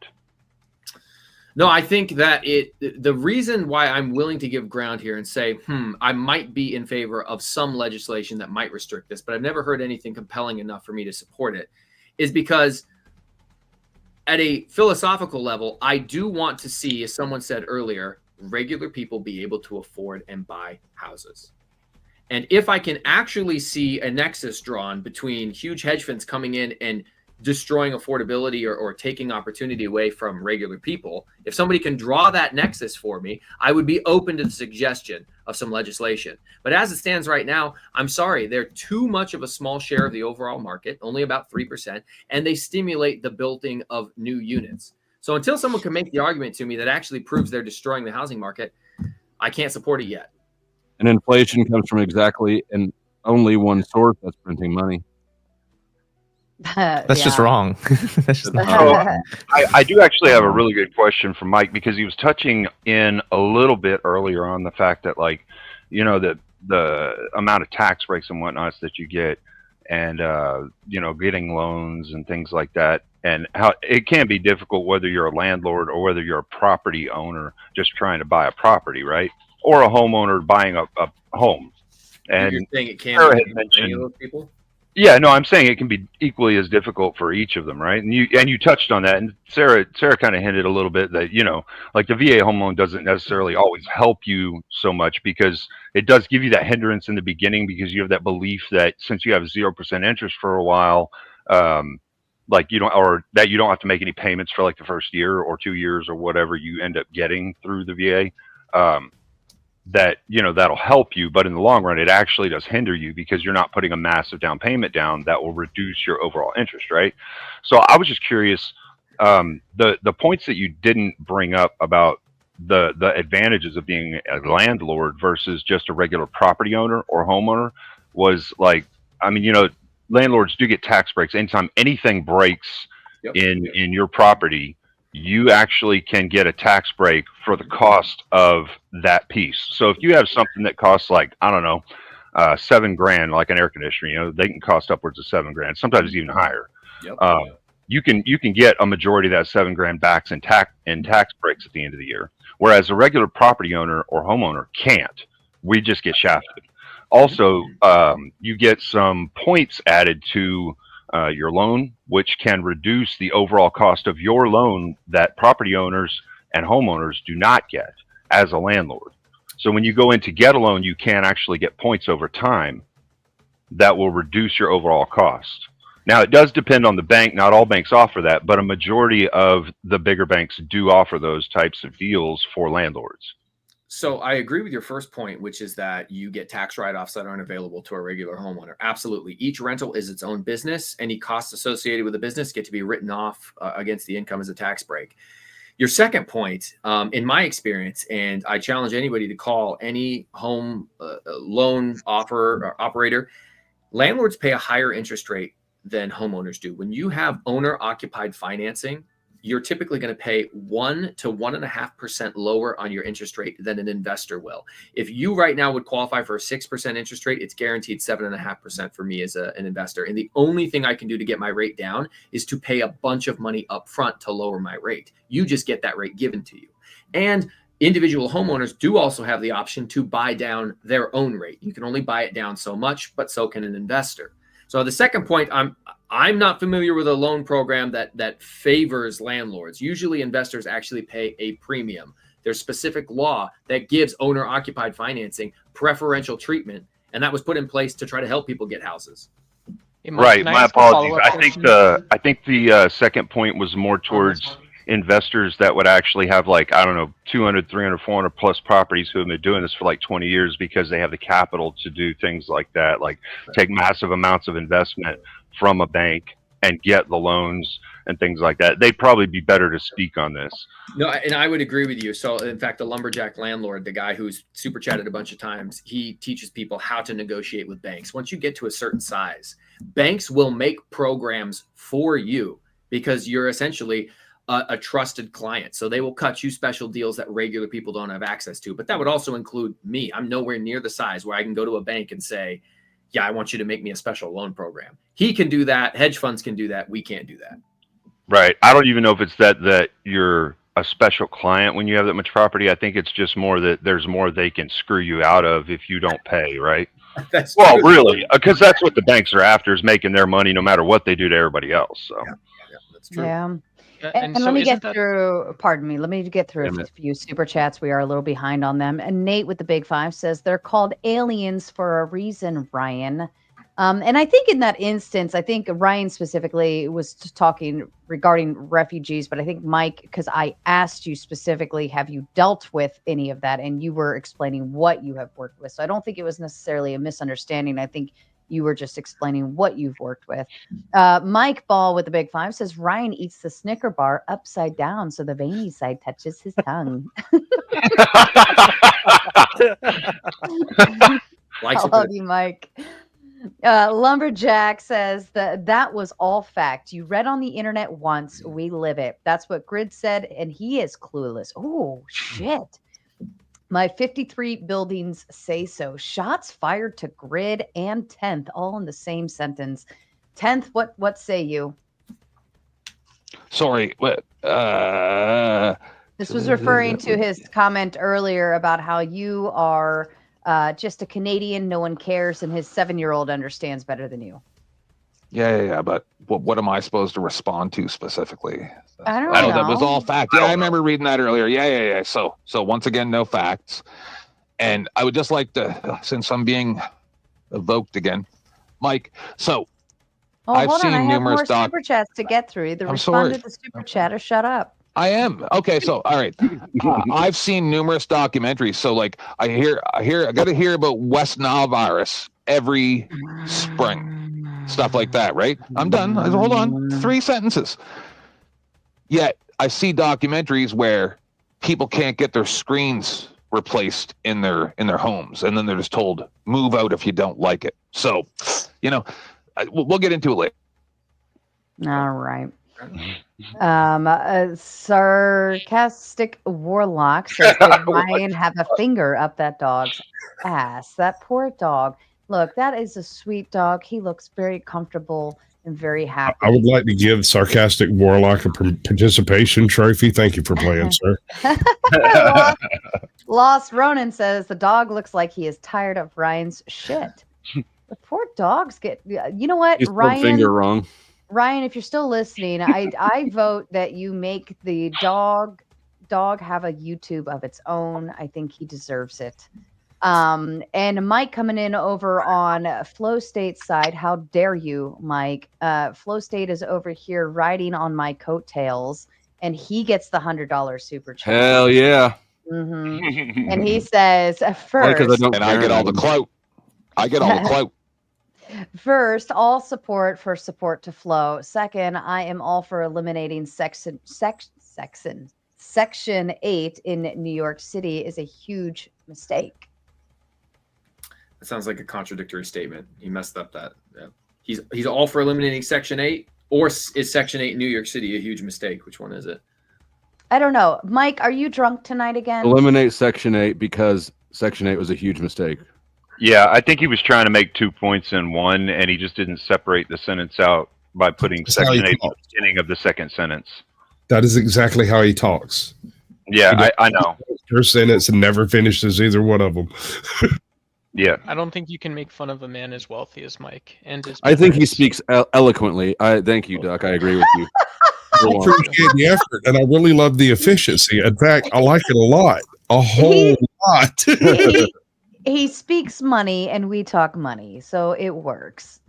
No, I think that the reason why I'm willing to give ground here and say, I might be in favor of some legislation that might restrict this, but I've never heard anything compelling enough for me to support it, is because at a philosophical level, I do want to see, as someone said earlier, regular people be able to afford and buy houses. And if I can actually see a nexus drawn between huge hedge funds coming in and destroying affordability or taking opportunity away from regular people, if somebody can draw that nexus for me, I would be open to the suggestion of some legislation. But as it stands right now, I'm sorry, they're too much of a small share of the overall market, only about 3%, and they stimulate the building of new units. So until someone can make the argument to me that actually proves they're destroying the housing market, I can't support it yet. And inflation comes from exactly and only one source, that's printing money. That's just wrong. That's just I do actually have a really good question for Mike, because he was touching in a little bit earlier on the fact that, like, you know, the amount of tax breaks and whatnots that you get, and you know, getting loans and things like that, and how it can be difficult whether you're a landlord or whether you're a property owner just trying to buy a property, right? Or a homeowner buying a home. And you're saying it Sarah can had be any of those people? Yeah, no, I'm saying it can be equally as difficult for each of them, right? And you touched on that, and Sarah kind of hinted a little bit that, you know, like the VA home loan doesn't necessarily always help you so much, because it does give you that hindrance in the beginning, because you have that belief that since you have 0% interest for a while, like you don't have to make any payments for like the first year or 2 years or whatever you end up getting through the VA. That, you know, that'll help you, but in the long run, it actually does hinder you, because you're not putting a massive down payment down that will reduce your overall interest, right? So I was just curious, the points that you didn't bring up about the advantages of being a landlord versus just a regular property owner or homeowner was like, I mean, you know, landlords do get tax breaks. Anytime anything breaks in your property, you actually can get a tax break for the cost of that piece. So if you have something that costs like, I don't know, $7,000, like an air conditioner, you know, they can cost upwards of $7,000, sometimes even higher. You can get a majority of that $7,000 back in tax breaks at the end of the year. Whereas a regular property owner or homeowner can't. We just get shafted. Also, you get some points added to your loan, which can reduce the overall cost of your loan that property owners and homeowners do not get as a landlord. So when you go in to get a loan, you can actually get points over time that will reduce your overall cost. Now, it does depend on the bank. Not all banks offer that, but a majority of the bigger banks do offer those types of deals for landlords. So I agree with your first point, which is that you get tax write-offs that aren't available to a regular homeowner. Absolutely. Each rental is its own business. Any costs associated with the business get to be written off against the income as a tax break. Your second point, in my experience, and I challenge anybody to call any home loan operator, landlords pay a higher interest rate than homeowners do. When you have owner-occupied financing, you're typically going to pay 1 to 1.5% lower on your interest rate than an investor will. If you right now would qualify for a 6% interest rate, it's guaranteed 7.5% for me as an investor. And the only thing I can do to get my rate down is to pay a bunch of money up front to lower my rate. You just get that rate given to you. And individual homeowners do also have the option to buy down their own rate. You can only buy it down so much, but so can an investor. So the second point, I'm not familiar with a loan program that favors landlords. Usually investors actually pay a premium. There's specific law that gives owner-occupied financing preferential treatment, and that was put in place to try to help people get houses. Right. My apologies. I think the second point was more towards investors that would actually have like, I don't know, 200, 300, 400 plus properties who have been doing this for like 20 years because they have the capital to do things like that, like take massive amounts of investment from a bank and get the loans and things like that. They'd probably be better to speak on this. No, and I would agree with you. So, in fact, the Lumberjack Landlord, the guy who's super chatted a bunch of times, he teaches people how to negotiate with banks. Once you get to a certain size, banks will make programs for you because you're essentially a trusted client. So they will cut you special deals that regular people don't have access to. But that would also include me. I'm nowhere near the size where I can go to a bank and say, yeah, I want you to make me a special loan program. He can do that. Hedge funds can do that. We can't do that. Right. I don't even know if it's that you're a special client when you have that much property. I think it's just more that there's more they can screw you out of if you don't pay, right? That's well, really, because that's what the banks are after, is making their money no matter what they do to everybody else. So that's true. Yeah. And so let me isn't get through, pardon me, let me get through Damn a it. few super chats. We are a little behind on them. And Nate with the big 5 says they're called aliens for a reason, Ryan. And I think in that instance, I think Ryan specifically was talking regarding refugees, but I think Mike, because I asked you specifically, have you dealt with any of that? And you were explaining what you have worked with. So I don't think it was necessarily a misunderstanding. I think you were just explaining what you've worked with. Mike Ball with the big 5 says Ryan eats the Snicker bar upside down so the veiny side touches his tongue. I love you, Mike. Lumberjack says that was all fact. You read on the internet once, we live it. That's what Grid said, and he is clueless. Oh, shit. My 53 buildings say so. Shots fired to Grid and 10th, all in the same sentence. 10th, what say you? Sorry, what? This was referring to his comment earlier about how you are just a Canadian, no one cares, and his 7-year-old understands better than you. Yeah. But what am I supposed to respond to specifically? I don't know. That was all fact. Yeah, I remember reading that earlier. Yeah. So once again, no facts. And I would just like to, since I'm being evoked again, Mike. So I've hold seen on. I have numerous more super chats to get through. Either respond to the super chat or shut up. I am. Okay, so all right. I've seen numerous documentaries. So like I got to hear about West Nile virus every spring. Stuff like that, right? I'm done. Hold on. 3 sentences. Yet I see documentaries where people can't get their screens replaced in their homes, and then they're just told move out if you don't like it. So, we'll get into it later. All right. Sarcastic Warlock says, did Ryan have a finger up that dog's ass? That poor dog. Look, that is a sweet dog. He looks very comfortable and very happy. I would like to give Sarcastic Warlock a participation trophy. Thank you for playing, sir. Lost Ronan says the dog looks like he is tired of Ryan's shit. The poor dogs get. You know what, He's Ryan? finger wrong. Ryan, if you're still listening, I vote that you make the dog have a YouTube of its own. I think he deserves it. And Mike coming in over on Flow State's side. How dare you, Mike? Flow State is over here riding on my coattails, and he gets the $100 super chat. Hell yeah. Mm-hmm. And he says, first, and I get all the clout. I get all the clout. First, all support to Flow. Second, I am all for eliminating Section 8 in New York City is a huge mistake. That sounds like a contradictory statement. He messed up that. Yeah. He's all for eliminating Section 8, or is Section 8 in New York City a huge mistake? Which one is it? I don't know. Mike, are you drunk tonight again? Eliminate Section 8 because Section 8 was a huge mistake. Yeah, I think he was trying to make 2 points in one, and he just didn't separate the sentence out by putting Section 8 at the beginning of the second sentence. That is exactly how he talks. Yeah, I know. First sentence and never finishes either one of them. Yeah. I don't think you can make fun of a man as wealthy as Mike. And I think he speaks eloquently. Thank you, Duck. I agree with you. I appreciate the effort, and I really love the efficiency. In fact, I like it a lot. A whole lot. He speaks money, and we talk money, so it works.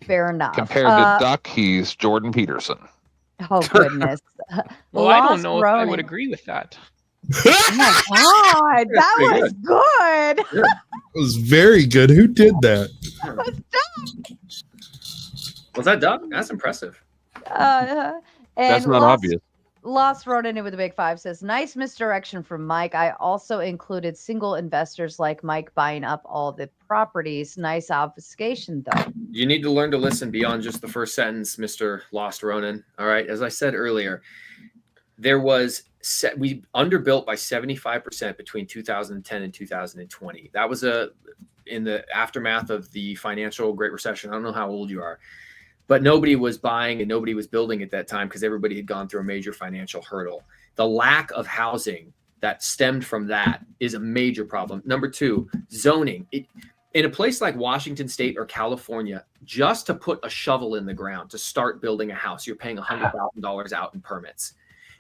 Fair enough. Compared to Duck, he's Jordan Peterson. Oh goodness. Well, I don't Lost know if I would Ronin. agree with that. Oh my god, that pretty was good. It was very good. Who did that? Was that Duck? That's impressive. And That's not obvious. Lost Ronin with a big 5 says, nice misdirection from Mike. I also included single investors like Mike buying up all the properties. Nice obfuscation, though. You need to learn to listen beyond just the first sentence, Mr. Lost Ronin. All right. As I said earlier, we underbuilt by 75% between 2010 and 2020. That was in the aftermath of the financial Great Recession. I don't know how old you are. But nobody was buying and nobody was building at that time because everybody had gone through a major financial hurdle. The lack of housing that stemmed from that is a major problem. Number 2, zoning. In a place like Washington State or California, just to put a shovel in the ground to start building a house, you're paying $100,000 out in permits.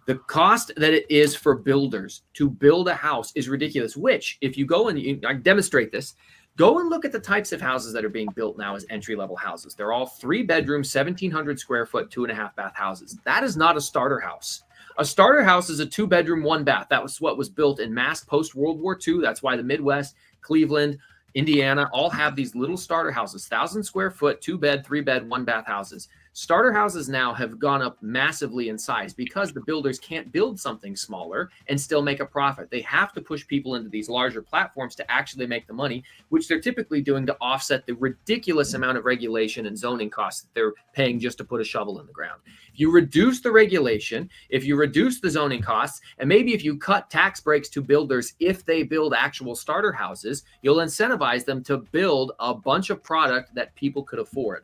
The cost that it is for builders to build a house is ridiculous, which if you go and I demonstrate this, go and look at the types of houses that are being built now as entry-level houses. They're all 3-bedroom, 1,700 square foot, 2.5 bath houses. That is not a starter house. A starter house is a 2-bedroom, 1 bath. That was what was built in mass post-World War II. That's why the Midwest, Cleveland, Indiana all have these little starter houses, 1,000 square foot, 2-bed, 3-bed, 1 bath houses. Starter houses now have gone up massively in size because the builders can't build something smaller and still make a profit. They have to push people into these larger platforms to actually make the money, which they're typically doing to offset the ridiculous amount of regulation and zoning costs that they're paying just to put a shovel in the ground. If you reduce the regulation, if you reduce the zoning costs, and maybe if you cut tax breaks to builders if they build actual starter houses, you'll incentivize them to build a bunch of product that people could afford.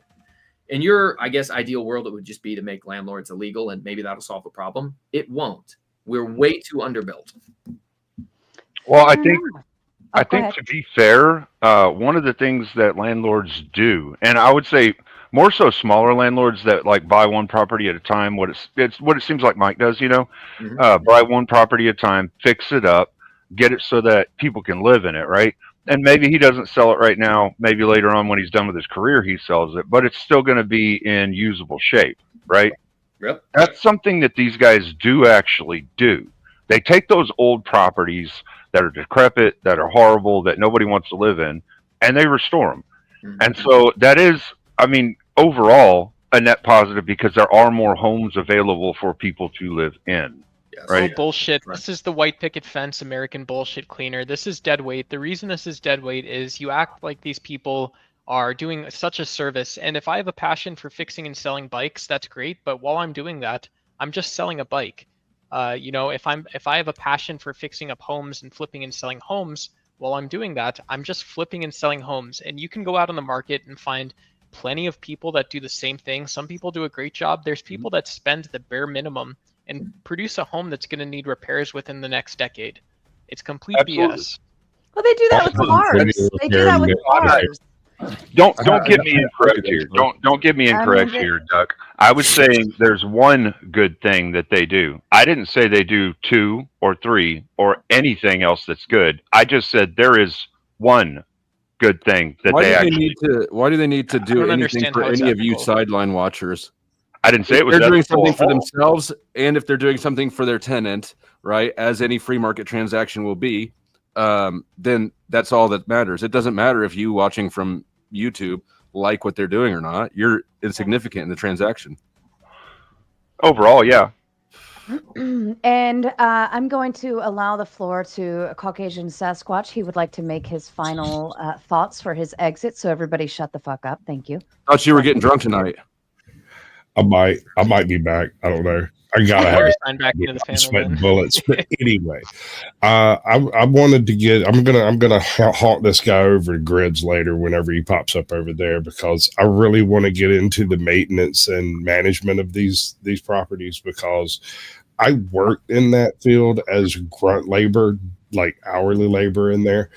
In your, I guess, ideal world, it would just be to make landlords illegal, and maybe that'll solve the problem. It won't. We're way too underbuilt. Well, I think ahead. to be fair, one of the things that landlords do, and I would say more so smaller landlords that like buy one property at a time. It's what it seems like Mike does, buy one property at a time, fix it up, get it so that people can live in it, right? And maybe he doesn't sell it right now. Maybe later on when he's done with his career, he sells it, but it's still going to be in usable shape, right? Yep. That's something that these guys do actually do. They take those old properties that are decrepit, that are horrible, that nobody wants to live in, and they restore them. Mm-hmm. And so that is, overall a net positive because there are more homes available for people to live in. Right. Oh, bullshit. Right. This is the white picket fence American bullshit cleaner. This is dead weight. The reason this is dead weight is you act like these people are doing such a service. And if I have a passion for fixing and selling bikes, that's great. But while I'm doing that, I'm just selling a bike. If I have a passion for fixing up homes and flipping and selling homes, while I'm doing that, I'm just flipping and selling homes. And you can go out on the market and find plenty of people that do the same thing. Some people do a great job. There's people that spend the bare minimum and produce a home that's going to need repairs within the next decade. It's complete BS. Well, they do that with cars. They do that with cars. Don't get me incorrect here. Don't get me incorrect here, Duck. I was saying there's one good thing that they do. I didn't say they do 2 or 3 or anything else that's good. I just said there is one good thing that Why do they need to do anything for any of you sideline watchers? I didn't say it was. They're doing something for themselves, and if they're doing something for their tenant, right, as any free market transaction will be, then that's all that matters. It doesn't matter if you watching from YouTube like what they're doing or not. You're insignificant in the transaction. Overall, yeah. And I'm going to allow the floor to Caucasian Sasquatch. He would like to make his final thoughts for his exit. So everybody shut the fuck up. Thank you. Thought you were getting drunk tonight. I might be back. I don't know. I gotta have it. Sweating bullets. But anyway, I wanted to get. I'm gonna haunt this guy over to grids later whenever he pops up over there because I really want to get into the maintenance and management of these properties because I worked in that field as grunt labor, like hourly labor in there.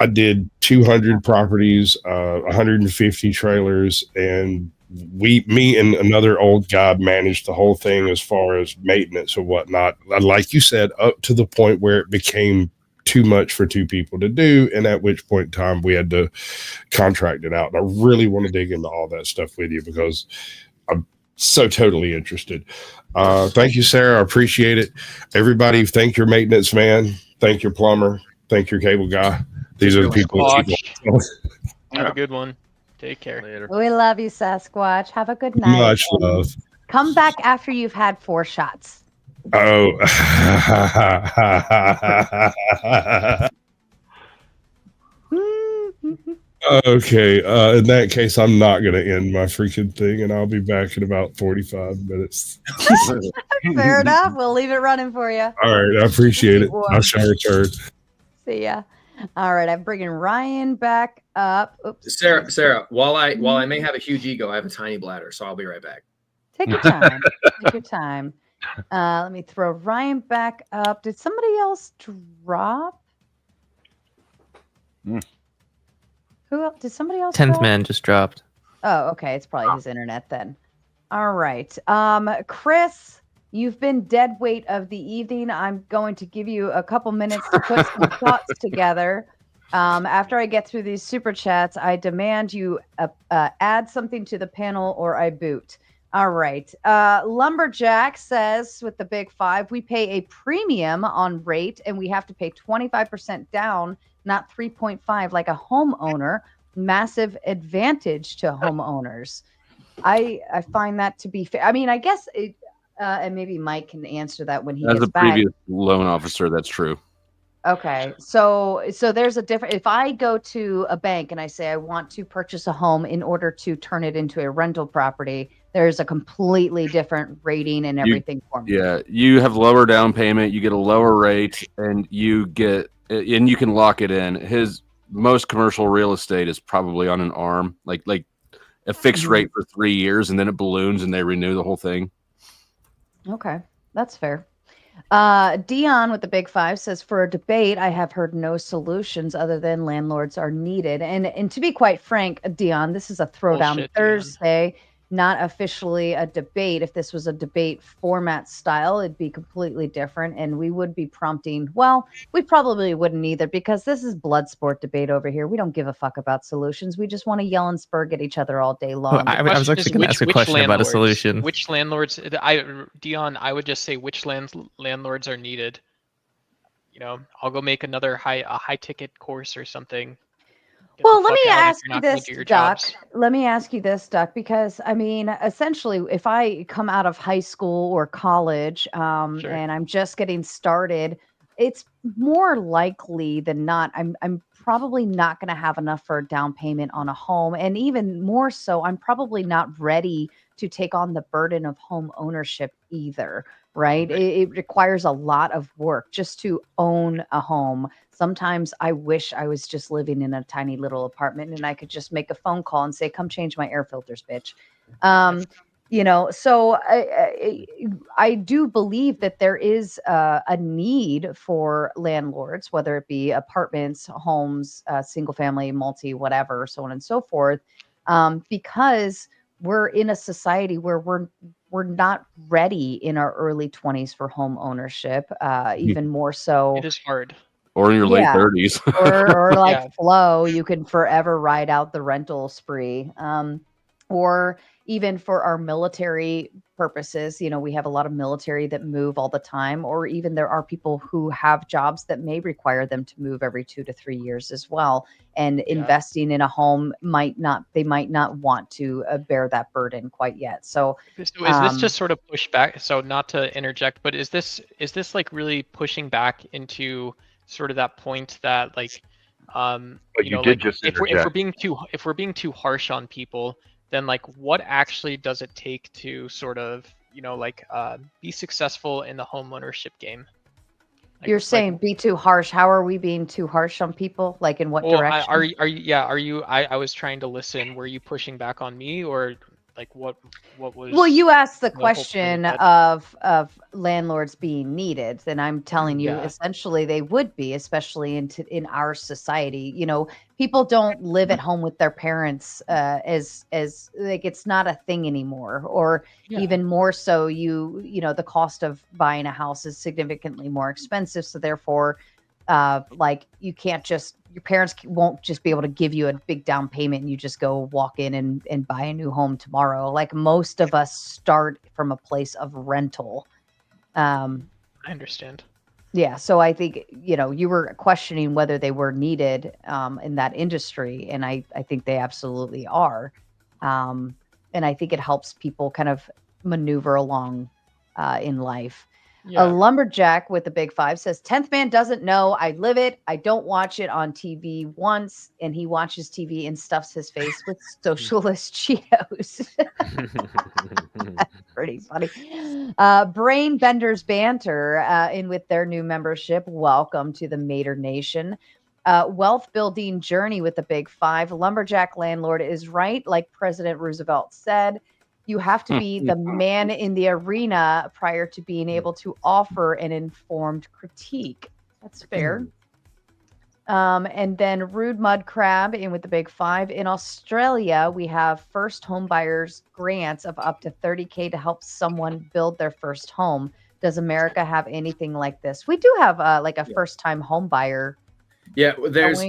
I did 200 properties, 150 trailers, and me and another old guy managed the whole thing as far as maintenance and whatnot. Like you said, up to the point where it became too much for 2 people to do, and at which point in time we had to contract it out. And I really want to dig into all that stuff with you because so totally interested. Thank you, Sarah. I appreciate it. Everybody, thank your maintenance man. Thank your plumber. Thank your cable guy. These are the people that keep Have a good one. Take care. Later. We love you, Sasquatch. Have a good night. Much love. Come back after you've had 4 shots. Oh. Okay. In that case, I'm not going to end my freaking thing, and I'll be back in about 45 minutes. Fair enough. We'll leave it running for you. All right. I appreciate it. I shall return. See ya. All right. I'm bringing Ryan back up. Oops. Sarah, while I may have a huge ego, I have a tiny bladder, so I'll be right back. Take your time. Take your time. Let me throw Ryan back up. Did somebody else drop? Who else? Did somebody else 10th drop? man just dropped. Oh, okay. It's probably his internet then. All right. Chris, you've been dead weight of the evening. I'm going to give you a couple minutes to put some thoughts together. After I get through these super chats, I demand you add something to the panel or I boot. All right. Lumberjack says with the big 5, we pay a premium on rate and we have to pay 25% down, not 3.5 like a homeowner. Massive advantage to homeowners. I find that to be fair. I mean, I guess it, and maybe Mike can answer that when he As gets a back. previous loan officer, that's true. Okay, so there's a different. If I go to a bank and I say I want to purchase a home in order to turn it into a rental property, there's a completely different rating and everything for me. Yeah, you have lower down payment, you get a lower rate, and you can lock it in. His most commercial real estate is probably on an ARM, like a fixed rate for 3 years, and then it balloons and they renew the whole thing. Okay, that's fair. Dion with the big 5 says, for a debate, I have heard no solutions other than landlords are needed. And to be quite frank, Dion, this is a throwdown Bullshit, Thursday, not officially a debate. If this was a debate format style, it'd be completely different. And we would be prompting, well, we probably wouldn't either because this is blood sport debate over here. We don't give a fuck about solutions. We just want to yell and spurg at each other all day long. I was actually going to ask a question about a solution. Which landlords, Dion, I would just say which landlords are needed. You know, I'll go make another high ticket course or something. Well, let me ask you this, Doc. Let me ask you this, Doc, because I mean, essentially, if I come out of high school or college and I'm just getting started, it's more likely than not, I'm probably not going to have enough for a down payment on a home. And even more so, I'm probably not ready to take on the burden of home ownership either, right? It requires a lot of work just to own a home. Sometimes I wish I was just living in a tiny little apartment and I could just make a phone call and say, come change my air filters, bitch. You know, so I do believe that there is a need for landlords, whether it be apartments, homes, single family, multi, whatever, so on and so forth, because we're in a society where we're not ready in our early 20s for home ownership, even more so. It is hard. Or in your late 30s. or like Flo, you can forever ride out the rental spree. Or even for our military purposes, you know, we have a lot of military that move all the time, or even there are people who have jobs that may require them to move every 2 to 3 years as well. And investing in a home might not want to bear that burden quite yet. So is this just sort of pushback? So not to interject, but is this like really pushing back into sort of that point that like, you know, like if we're being too harsh on people, then like what actually does it take to sort of, you know, like be successful in the home ownership game? Like, you're saying be too harsh. How are we being too harsh on people? Like in what direction? I was trying to listen. Were you pushing back on me or like what was? Well, you asked the question of landlords being needed, and I'm telling you, essentially they would be, especially in our society. You know, people don't live at home with their parents as like it's not a thing anymore, or even more so. You know, the cost of buying a house is significantly more expensive, so therefore, like you can't just your parents won't just be able to give you a big down payment and you just go walk in and buy a new home tomorrow. Like most of us start from a place of rental. I understand. Yeah, so I think, you were questioning whether they were needed in that industry, and I think they absolutely are. And I think it helps people kind of maneuver along in life. Yeah. A lumberjack with the big 5 says, 10th man doesn't know. I live it. I don't watch it on TV once, and he watches TV and stuffs his face with socialist Cheetos. That's pretty funny. Brain Benders Banter in with their new membership. Welcome to the Mater Nation. Wealth Building Journey with the big 5. Lumberjack Landlord is right. Like President Roosevelt said, you have to be the man in the arena prior to being able to offer an informed critique. That's fair. And then Rude Mud Crab in with the big 5. In Australia, we have first home buyers grants of up to $30,000 to help someone build their first home. Does America have anything like this? We do have like a first time home buyer. Yeah, there's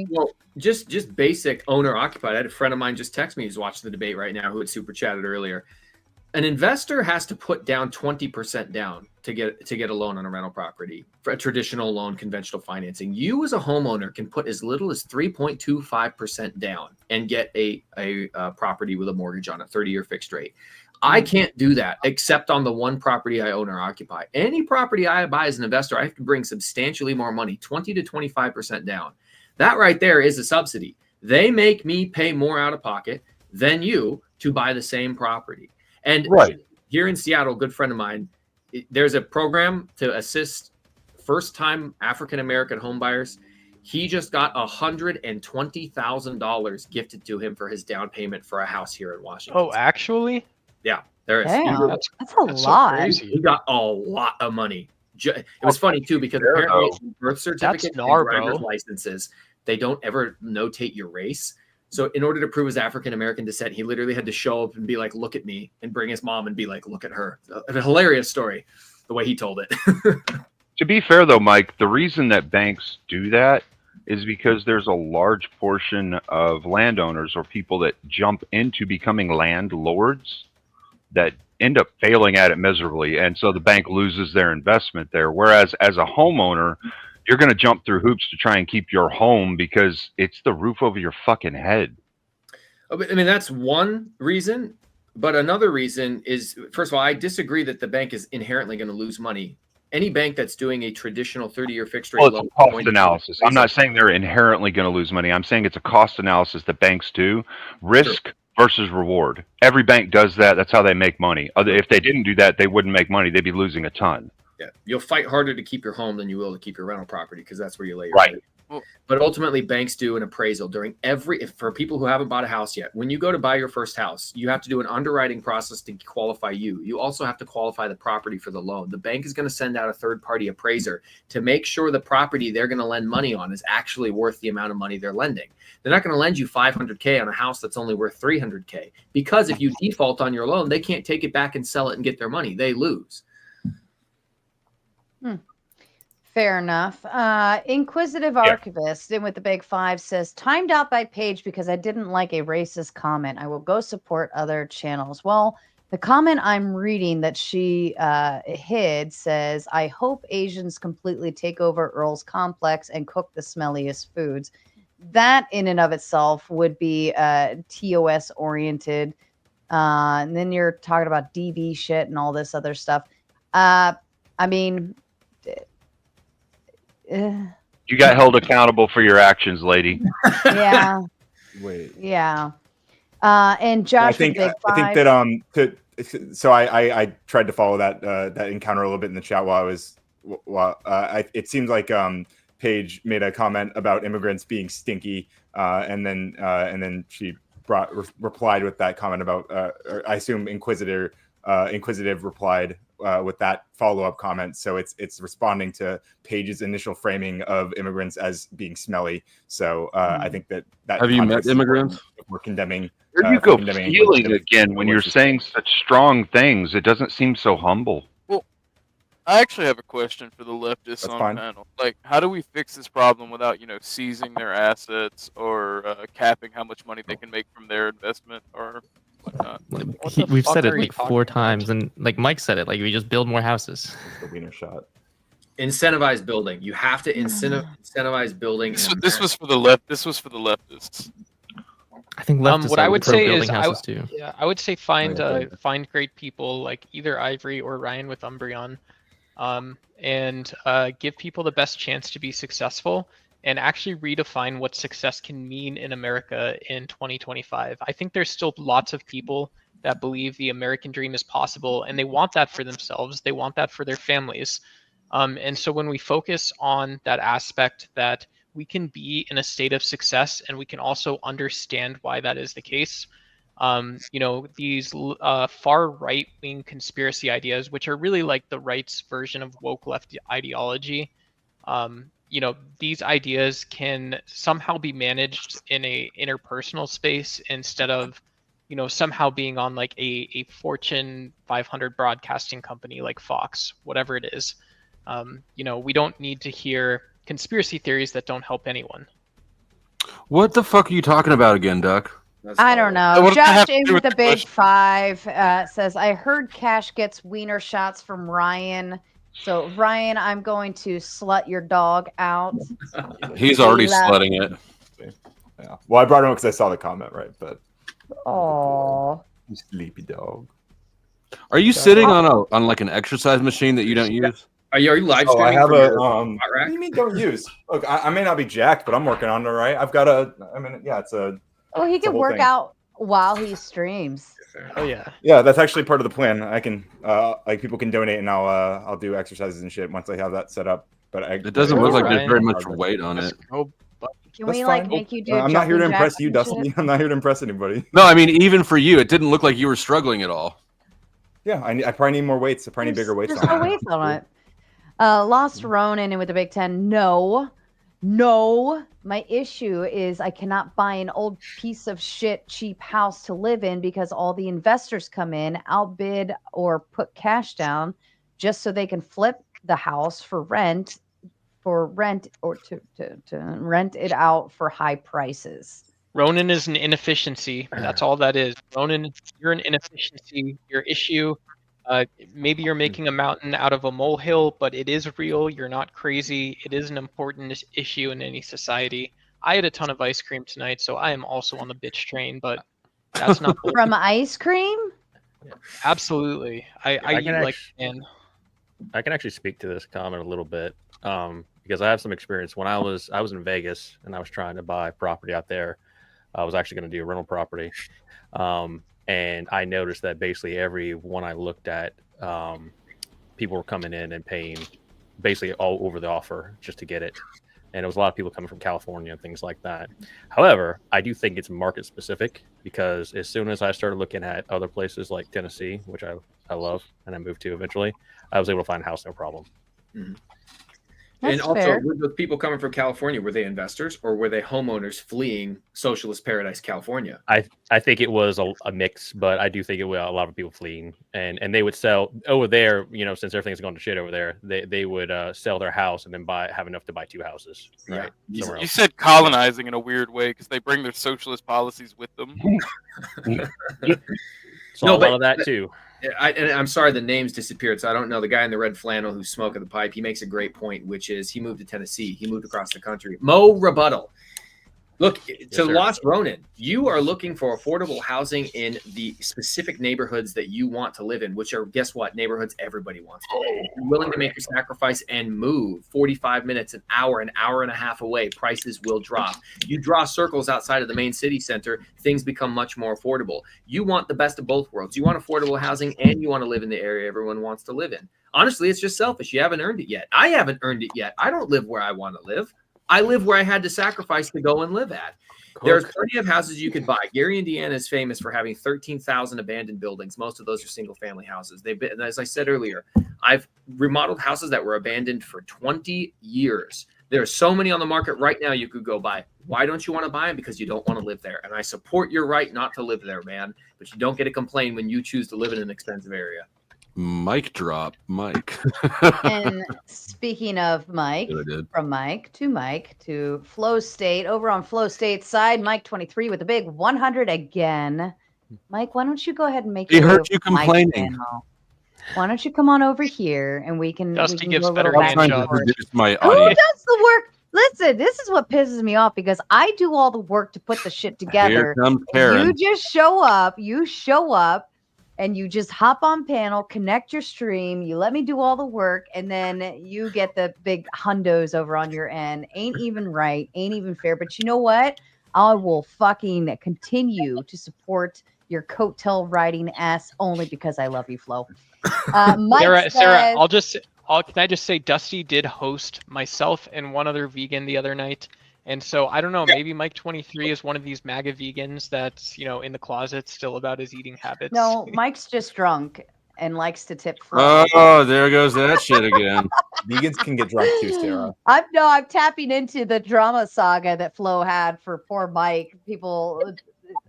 just basic owner occupied. I had a friend of mine just text me who's watching the debate right now who had super chatted earlier. An investor has to put down 20% down to get a loan on a rental property for a traditional loan, conventional financing. You as a homeowner can put as little as 3.25% down and get a property with a mortgage on a 30-year fixed rate. I can't do that except on the one property I own or occupy. Any property I buy as an investor, I have to bring substantially more money, 20 to 25% down. That right there is a subsidy. They make me pay more out of pocket than you to buy the same property. And here in Seattle, a good friend of mine, there's a program to assist first-time African-American home buyers. He just got $120,000 gifted to him for his down payment for a house here in Washington. Oh, actually? Yeah, there is. Damn, that's a lot. So crazy. He got a lot of money. It was funny too because apparently birth certificates and driver's licenses, they don't ever notate your race. So in order to prove his African-American descent, he literally had to show up and be like, look at me, and bring his mom and be like, look at her. A hilarious story, the way he told it. To be fair, though, Mike, the reason that banks do that is because there's a large portion of landowners or people that jump into becoming landlords that end up failing at it miserably. And so the bank loses their investment there. Whereas as a homeowner, you're going to jump through hoops to try and keep your home because it's the roof over your fucking head. I mean, that's one reason. But another reason is, first of all, I disagree that the bank is inherently going to lose money. Any bank that's doing a traditional 30-year fixed rate loan, it's a cost analysis. I'm not saying they're inherently going to lose money. I'm saying it's a cost analysis that banks do. Risk versus reward. Every bank does that. That's how they make money. If they didn't do that, they wouldn't make money. They'd be losing a ton. Yeah, you'll fight harder to keep your home than you will to keep your rental property because that's where you lay your right. money. But ultimately, banks do an appraisal during for people who haven't bought a house yet. When you go to buy your first house, you have to do an underwriting process to qualify you. You also have to qualify the property for the loan. The bank is going to send out a third-party appraiser to make sure the property they're going to lend money on is actually worth the amount of money they're lending. They're not going to lend you $500K on a house that's only worth $300K because if you default on your loan, they can't take it back and sell it and get their money. They lose. Fair enough. Inquisitive Archivist in with the big 5 says, timed out by Paige because I didn't like a racist comment. I will go support other channels. Well, the comment I'm reading that she hid says, I hope Asians completely take over Earl's complex and cook the smelliest foods. That in and of itself would be TOS oriented. And then you're talking about DV shit and all this other stuff. I mean... You got held accountable for your actions, lady. Yeah. Wait. Yeah. And Josh, I think that so I tried to follow that encounter a little bit in the chat it seemed like Paige made a comment about immigrants being stinky, and then she replied with that comment about I assume Inquisitive replied with that follow-up comment. So it's responding to Paige's initial framing of immigrants as being smelly. So I think that have you met immigrants? We're condemning. Where do you go feeling again when you're saying such strong things? It doesn't seem so humble. Well, I actually have a question for the leftists That's on fine. panel. Like, how do we fix this problem without, seizing their assets or capping how much money they can make from their investment or whatnot? We've said it like 4 times, and like Mike said it, like we just build more houses. The wiener shot. Incentivize building. You have to incentivize building. This was for the left. This was for the leftists. I think leftists What I are would pro say building is, houses too. I would say find yeah. find great people like either Ivory or Ryan with Umbreon, and give people the best chance to be successful, and actually redefine what success can mean in America in 2025. I think there's still lots of people that believe the American dream is possible, and they want that for themselves. They want that for their families. And so when we focus on that aspect that we can be in a state of success and we can also understand why that is the case, these far right-wing conspiracy ideas, which are really like the right's version of woke left ideology, these ideas can somehow be managed in a interpersonal space instead of, somehow being on like a Fortune 500 broadcasting company like Fox, whatever it is. We don't need to hear conspiracy theories that don't help anyone. What the fuck are you talking about again, Duck? I don't know. Josh in with the big 5 says, I heard Cash gets wiener shots from Ryan. So, Ryan, I'm going to slut your dog out. He's already slutting it. Yeah. Well, I brought him up because I saw the comment, right? But oh, sleepy dog. Are you sitting on like an exercise machine that you don't use? Are you live Oh, I streaming? have from a. your What hot rack? do you mean don't use? Look, I may not be jacked, but I'm working on it, right? I've got a. I mean, yeah, it's a. Oh, he it's a can whole work thing. out while he streams. Oh yeah. Yeah, that's actually part of the plan. I can like people can donate, and I'll do exercises and shit once I have that set up. But It doesn't look like there's very much weight on it. Can That's we like fine. make you do? I'm not here to jumping impress jacks you, and Dusty. shit? I'm not here to impress anybody. No, I mean even for you, it didn't look like you were struggling at all. Yeah, I probably need more weights. I probably need bigger weights. There's no weights on it. Lost Ronan in with the Big 10. No. My issue is I cannot buy an old piece of shit cheap house to live in because all the investors come in, outbid or put cash down just so they can flip the house for rent or to rent it out for high prices. Ronan is an inefficiency. That's all that is. Ronan, you're an inefficiency. Your issue, maybe you're making a mountain out of a molehill, but it is real. You're not crazy. It is an important issue in any society. I had a ton of ice cream tonight, so I am also on the bitch train, but that's not From ice cream? Absolutely. I eat like man. I can actually speak to this comment a little bit because I have some experience. When I was in Vegas and I was trying to buy property out there, I was actually going to do a rental property, and I noticed that basically every one I looked at, people were coming in and paying basically all over the offer just to get it. And there was a lot of people coming from California and things like that. However, I do think it's market specific because as soon as I started looking at other places like Tennessee, which I love and I moved to eventually, I was able to find a house no problem. Mm-hmm. That's and also, fair. were the people coming from California, were they investors or were they homeowners fleeing socialist paradise California? I think it was a mix, but I do think it was a lot of people fleeing, and they would sell over there. Since everything's going to shit over there, they would sell their house and then have enough to buy 2 houses. Right? Yeah. You said colonizing in a weird way because they bring their socialist policies with them. So a lot of that too. And I'm sorry, the names disappeared, so I don't know. The guy in the red flannel who's smoking the pipe, he makes a great point, which is he moved to Tennessee. He moved across the country. Mo Rebuttal. Look, to Lost Ronan, you are looking for affordable housing in the specific neighborhoods that you want to live in, which are, guess what, neighborhoods everybody wants to live in. If you're willing to make your sacrifice and move 45 minutes, an hour and a half away, prices will drop. You draw circles outside of the main city center, things become much more affordable. You want the best of both worlds. You want affordable housing and you want to live in the area everyone wants to live in. Honestly, it's just selfish. You haven't earned it yet. I haven't earned it yet. I don't live where I want to live. I live where I had to sacrifice to go and live at. There's plenty of houses you could buy. Gary, Indiana is famous for having 13,000 abandoned buildings. Most of those are single family houses. They've been, as I said earlier, I've remodeled houses that were abandoned for 20 years. There are so many on the market right now you could go buy. Why don't you want to buy them? Because you don't want to live there. And I support your right not to live there, man. But you don't get to complain when you choose to live in an expensive area. Mic drop, Mike. And speaking of Mike, from Mike to Flow State, over on Flow State side, Mike 23 with a big 100 again. Mike, why don't you go ahead and make He your way heard over you to my complaining. channel? Why don't you come on over here and we can Dusty do gives a little better back hand and jobs. forth. Produce my Who audience. does the work? Listen, this is what pisses me off because I do all the work to put the shit together. Here comes And Karen. you just show up, and you just hop on panel, connect your stream, you let me do all the work, and then you get the big hundos over on your end. Ain't even right, ain't even fair. But you know what? I will fucking continue to support your coattail riding ass only because I love you, Flo. Mike Sarah, says, can I just say Dusty did host myself and one other vegan the other night. And so I don't know, maybe Mike 23 is one of these MAGA vegans that's, in the closet still about his eating habits. no, Mike's just drunk and likes to tip Flo. Oh, there goes that shit again. Vegans can get drunk too, Sarah. I'm tapping into the drama saga that Flo had for poor Mike. People,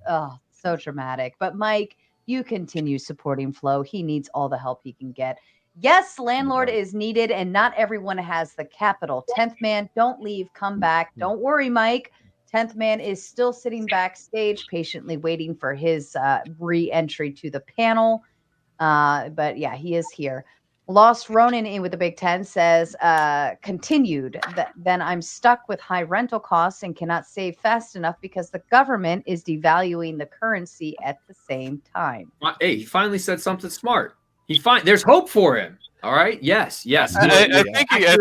so dramatic. But Mike, you continue supporting Flo. He needs all the help he can get. Yes, landlord is needed, and not everyone has the capital. 10th man, don't leave, come back. Don't worry, Mike. 10th man is still sitting backstage, patiently waiting for his re-entry to the panel. But yeah, he is here. Lost Ronin in with the Big 10 says, continued, then I'm stuck with high rental costs and cannot save fast enough because the government is devaluing the currency at the same time. Hey, he finally said something smart. There's hope for him. All right. Yes. I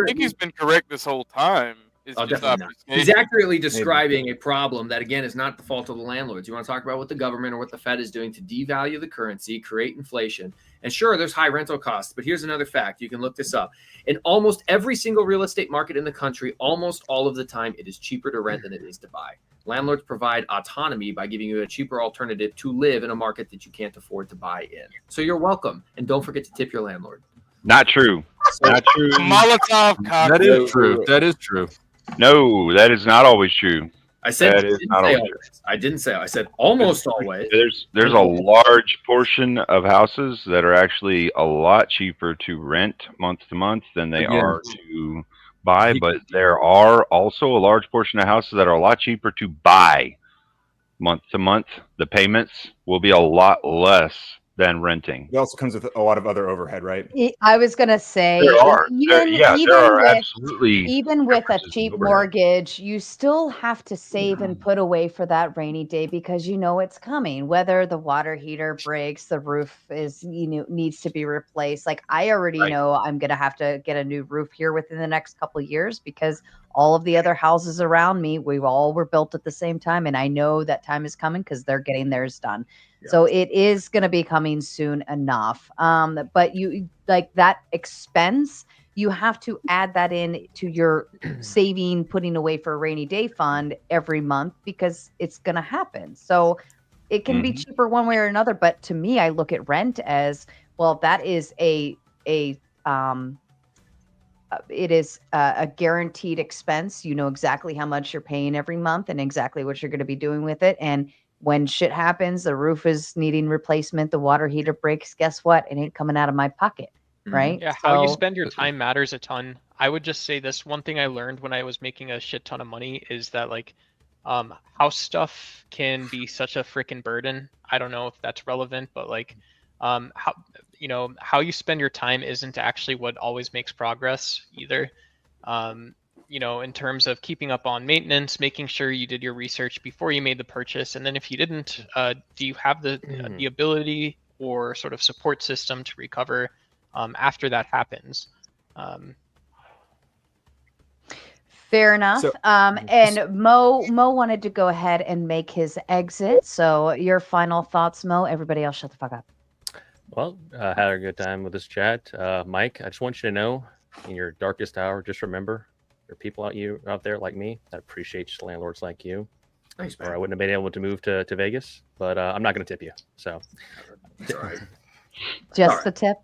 think he's been correct this whole time. Definitely not. He's accurately describing a problem that, again, is not the fault of the landlords. You want to talk about what the government or what the Fed is doing to devalue the currency, create inflation. And sure, there's high rental costs, but here's another fact. You can look this up. In almost every single real estate market in the country, almost all of the time, it is cheaper to rent than it is to buy. Landlords provide autonomy by giving you a cheaper alternative to live in a market that you can't afford to buy in. So you're welcome. And don't forget to tip your landlord. Not true. Not true. Molotov cocktail. That is true. That is true. No, that is not always true. I said that is not always true. I didn't say. I said almost always. There's a large portion of houses that are actually a lot cheaper to rent month to month than they are to buy, but there are also a large portion of houses that are a lot cheaper to buy month to month. The payments will be a lot less than renting. It also comes with a lot of other overhead, right? I was going to say, there are absolutely even with a cheap mortgage, you still have to save and put away for that rainy day because you know it's coming. Whether the water heater breaks, the roof needs to be replaced. Like I already know I'm going to have to get a new roof here within the next couple of years because all of the other houses around me, we all were built at the same time, and I know that time is coming because they're getting theirs done. Yeah. So it is going to be coming soon enough. But you like that expense, you have to add that in to your saving, putting away for a rainy day fund every month because it's going to happen. So it can be cheaper one way or another. But to me, I look at rent as well. That is it is a guaranteed expense. You know exactly how much you're paying every month and exactly what you're going to be doing with it. And when shit happens, the roof is needing replacement, the water heater breaks, guess what? It ain't coming out of my pocket, right? Yeah, how you spend your time matters a ton. I would just say this one thing I learned when I was making a shit ton of money is that house stuff can be such a freaking burden. I don't know if that's relevant, but how you spend your time isn't actually what always makes progress either. In terms of keeping up on maintenance, making sure you did your research before you made the purchase. And then if you didn't, do you have the ability or sort of support system to recover after that happens? Fair enough. And Mo wanted to go ahead and make his exit. So your final thoughts, Mo. Everybody else shut the fuck up. Well, had a good time with this chat. Mike, I just want you to know, in your darkest hour, just remember, there are people out there like me that appreciate landlords like you. Thanks, man. Or I wouldn't have been able to move to Vegas, but I'm not going to tip you. So, just the tip.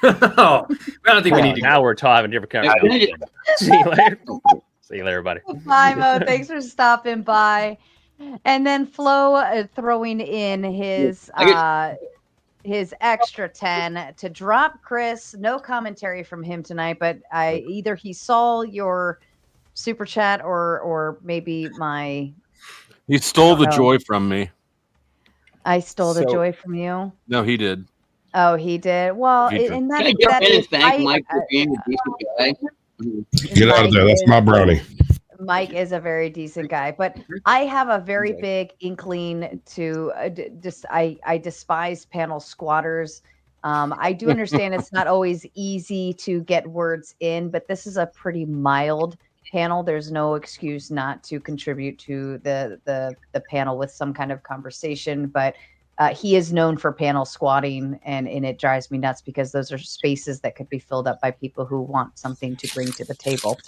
I don't think we need to. Now we're talking different conversation. See you later. See you later, everybody. Bye, Mo. Thanks for stopping by. And then Flo throwing in his his extra 10 to drop Chris. No commentary from him tonight, but either he saw your super chat or maybe my. He stole the joy from me. I stole the So- joy from you. No, he did. Oh, he did. Well, He did. and Can I that, get that in is, and thank Mike for being a decent guy? Get out of there. That's my brownie. Mike is a very decent guy, but I have a very big inkling to I despise panel squatters. I do understand it's not always easy to get words in, but this is a pretty mild panel. There's no excuse not to contribute to the panel with some kind of conversation, but he is known for panel squatting, and it drives me nuts because those are spaces that could be filled up by people who want something to bring to the table.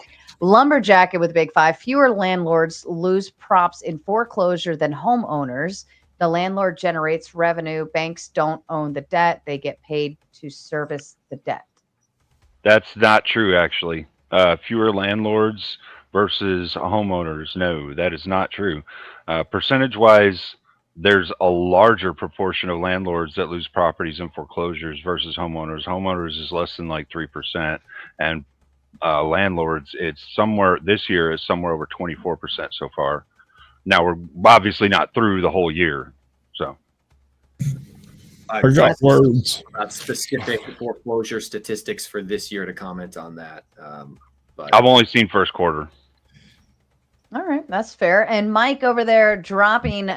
Lumberjack with a big 5. Fewer landlords lose props in foreclosure than homeowners. The landlord generates revenue. Banks don't own the debt. They get paid to service the debt. That's not true, actually. Fewer landlords versus homeowners. No, that is not true. Percentage-wise, there's a larger proportion of landlords that lose properties in foreclosures versus homeowners. Homeowners is less than like 3%, and landlords, it's somewhere this year is somewhere over 24% so far. Now we're obviously not through the whole year, so. I got words. Not specific foreclosure statistics for this year to comment on that. But I've only seen first quarter. All right, that's fair. And Mike over there dropping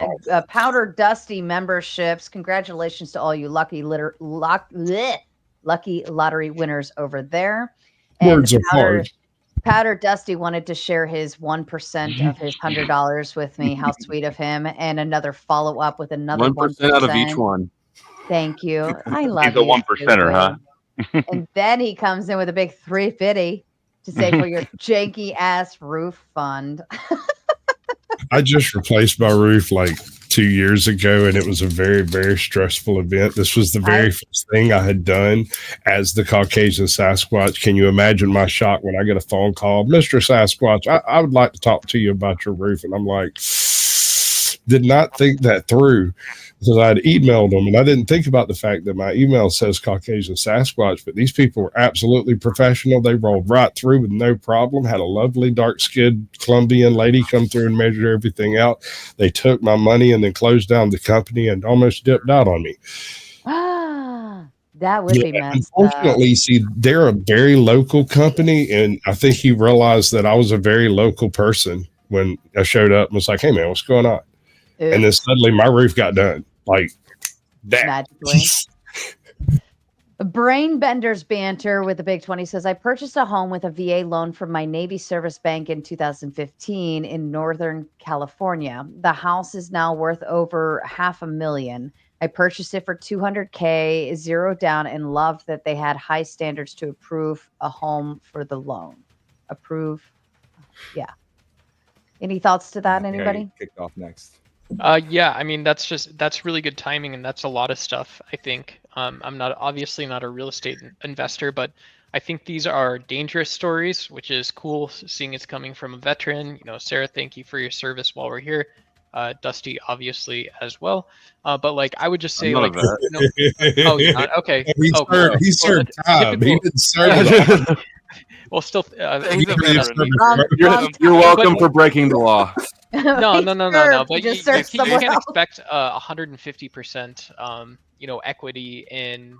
Powder Dusty memberships. Congratulations to all you lucky lottery winners over there. And Words are hard. Powder Dusty wanted to share his 1% of his $100 with me. How sweet of him! And another follow up with another 1% out of each one. Thank you. I love He's a 1%er, huh? And then he comes in with a big 350 to say for your janky ass roof fund. I just replaced my roof like 2 years ago, and it was a very, very stressful event. This was the very first thing I had done as the Caucasian Sasquatch. Can you imagine my shock when I get a phone call? Mr. Sasquatch, I would like to talk to you about your roof. And I'm like, did not think that through, because I had emailed them, and I didn't think about the fact that my email says Caucasian Sasquatch, but these people were absolutely professional. They rolled right through with no problem, had a lovely dark-skinned Colombian lady come through and measure everything out. They took my money and then closed down the company and almost dipped out on me. That would be messed up. Unfortunately, see, they're a very local company, and I think he realized that I was a very local person when I showed up and was like, hey, man, what's going on? Oops. And then suddenly my roof got done like that. Magically. Brain Bender's Banter with the big 20 says, I purchased a home with a VA loan from my Navy service bank in 2015 in Northern California. The house is now worth over $500,000. I purchased it for $200K, zero down, and loved that they had high standards to approve a home for the loan. Approve. Yeah. Any thoughts to that, anybody? Kicked off next. Yeah, I mean, that's really good timing, and that's a lot of stuff, I think. I'm obviously not a real estate investor, but I think these are dangerous stories, which is cool seeing it's coming from a veteran. You know, Sarah, thank you for your service while we're here. Dusty, obviously, as well. But like, I would just say, like, oh, you're not? Okay. He served time. He didn't serve. Well, still, you're welcome for breaking the law. No. But you can else. expect 150%, equity in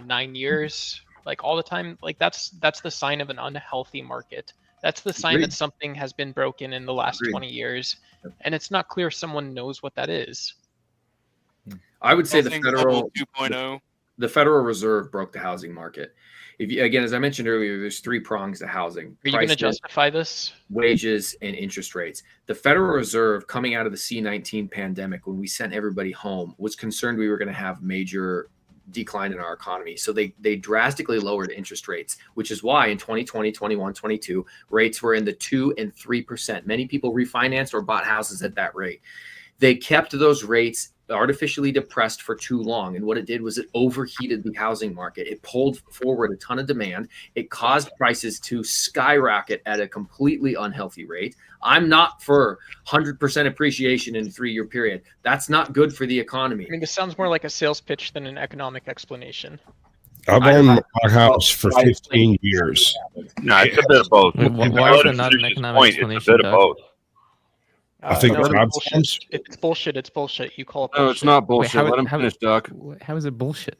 9 years, like all the time. Like that's the sign of an unhealthy market. That's the sign that something has been broken in the last 20 years, and it's not clear someone knows what that is. I would say the Housing Federal bubble 2.0. The Federal Reserve broke the housing market. If you, again, as I mentioned earlier, there's three prongs to housing: Are you going to justify this? Wages and interest rates. The Federal Reserve, coming out of the C-19 pandemic, when we sent everybody home, was concerned we were going to have major decline in our economy. So they drastically lowered interest rates, which is why in 2020, 21, 22, rates were in the 2 and 3%. Many people refinanced or bought houses at that rate. They kept those rates artificially depressed for too long. And what it did was it overheated the housing market. It pulled forward a ton of demand. It caused prices to skyrocket at a completely unhealthy rate. I'm not for 100% appreciation in a 3-year period. That's not good for the economy. I mean, this sounds more like a sales pitch than an economic explanation. I've owned my house for 15 years. No, it's a bit of both. Why is that not an economic explanation, It's a bit of Doug? both. I think No, jobs it's bullshit. It's bullshit. You call it No, bullshit. it's not bullshit. how- Let him how- finish, Duck. How is it bullshit?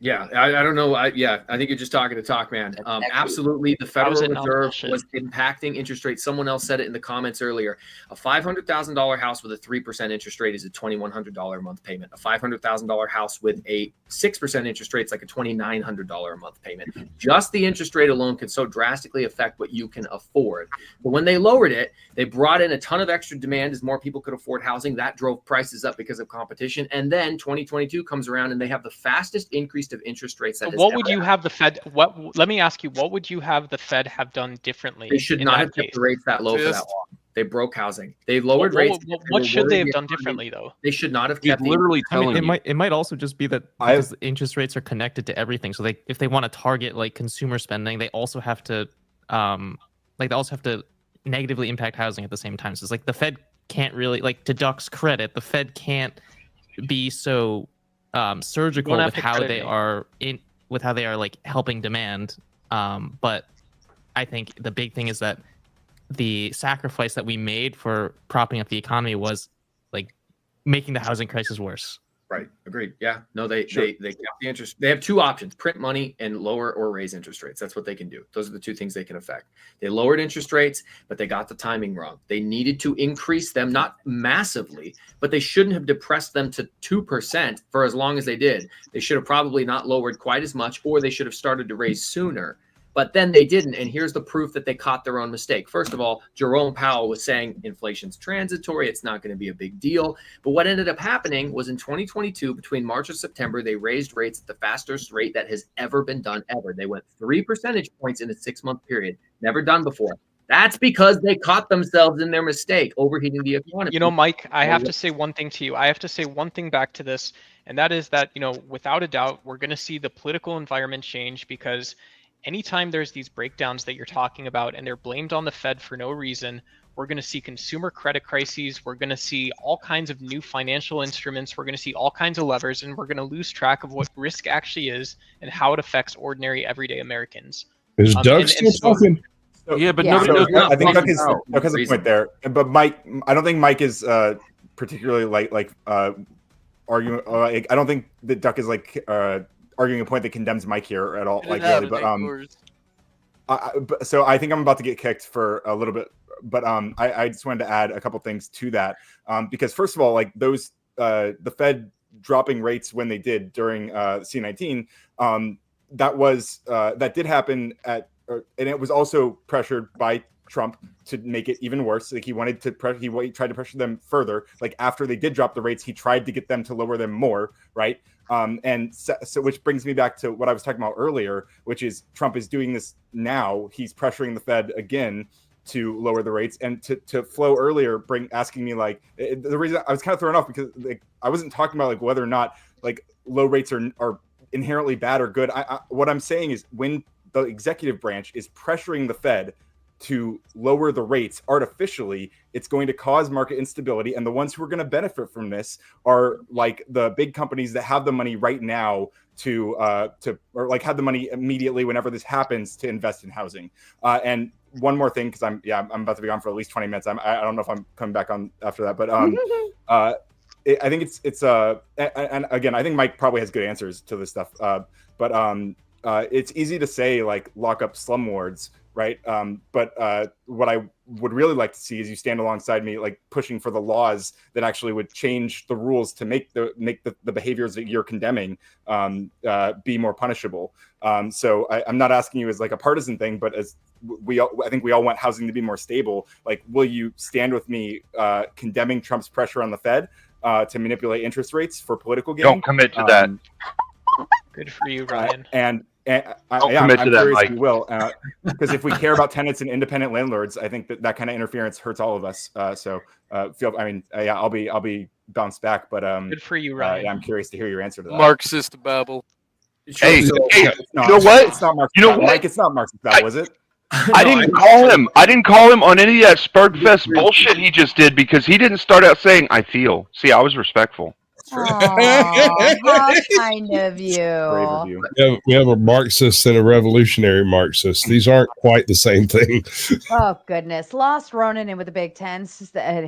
Yeah, I don't know. I think you're just talking to talk, man. Absolutely, the Federal How is it not Reserve bullshit? was impacting interest rates. Someone else said it in the comments earlier. A $500,000 house with a 3% interest rate is a $2,100 a month payment. A $500,000 house with a 6% interest rate is like a $2,900 a month payment. Just the interest rate alone can so drastically affect what you can afford. But when they lowered it, they brought in a ton of extra demand as more people could afford housing. That drove prices up because of competition. And then 2022 comes around and they have the fastest increase of interest rates. That What would you have the Fed? Let me ask you. What would you have the Fed have done differently? They should not have kept the rates that low for that long. They broke housing. They lowered rates. What should they have done differently, though? They should not have kept. It might also just be that because interest rates are connected to everything. So if they want to target like consumer spending, they also have to negatively impact housing at the same time. So it's like the Fed can't really, like, to Duck's credit, the Fed can't be so surgical with how they are like helping demand. But I think the big thing is that the sacrifice that we made for propping up the economy was like making the housing crisis worse. Right. Agreed. Yeah. No, they kept the interest. They have two options: print money and lower or raise interest rates. That's what they can do. Those are the two things they can affect. They lowered interest rates, but they got the timing wrong. They needed to increase them, not massively, but they shouldn't have depressed them to 2% for as long as they did. They should have probably not lowered quite as much, or they should have started to raise sooner. But then they didn't. And here's the proof that they caught their own mistake. First of all, Jerome Powell was saying inflation's transitory. It's not going to be a big deal. But what ended up happening was in 2022, between March and September, they raised rates at the fastest rate that has ever been done ever. They went 3 percentage points in a 6-month period. Never done before. That's because they caught themselves in their mistake, overheating the economy. You know, Mike, I have to say one thing to you. I have to say one thing back to this, and that is that, you know, without a doubt, we're going to see the political environment change, because anytime there's these breakdowns that you're talking about and they're blamed on the Fed for no reason, we're going to see consumer credit crises. We're going to see all kinds of new financial instruments. We're going to see all kinds of levers, and we're going to lose track of what risk actually is and how it affects ordinary, everyday Americans. Is Doug still talking? Yeah, but nobody knows. I think Doug has a point there. But Mike, I don't think Mike is particularly arguing. I don't think that Duck is arguing a point that condemns Mike here at all, like really. But so I think I'm about to get kicked for a little bit. But I just wanted to add a couple things to that, because first of all, like those the Fed dropping rates when they did during C19, that did happen and it was also pressured by Trump to make it even worse. Like he wanted to he tried to pressure them further. Like after they did drop the rates, he tried to get them to lower them more, right? And so which brings me back to what I was talking about earlier, which is Trump is doing this now. He's pressuring the Fed again to lower the rates. And to Flo earlier, asking me like the reason I was kind of thrown off, because like I wasn't talking about like whether or not like low rates are inherently bad or good. What I'm saying is when the executive branch is pressuring the Fed to lower the rates artificially, it's going to cause market instability. And the ones who are going to benefit from this are like the big companies that have the money right now or like have the money immediately whenever this happens to invest in housing. And one more thing, because I'm about to be on for at least 20 minutes. I don't know if I'm coming back on after that, but I think it's and again, I think Mike probably has good answers to this stuff. But it's easy to say like lock up slum wards, right? But what I would really like to see is you stand alongside me, like pushing for the laws that actually would change the rules to make the behaviors that you're condemning be more punishable. So I'm not asking you as like a partisan thing, but as I think we all want housing to be more stable. Like, will you stand with me condemning Trump's pressure on the Fed to manipulate interest rates for political gain? Don't commit to that. Good for you, Ryan. And I'll commit to that, Mike. We will, because if we care about tenants and independent landlords, I think that kind of interference hurts all of us. I'll be bounce back. But Good for you, Ryan. yeah, I'm curious to hear your answer to that. Marxist babble. Hey, So, hey, it's not, you know what? It's not Marxist You know babble. what? Mike, it's not Marxist babble, is it? I didn't call him. I didn't call him on any of that Spurgfest bullshit he just did because he didn't start out saying "I feel." See, I was respectful. Aw, how kind of you. Brave of you. We have a Marxist and a revolutionary Marxist. These aren't quite the same thing. Oh goodness, Lost Ronan in with the Big Ten.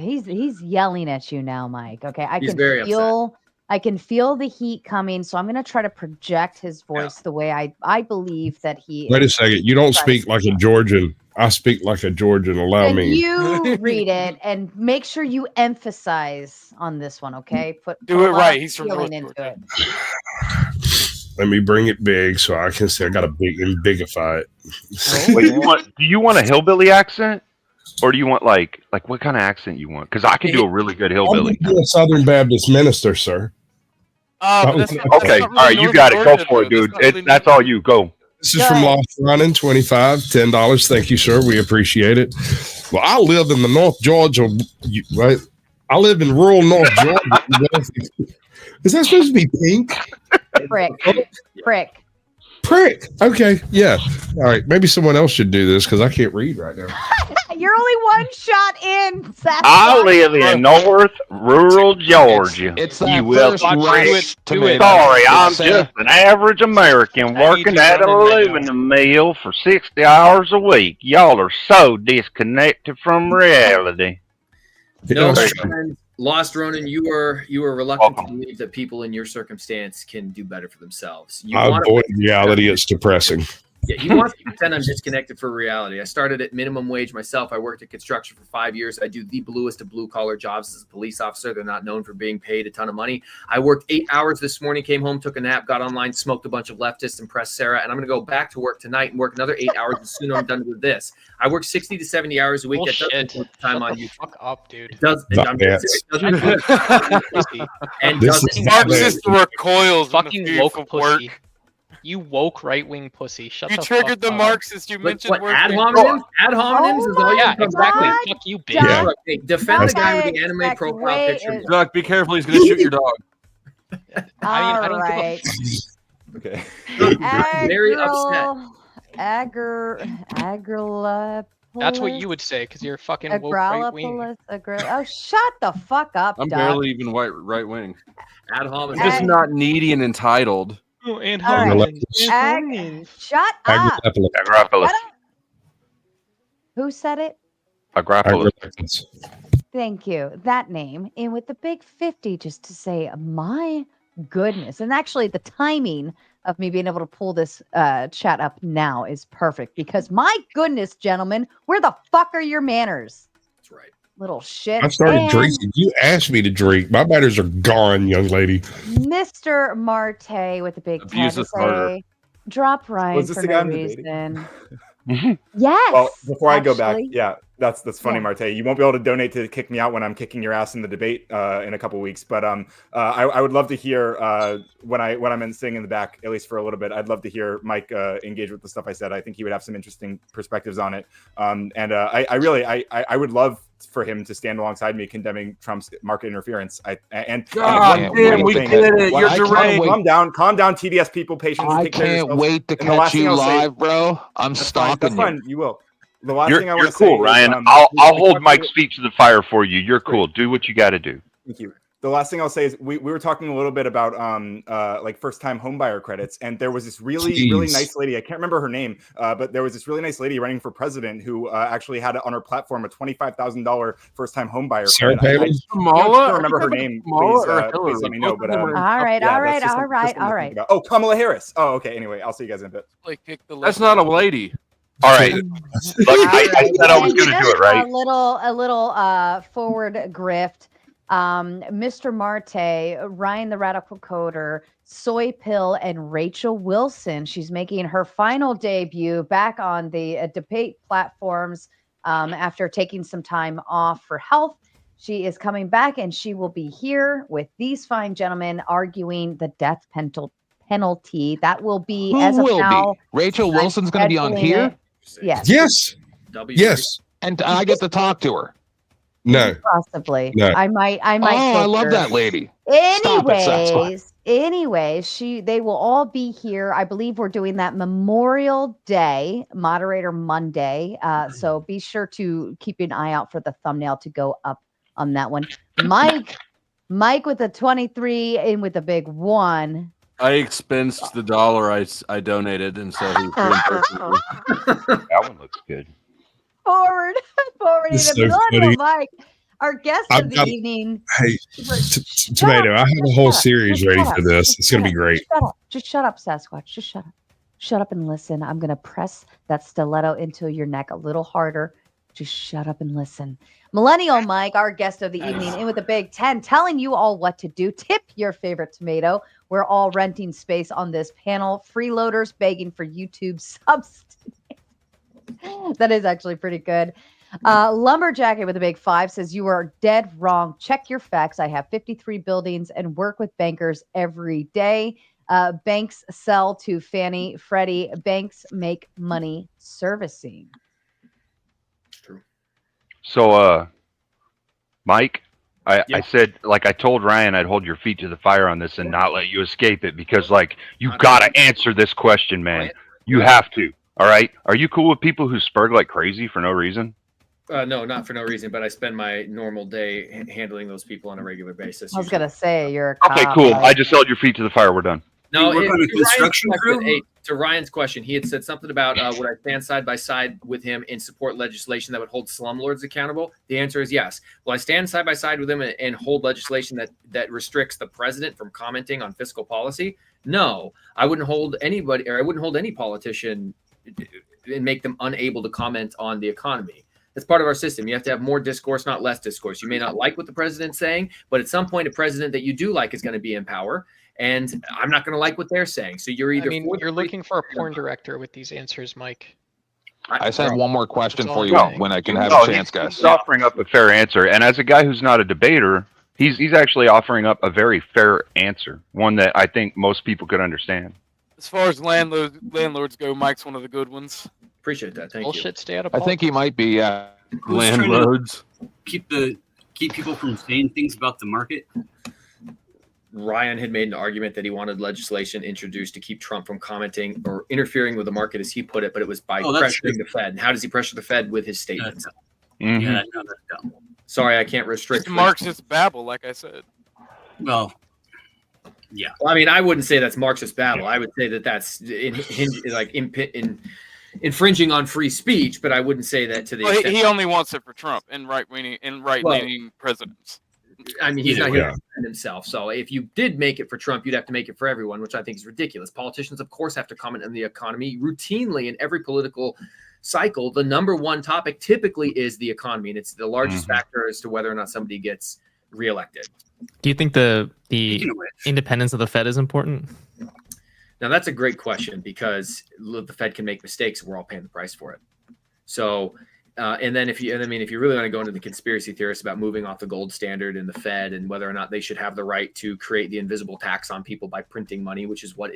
He's yelling at you now, Mike. Okay, He's very upset. I can feel the heat coming, so I'm going to try to project his voice the way I believe that he. Wait a is second. You don't speak like a Georgian. I speak like a Georgian. Allow and me. you read it and make sure you emphasize on this one, okay? Put Do a it lot right. of He's from feeling North into it. Let me bring it big so I can say I got to bigify it. Wait, do you want a hillbilly accent, or do you want like what kind of accent you want? Because I can do a really good hillbilly. I'm a Southern Baptist minister, sir. Okay, all right, you got it. Go for it, dude. That's all you. Go. This is from Lost Running, $10. Thank you, sir. We appreciate it. Well, I live in the North Georgia, right? I live in rural North Georgia. Is that supposed to be pink? Prick. Okay, yeah. All right, maybe someone else should do this because I can't read right now. You're only one shot in. I live in North rural Georgia. It's you that will first appreciate. tomato. Sorry, I'm just an average American working at an aluminum mill for 60 hours a week. Y'all are so disconnected from reality. No, my friend, Lost Ronan, you were reluctant to believe that people in your circumstance can do better for themselves. I avoid reality. It's depressing. Yeah, he wants to pretend I'm disconnected for reality. I started at minimum wage myself. I worked at construction for 5 years. I do the bluest of blue-collar jobs as a police officer. They're not known for being paid a ton of money. I worked 8 hours this morning, came home, took a nap, got online, smoked a bunch of leftists, impressed Sarah, and I'm going to go back to work tonight and work another 8 hours as soon as I'm done with this. I work 60 to 70 hours a week. That doesn't take time on you. Fuck up, dude. It does. Marxist recoils. Fucking woke pussy. You woke right-wing pussy. Shut You the triggered fuck the up. Marxist. You mentioned What, ad hominems? Ad hominems is all you Yeah, can come back exactly. with. Fuck you, bitch. Yeah. Look, hey, defend the guy with the anime profile picture. Duck, be careful. He's going to shoot your dog. I don't right. Okay. Very upset. That's what you would say because you're fucking woke right-wing. Oh, shut the fuck up, I'm Doug. barely even right wing. Ad hominem. I'm just not needy and entitled. Oh, and All right. Shut up. Agropolis. Who said it? Agropolis. Thank you. That name. And with the big 50, just to say, my goodness. And actually, the timing of me being able to pull this chat up now is perfect because my goodness, gentlemen, where the fuck are your manners? That's right. Little shit. I started drinking. You asked me to drink. My manners are gone, young lady. Mr. Marte with the big Abuse is harder. drop Ryan Was this for the guy no I'm debating? reason. Yes. Well, before I go back, actually. yeah, that's funny, Marte. You won't be able to donate to kick me out when I'm kicking your ass in the debate in a couple weeks. But I would love to hear when I'm sitting in the back, at least for a little bit. I'd love to hear Mike engage with the stuff I said. I think he would have some interesting perspectives on it. I would love for him to stand alongside me condemning Trump's market interference. God damn, we get it. You're deranged. Calm down, TDS people. Patience. I can't wait to catch you live, bro. I'm stalking you. That's fine. You will. The last thing I You're want to say cool, is, Ryan. I'll hold Mike's feet to the fire for you. You're cool. Do what you got to do. Thank you. The last thing I'll say is we were talking a little bit about like first-time homebuyer credits, and there was this really nice lady. I can't remember her name, but there was this really nice lady running for president who actually had on her platform a $25,000 first-time homebuyer Sarah credit. I Kamala? can't remember her name. Kamala Please let me know. But all right. Oh, Kamala Harris. Oh, okay. Anyway, I'll see you guys in a bit. That's not a lady. All right. Look, I said I was going to do it, right? A little forward grift. Mr. Marte, Ryan the Radical Coder, Soy Pill, and Rachel Wilson. She's making her final debut back on the debate platforms after taking some time off for health. She is coming back and she will be here with these fine gentlemen arguing the death penalty. That will be, as of now, Rachel Wilson's going to be on here? Yes. Yes. Yes. And I get to talk to her. No. Possibly. No. I might Oh, I love filter. that lady. Stop it, Sasquatch. Anyways, they will all be here. I believe we're doing that Memorial Day, Moderator Monday. So be sure to keep an eye out for the thumbnail to go up on that one. Mike with the 23 and with the big 1. I expensed the dollar I donated, and so he that one looks good. Forward in It's the so millennial funny. Mike. Our guest of the evening. Hey, Tomato, I have a whole series ready for this. It's going to be great. Just shut up, Sasquatch. Just shut up. Shut up and listen. I'm going to press that stiletto into your neck a little harder. Just shut up and listen. Millennial Mike, our guest of the evening, in with a big 10, telling you all what to do. Tip your favorite tomato. We're all renting space on this panel. Freeloaders begging for YouTube subs. That is actually pretty good. Lumberjack with a big 5 says, you are dead wrong. Check your facts. I have 53 buildings and work with bankers every day. Banks sell to Fannie, Freddie. Banks make money servicing. So, Mike, I said, like I told Ryan, I'd hold your feet to the fire on this and not let you escape it because, like, you got to answer this question, man. You have to. All right. Are you cool with people who spurg like crazy for no reason? No, not for no reason, but I spend my normal day handling those people on a regular basis. I was going to say, you're a cop. Okay, cool. I just held your feet to the fire. We're done. No, You work on a construction crew? To Ryan's question, he had said something about would I stand side by side with him and support legislation that would hold slumlords accountable? The answer is yes. Will I stand side by side with him and hold legislation that restricts the president from commenting on fiscal policy? No, I wouldn't hold anybody, or I wouldn't hold any politician and make them unable to comment on the economy. That's part of our system. You have to have more discourse, not less discourse. You may not like what the president's saying, but at some point, a president that you do like is going to be in power. And I'm not going to like what they're saying. So you're either. I mean, you're looking for a porn director with these answers, Mike. I just have one more question for you when I can have No, a chance, guys. He's offering up a fair answer. And as a guy who's not a debater, he's actually offering up a very fair answer, one that I think most people could understand. As far as landlords go, Mike's one of the good ones. Appreciate that. Thank Bullshit, stay out of I think he might be, yeah. Who's trying to Landlords. keep people from saying things about the market. Ryan had made an argument that he wanted legislation introduced to keep Trump from commenting or interfering with the market, as he put it, but it was by pressuring the Fed. And how does he pressure the Fed with his statements? Yeah, no, that's dumb. Sorry, I can't restrict. It's Marxist babble, like I said. Well, yeah. Well, I mean, I wouldn't say that's Marxist babble. I would say that that's infringing on free speech, but I wouldn't say that to the Well, extent. he only wants it for Trump and right-leaning presidents. I mean, he's not here to defend himself. So if you did make it for Trump, you'd have to make it for everyone, which I think is ridiculous. Politicians, of course, have to comment on the economy routinely in every political cycle. The number one topic typically is the economy, and it's the largest factor as to whether or not somebody gets reelected. Do you think the independence of the Fed is important? Now, that's a great question because the Fed can make mistakes, and we're all paying the price for it. So, and then if you really want to go into the conspiracy theorists about moving off the gold standard and the Fed and whether or not they should have the right to create the invisible tax on people by printing money, which is what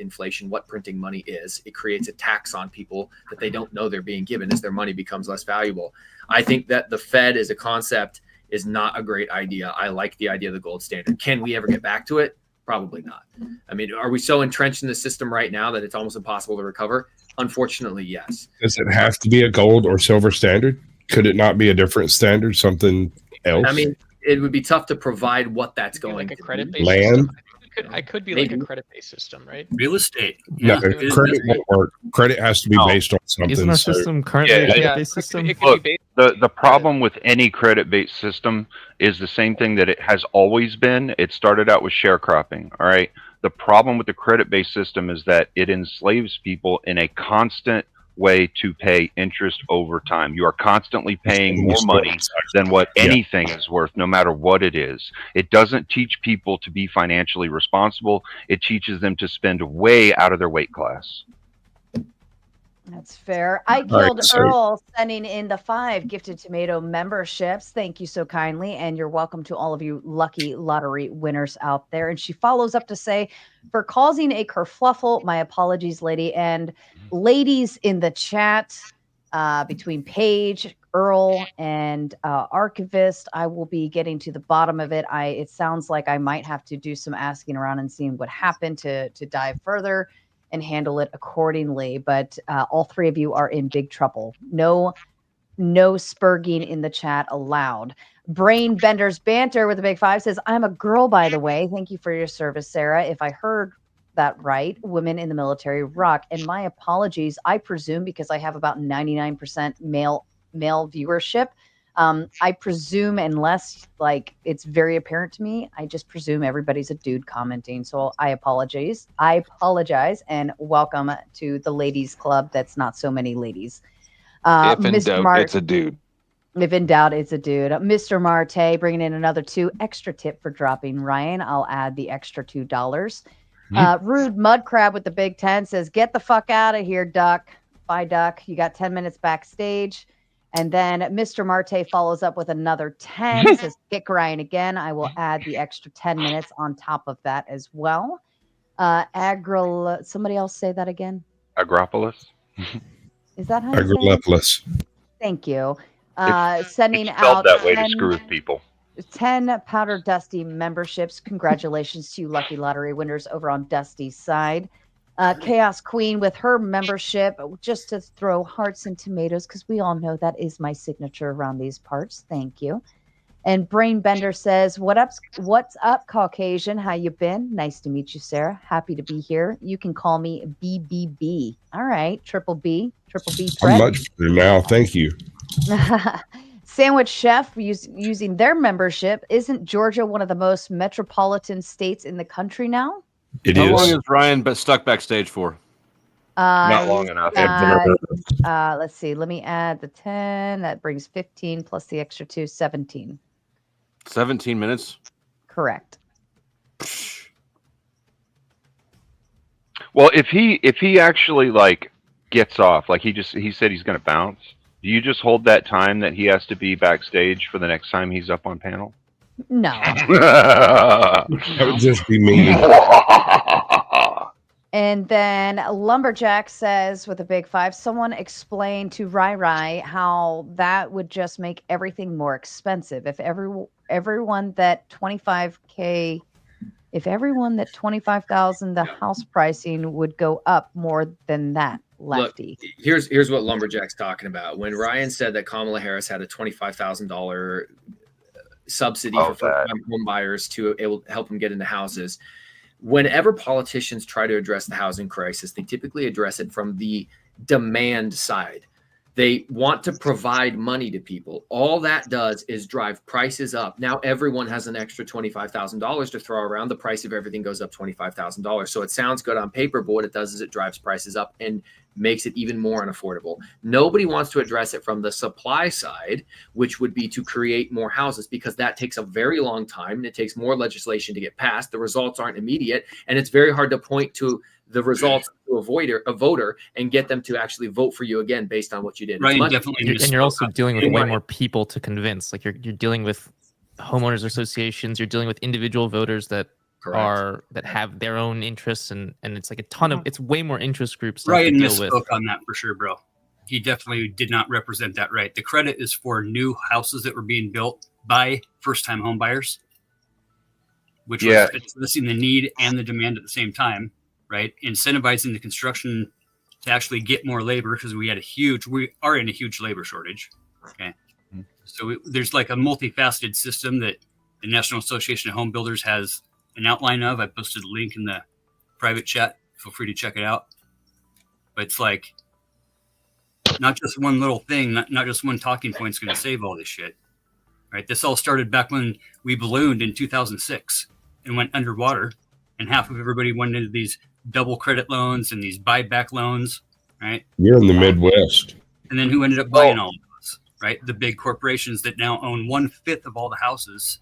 printing money is. It creates a tax on people that they don't know they're being given as their money becomes less valuable. I think that the Fed as a concept is not a great idea. I like the idea of the gold standard. Can we ever get back to it? Probably not. I mean, are we so entrenched in the system right now that it's almost impossible to recover? Unfortunately, yes. Does it have to be a gold or silver standard? Could it not be a different standard, something else? I mean, it would be tough to provide what that's going like a to credit-based be. Land? I could be like a credit-based system, right? Real estate. No, credit won't work. Credit has to be based on something. Isn't our so- system currently a credit-based system? Look, the problem with any credit-based system is the same thing that it has always been. It started out with sharecropping, all right? The problem with the credit-based system is that it enslaves people in a constant way to pay interest over time. You are constantly paying more money than what anything is worth, no matter what it is. It doesn't teach people to be financially responsible. It teaches them to spend way out of their weight class. That's fair. I killed Earl sending in the 5 gifted tomato memberships. Thank you so kindly. And you're welcome to all of you lucky lottery winners out there. And she follows up to say, for causing a kerfluffle, my apologies, lady. And ladies in the chat, between Paige, Earl, and Archivist. I will be getting to the bottom of it. It sounds like I might have to do some asking around and seeing what happened to dive further and handle it accordingly. But all three of you are in big trouble. No spurging in the chat allowed. Brain Bender's Banter with a big 5 says, I'm a girl, by the way. Thank you for your service, Sarah. If I heard that right, women in the military rock. And my apologies, I presume, because I have about 99% male viewership. I presume, unless like it's very apparent to me, I just presume everybody's a dude commenting. So I apologize. And welcome to the ladies club. That's not so many ladies. If in doubt, it's a dude. If in doubt, it's a dude. Mr. Marte bringing in another 2 extra tip for dropping Ryan. I'll add the extra $2. Rude Mud Crab with the big 10 says, get the fuck out of here, Duck. Bye, Duck. You got 10 minutes backstage. And then Mr. Marte follows up with another 10. Says, kick Ryan again. I will add the extra 10 minutes on top of that as well. Somebody else say that again. Agropolis. Is that how you say it? Agrilepolis. Thank you. It's Sending spelled out that way 10 to screw with people. 10 Powder Dusty memberships. Congratulations to you lucky lottery winners over on Dusty's side. Chaos Queen with her membership, just to throw hearts and tomatoes, because we all know that is my signature around these parts. Thank you. And Brain Bender says, what's up, Caucasian? How you been? Nice to meet you, Sarah. Happy to be here. You can call me BBB. All right, Triple B. I'm much better now. Thank you. Sandwich Chef using their membership. Isn't Georgia one of the most metropolitan states in the country now? How long is Ryan stuck backstage for? Not long enough. Let's see. Let me add the 10. That brings 15 plus the extra 2, 17. 17 minutes? Correct. Well, if he actually like gets off, like he said he's going to bounce. Do you just hold that time that he has to be backstage for the next time he's up on panel? No. That would just be me. And then Lumberjack says with a big 5, someone explain to Rai how that would just make everything more expensive. If everyone that 25K, if everyone that 25,000, the house pricing would go up more than that. Lefty. Look, here's what Lumberjack's talking about. When Ryan said that Kamala Harris had a $25,000 subsidy for first-time home buyers to help them get into houses, whenever politicians try to address the housing crisis, they typically address it from the demand side. They want to provide money to people. All that does is drive prices up. Now everyone has an extra $25,000 to throw around. The price of everything goes up $25,000. So it sounds good on paper, but what it does is it drives prices up and makes it even more unaffordable. Nobody wants to address it from the supply side, which would be to create more houses, because that takes a very long time and it takes more legislation to get passed. The results aren't immediate, and it's very hard to point to the results to a voter and get them to actually vote for you again based on what you did. Right, definitely. And you're also dealing with way more people to convince. Like you're dealing with homeowners associations, you're dealing with individual voters that have their own interests, and it's like a ton of, it's way more interest groups to Ryan deal with. misspoke on that for sure, bro. He definitely did not represent that right. The credit is for new houses that were being built by first-time home buyers, which was addressing the need and the demand at the same time, right? Incentivizing the construction to actually get more labor, because we are in a huge labor shortage. Okay. So there's like a multifaceted system that the National Association of Home Builders has an outline of. I posted a link in the private chat. Feel free to check it out. But it's like not just one little thing, not just one talking point is going to save all this shit. Right? This all started back when we ballooned in 2006 and went underwater, and half of everybody went into these double credit loans and these buyback loans. Right? You're in the Midwest. And then who ended up buying all of those? Right? The big corporations that now own 1/5 of all the houses.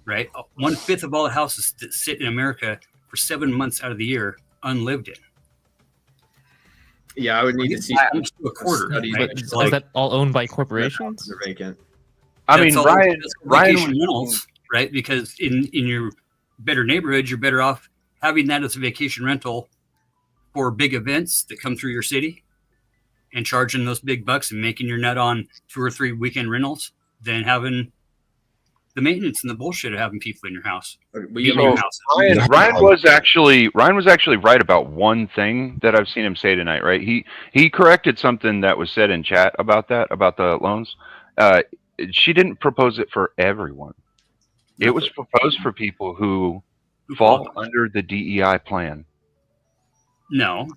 Right? 1/5 of all the houses that sit in America for 7 months out of the year unlived in. Yeah, I would need to see almost a quarter. Right? Is that all owned by corporations? They're vacant. I mean, Ryan rentals, right? Because in your better neighborhood, you're better off having that as a vacation rental for big events that come through your city, and charging those big bucks and making your nut on 2 or 3 weekend rentals than having the maintenance and the bullshit of having people in your house. Ryan was actually right about one thing that I've seen him say tonight. Right, he corrected something that was said in chat about the loans. She didn't propose it for everyone. It was proposed for people who fall under the DEI plan. No.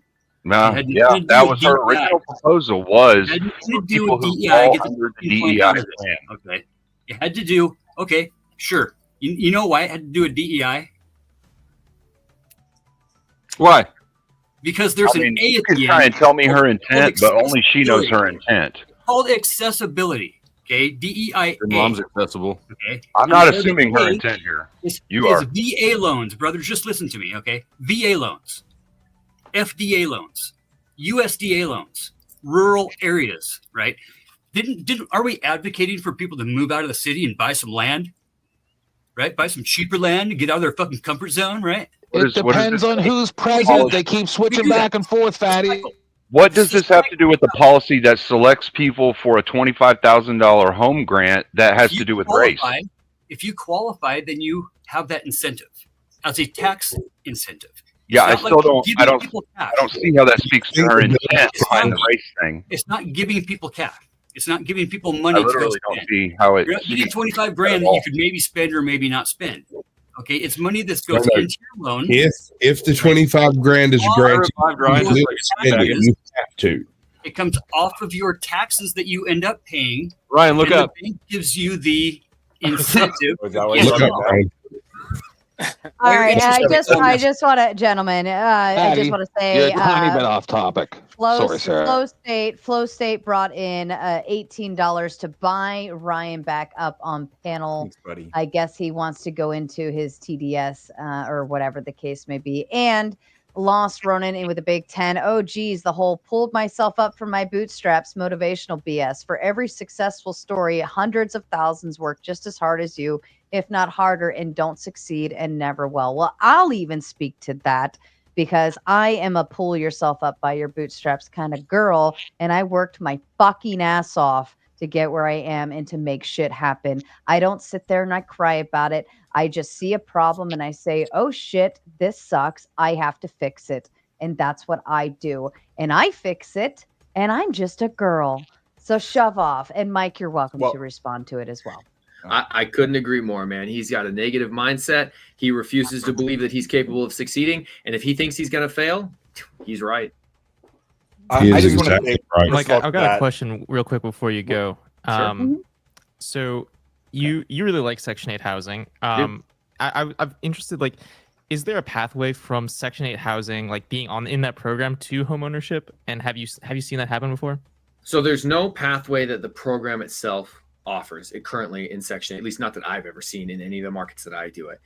That was her original proposal. Was for people who fall under the DEI plan. Okay, it had to do. Okay, sure. You know why it had to do with DEI? Why? Because there's an A you at can the try end. and tell me her intent, but only she knows her intent. It's called accessibility. Okay, DEI. Your mom's accessible. Okay, I'm not assuming her intent here. You are. VA loans, brothers. Just listen to me, okay? VA loans, FDA loans, USDA loans, rural areas, right? Are we advocating for people to move out of the city and buy some land, right? Buy some cheaper land to get out of their fucking comfort zone, right? It depends on who's president. They keep switching back and forth, fatty. What does this have to do with the policy that selects people for a $25,000 home grant that has to do with race? If you qualify, then you have that incentive as a tax incentive. Yeah, I don't see how that speaks to her intent behind the race thing. It's not giving people cash. It's not giving people money I to go literally spend. don't see how it. You're not getting 25 grand that you could maybe spend or maybe not spend. Okay, it's money that goes into your loan. If the 25 grand is granted, you have to. It comes off of your taxes that you end up paying. Ryan, look up. The bank gives you the incentive. All right, I just want to, gentlemen, I just want to say, you're a tiny bit off topic. Sorry, Sarah. Flow State brought in $18 to buy Ryan back up on panel. Thanks, buddy. I guess he wants to go into his TDS or whatever the case may be. And lost Ronan in with a big 10. Oh, geez, the whole pulled myself up from my bootstraps motivational BS. For every successful story, hundreds of thousands work just as hard as you, if not harder, and don't succeed and never will. Well, I'll even speak to that because I am a pull yourself up by your bootstraps kind of girl, and I worked my fucking ass off to get where I am and to make shit happen. I don't sit there and I cry about it. I just see a problem and I say, oh shit, this sucks. I have to fix it. And that's what I do. And I fix it, and I'm just a girl. So shove off. And Mike, you're welcome to respond to it as well. I couldn't agree more, man. He's got a negative mindset. He refuses to believe that he's capable of succeeding. And if he thinks he's going to fail, he's right. I just want to say, Mike, I've got a question real quick before you go. So you really like Section 8 housing. I'm interested, like, is there a pathway from Section 8 housing, like being in that program, to homeownership? And have you seen that happen before? So there's no pathway that the program itself offers it currently in Section 8, at least not that I've ever seen in any of the markets that I do it.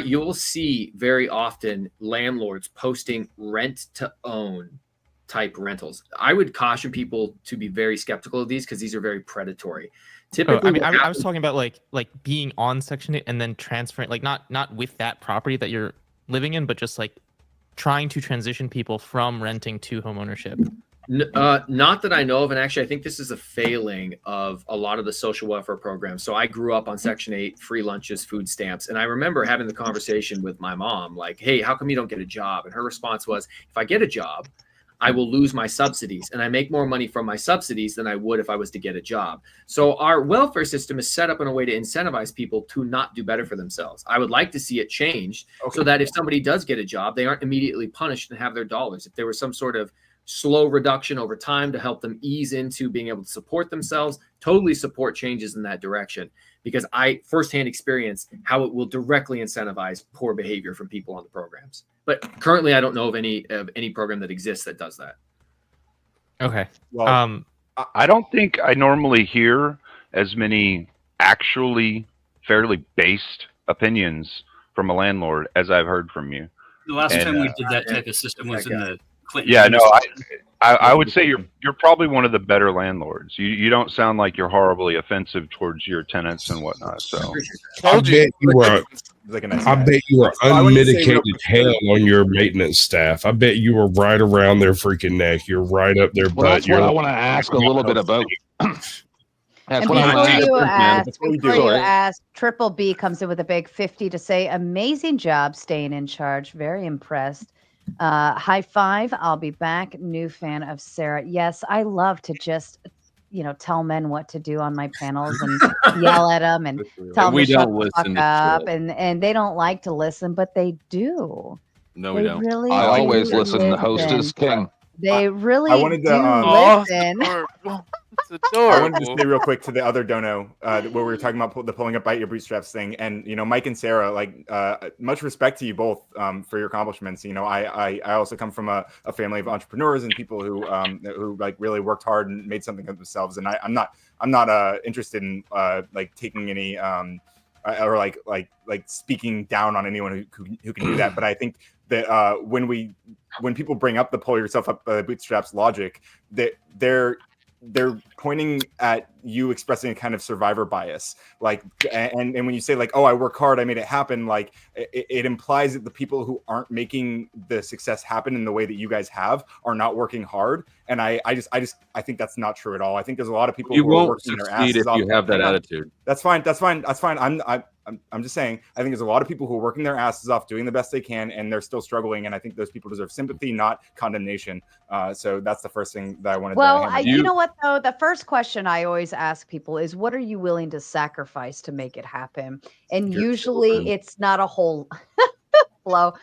You'll see very often landlords posting rent to own type rentals. I would caution people to be very skeptical of these because these are very predatory. Typically, I was talking about like being on Section 8 and then transferring, like not with that property that you're living in, but just like trying to transition people from renting to homeownership. Not that I know of, and actually I think this is a failing of a lot of the social welfare programs. So I grew up on Section 8, free lunches, food stamps, and I remember having the conversation with my mom, like, hey, how come you don't get a job? And her response was, if I get a job, I will lose my subsidies, and I make more money from my subsidies than I would if I was to get a job. So our welfare system is set up in a way to incentivize people to not do better for themselves. I would like to see it changed so that if somebody does get a job, they aren't immediately punished and have their dollars. If there was some sort of slow reduction over time to help them ease into being able to support themselves, totally support changes in that direction, because I firsthand experience how it will directly incentivize poor behavior from people on the programs. But currently I don't know of any program that exists that does that. Okay. Well, I don't think I normally hear as many actually fairly based opinions from a landlord as I've heard from you. The last time we did that type of system was in the Clinton. Yeah, no, I would say you're probably one of the better landlords. You don't sound like you're horribly offensive towards your tenants and whatnot. So I bet you are. I bet you are unmitigated hell on your maintenance staff. I bet you are right around their freaking neck. You're right up their butt. That's what I want to ask a little bit about. And before you ask, Triple B comes in with a big 50 to say, amazing job staying in charge. Very impressed. High five. I'll be back. New fan of Sarah. Yes, I love to just, tell men what to do on my panels and yell at them and tell them to shut the fuck up. And they don't like to listen, but they do. No, we don't. Really I always listen. The host is king. They really I wanted to, listen. I wanted to say real quick to the other dono where we were talking about the pulling up by your bootstraps thing, and Mike and Sarah, like much respect to you both for your accomplishments. I also come from a family of entrepreneurs and people who like really worked hard and made something of themselves, and I'm not interested in like taking any or like speaking down on anyone who can do that, but I think that when people bring up the pull yourself up bootstraps logic, that they're pointing at you expressing a kind of survivor bias, like, and when you say like, oh, I work hard, I made it happen, like it implies that the people who aren't making the success happen in the way that you guys have are not working hard, and I think that's not true at all. I think there's a lot of people You who are won't working their succeed asses if you off. have that attitude. That's fine. I'm just saying, I think there's a lot of people who are working their asses off, doing the best they can, and they're still struggling. And I think those people deserve sympathy, not condemnation. So that's the first thing that I wanted to hammer. You know what, though? The first question I always ask people is, what are you willing to sacrifice to make it happen? And usually it's not a whole flow.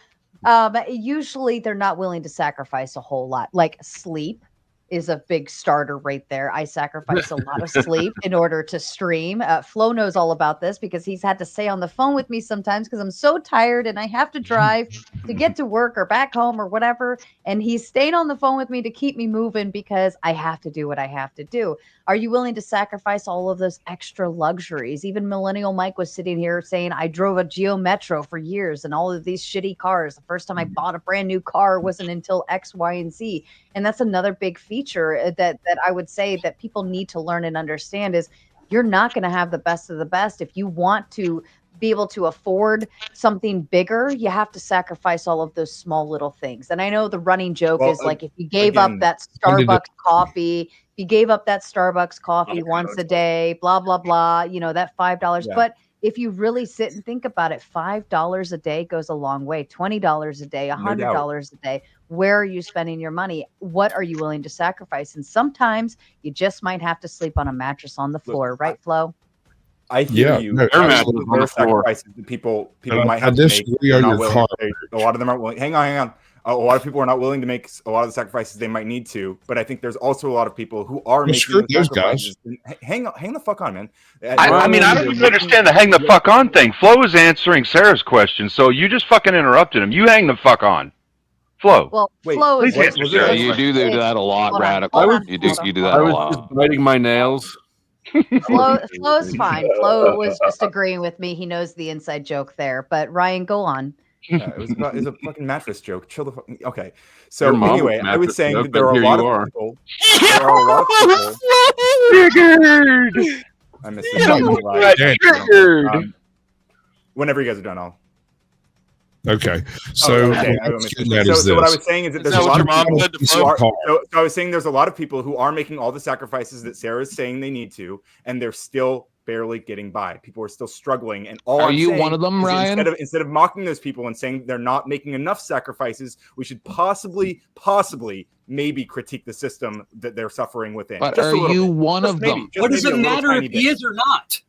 Usually they're not willing to sacrifice a whole lot, like sleep is a big starter right there. I sacrifice a lot of sleep in order to stream. Flo knows all about this because he's had to stay on the phone with me sometimes because I'm so tired and I have to drive to get to work or back home or whatever. And he's staying on the phone with me to keep me moving because I have to do what I have to do. Are you willing to sacrifice all of those extra luxuries? Even Millennial Mike was sitting here saying, I drove a Geo Metro for years and all of these shitty cars. The first time I bought a brand new car wasn't until X, Y, and Z. And that's another big feature that I would say that people need to learn and understand is you're not going to have the best of the best. If you want to be able to afford something bigger, you have to sacrifice all of those small little things. And I know the running joke is like, if you gave up that Starbucks coffee, once a day, blah, blah, blah, that $5. Yeah. But if you really sit and think about it, $5 a day goes a long way. $20 a day, $100 a day. Where are you spending your money? What are you willing to sacrifice? And sometimes you just might have to sleep on a mattress on the floor, right, Flo? I hear you. There are sacrifices that people might have to make. They're not willing to. A lot of them aren't willing. Hang on. A lot of people are not willing to make a lot of the sacrifices they might need to. But I think there's also a lot of people who are making those sacrifices. Hang the fuck on, man. I mean, I don't even understand the hang the fuck on thing. Flo was answering Sarah's question, so you just fucking interrupted him. You hang the fuck on. Flo. Well, Flo is You do that a lot, Radical. You do that a lot. I was just biting my nails. Flo's fine. Flo was just agreeing with me. He knows the inside joke there. But Ryan, go on. It was a fucking mattress joke. Chill the fuck. Okay. So anyway, I was saying that there are a lot of people. There are a lot of people. Triggered. I missed it. Triggered. Whenever you guys are done, I'll. Okay. So, so what I was saying is that there's a lot of people so I was saying there's a lot of people who are making all the sacrifices that Sarah is saying they need to, and they're still barely getting by. People are still struggling, and all are you one of them, Ryan? Instead of mocking those people and saying they're not making enough sacrifices, we should possibly maybe critique the system that they're suffering within. But are you one of them? What does it matter if he is or not?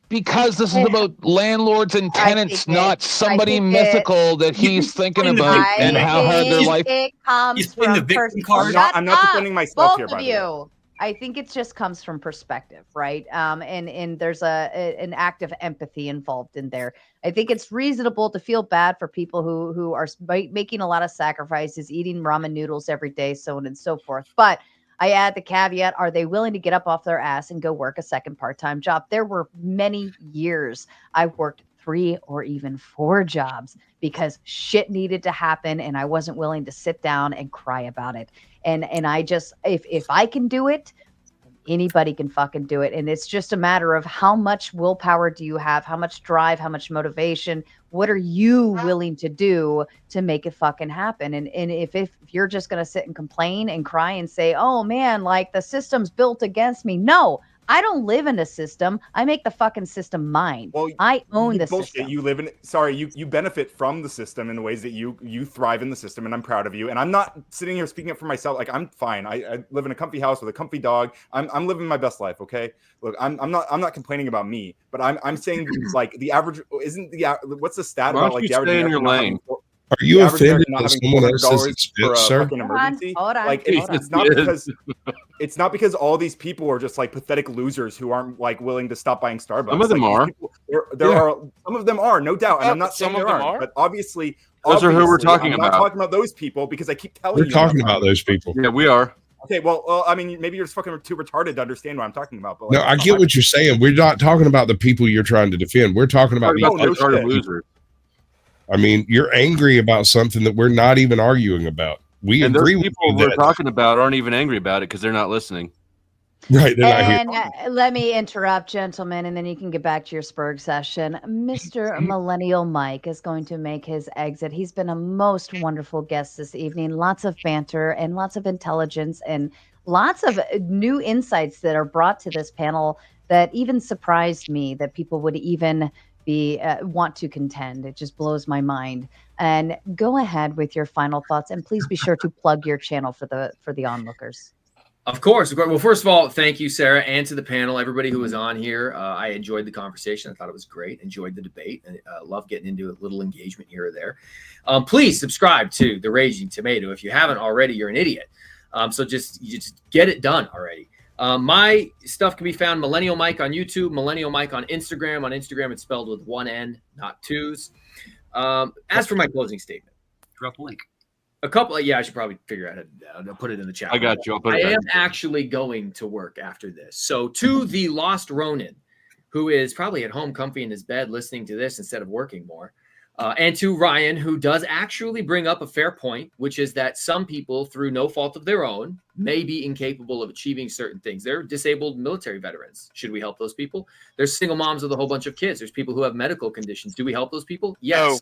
Because this is about landlords and tenants, not somebody mythical that he's thinking about and how hard their life. It comes from I'm not defending myself here, by the way. I think it just comes from perspective, right? And there's an act of empathy involved in there. I think it's reasonable to feel bad for people who are making a lot of sacrifices, eating ramen noodles every day, so on and so forth. But I add the caveat, are they willing to get up off their ass and go work a second part-time job? There were many years I worked 3 or even 4 jobs because shit needed to happen and I wasn't willing to sit down and cry about it. And I just, if I can do it, anybody can fucking do it. And it's just a matter of how much willpower do you have, how much drive, how much motivation, what are you willing to do to make it fucking happen? And if you're just going to sit and complain and cry and say, oh man, like the system's built against me. No, I don't live in a system. I make the fucking system mine. Well, I own the bullshit. system. You live in, sorry, you benefit from the system in the ways that you thrive in the system, and I'm proud of you. And I'm not sitting here speaking up for myself. Like, I'm fine. I live in a comfy house with a comfy dog. I'm living my best life. Okay, look, I'm not complaining about me, but I'm saying like the average isn't the what's the stat Why about don't like you the average stay in your American lane? Are you average offended American not that having someone else says $400 it's for fit, a sir? fucking emergency? Hold on. Like it's not because it's not because all these people are just like pathetic losers who aren't like willing to stop buying Starbucks. Some of them like, are. People, there are some of them are, no doubt, and I'm not saying some of there them aren't, are? but obviously Those are who we're talking I'm not about. talking about those people because I keep telling We're you. talking about those people. Yeah, we are. Okay, well, I mean, maybe you're just fucking too retarded to understand what I'm talking about. But No, I get what you're saying. We're not talking about the people you're trying to defend. We're talking about Oh, no shit. losers. I mean, you're angry about something that we're not even arguing about. We And agree those with people you we're that, talking about aren't even angry about it because they're not listening. right? They're not here. And let me interrupt, gentlemen, and then you can get back to your Spurg session. Mr. Millennial Mike is going to make his exit. He's been a most wonderful guest this evening. Lots of banter and lots of intelligence and lots of new insights that are brought to this panel that even surprised me that people would even be want to contend. It just blows my mind. And go ahead with your final thoughts, and please be sure to plug your channel for the onlookers. Of course. Well, first of all, thank you, Sarah, and to the panel, everybody who was on here. I enjoyed the conversation. I thought it was great. Enjoyed the debate. And love getting into a little engagement here or there. Please subscribe to The Raging Tomato. If you haven't already, you're an idiot. So just get it done already. My stuff can be found Millennial Mike on YouTube, Millennial Mike on Instagram. On Instagram, it's spelled with 1 N, not 2s. As for my closing statement, Drop a link. a couple. Yeah, I should probably figure out how to put it in the chat. I got you. I'll put I it back. am actually going to work after this. So to the lost Ronin, who is probably at home comfy in his bed listening to this instead of working more, and to Ryan, who does actually bring up a fair point, which is that some people, through no fault of their own, may be incapable of achieving certain things. They're disabled military veterans. Should we help those people? There's single moms with a whole bunch of kids. There's people who have medical conditions. Do we help those people? Yes. No.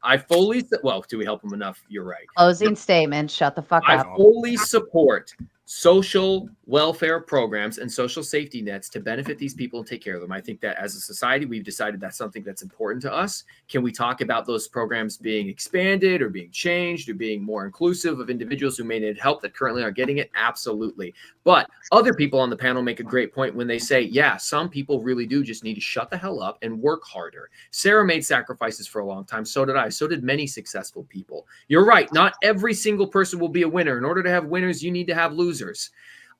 I fully, well, do we help them enough? You're right. Closing statement. Shut the fuck I up. fully support social welfare programs and social safety nets to benefit these people and take care of them. I think that as a society, we've decided that's something that's important to us. Can we talk about those programs being expanded or being changed or being more inclusive of individuals who may need help that currently aren't getting it? Absolutely. But other people on the panel make a great point when they say, yeah, some people really do just need to shut the hell up and work harder. Sarah made sacrifices for a long time. So did I. So did many successful people. You're right. Not every single person will be a winner. In order to have winners, you need to have losers.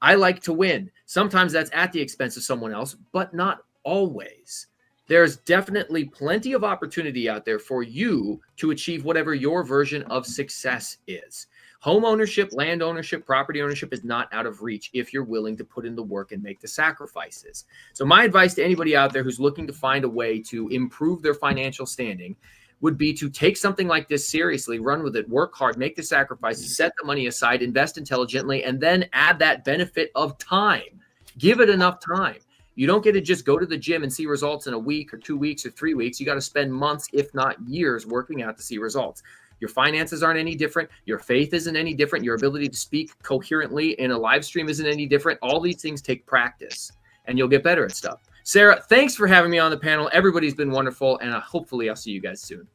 I like to win. Sometimes that's at the expense of someone else, but not always. There's definitely plenty of opportunity out there for you to achieve whatever your version of success is. Home ownership, land ownership, property ownership is not out of reach if you're willing to put in the work and make the sacrifices. So my advice to anybody out there who's looking to find a way to improve their financial standing would be to take something like this seriously, run with it, work hard, make the sacrifices, set the money aside, invest intelligently, and then add that benefit of time. Give it enough time. You don't get to just go to the gym and see results in a week or 2 weeks or 3 weeks. You got to spend months, if not years, working out to see results. Your finances aren't any different. Your faith isn't any different. Your ability to speak coherently in a live stream isn't any different. All these things take practice, and you'll get better at stuff. Sarah, thanks for having me on the panel. Everybody's been wonderful, and hopefully I'll see you guys soon.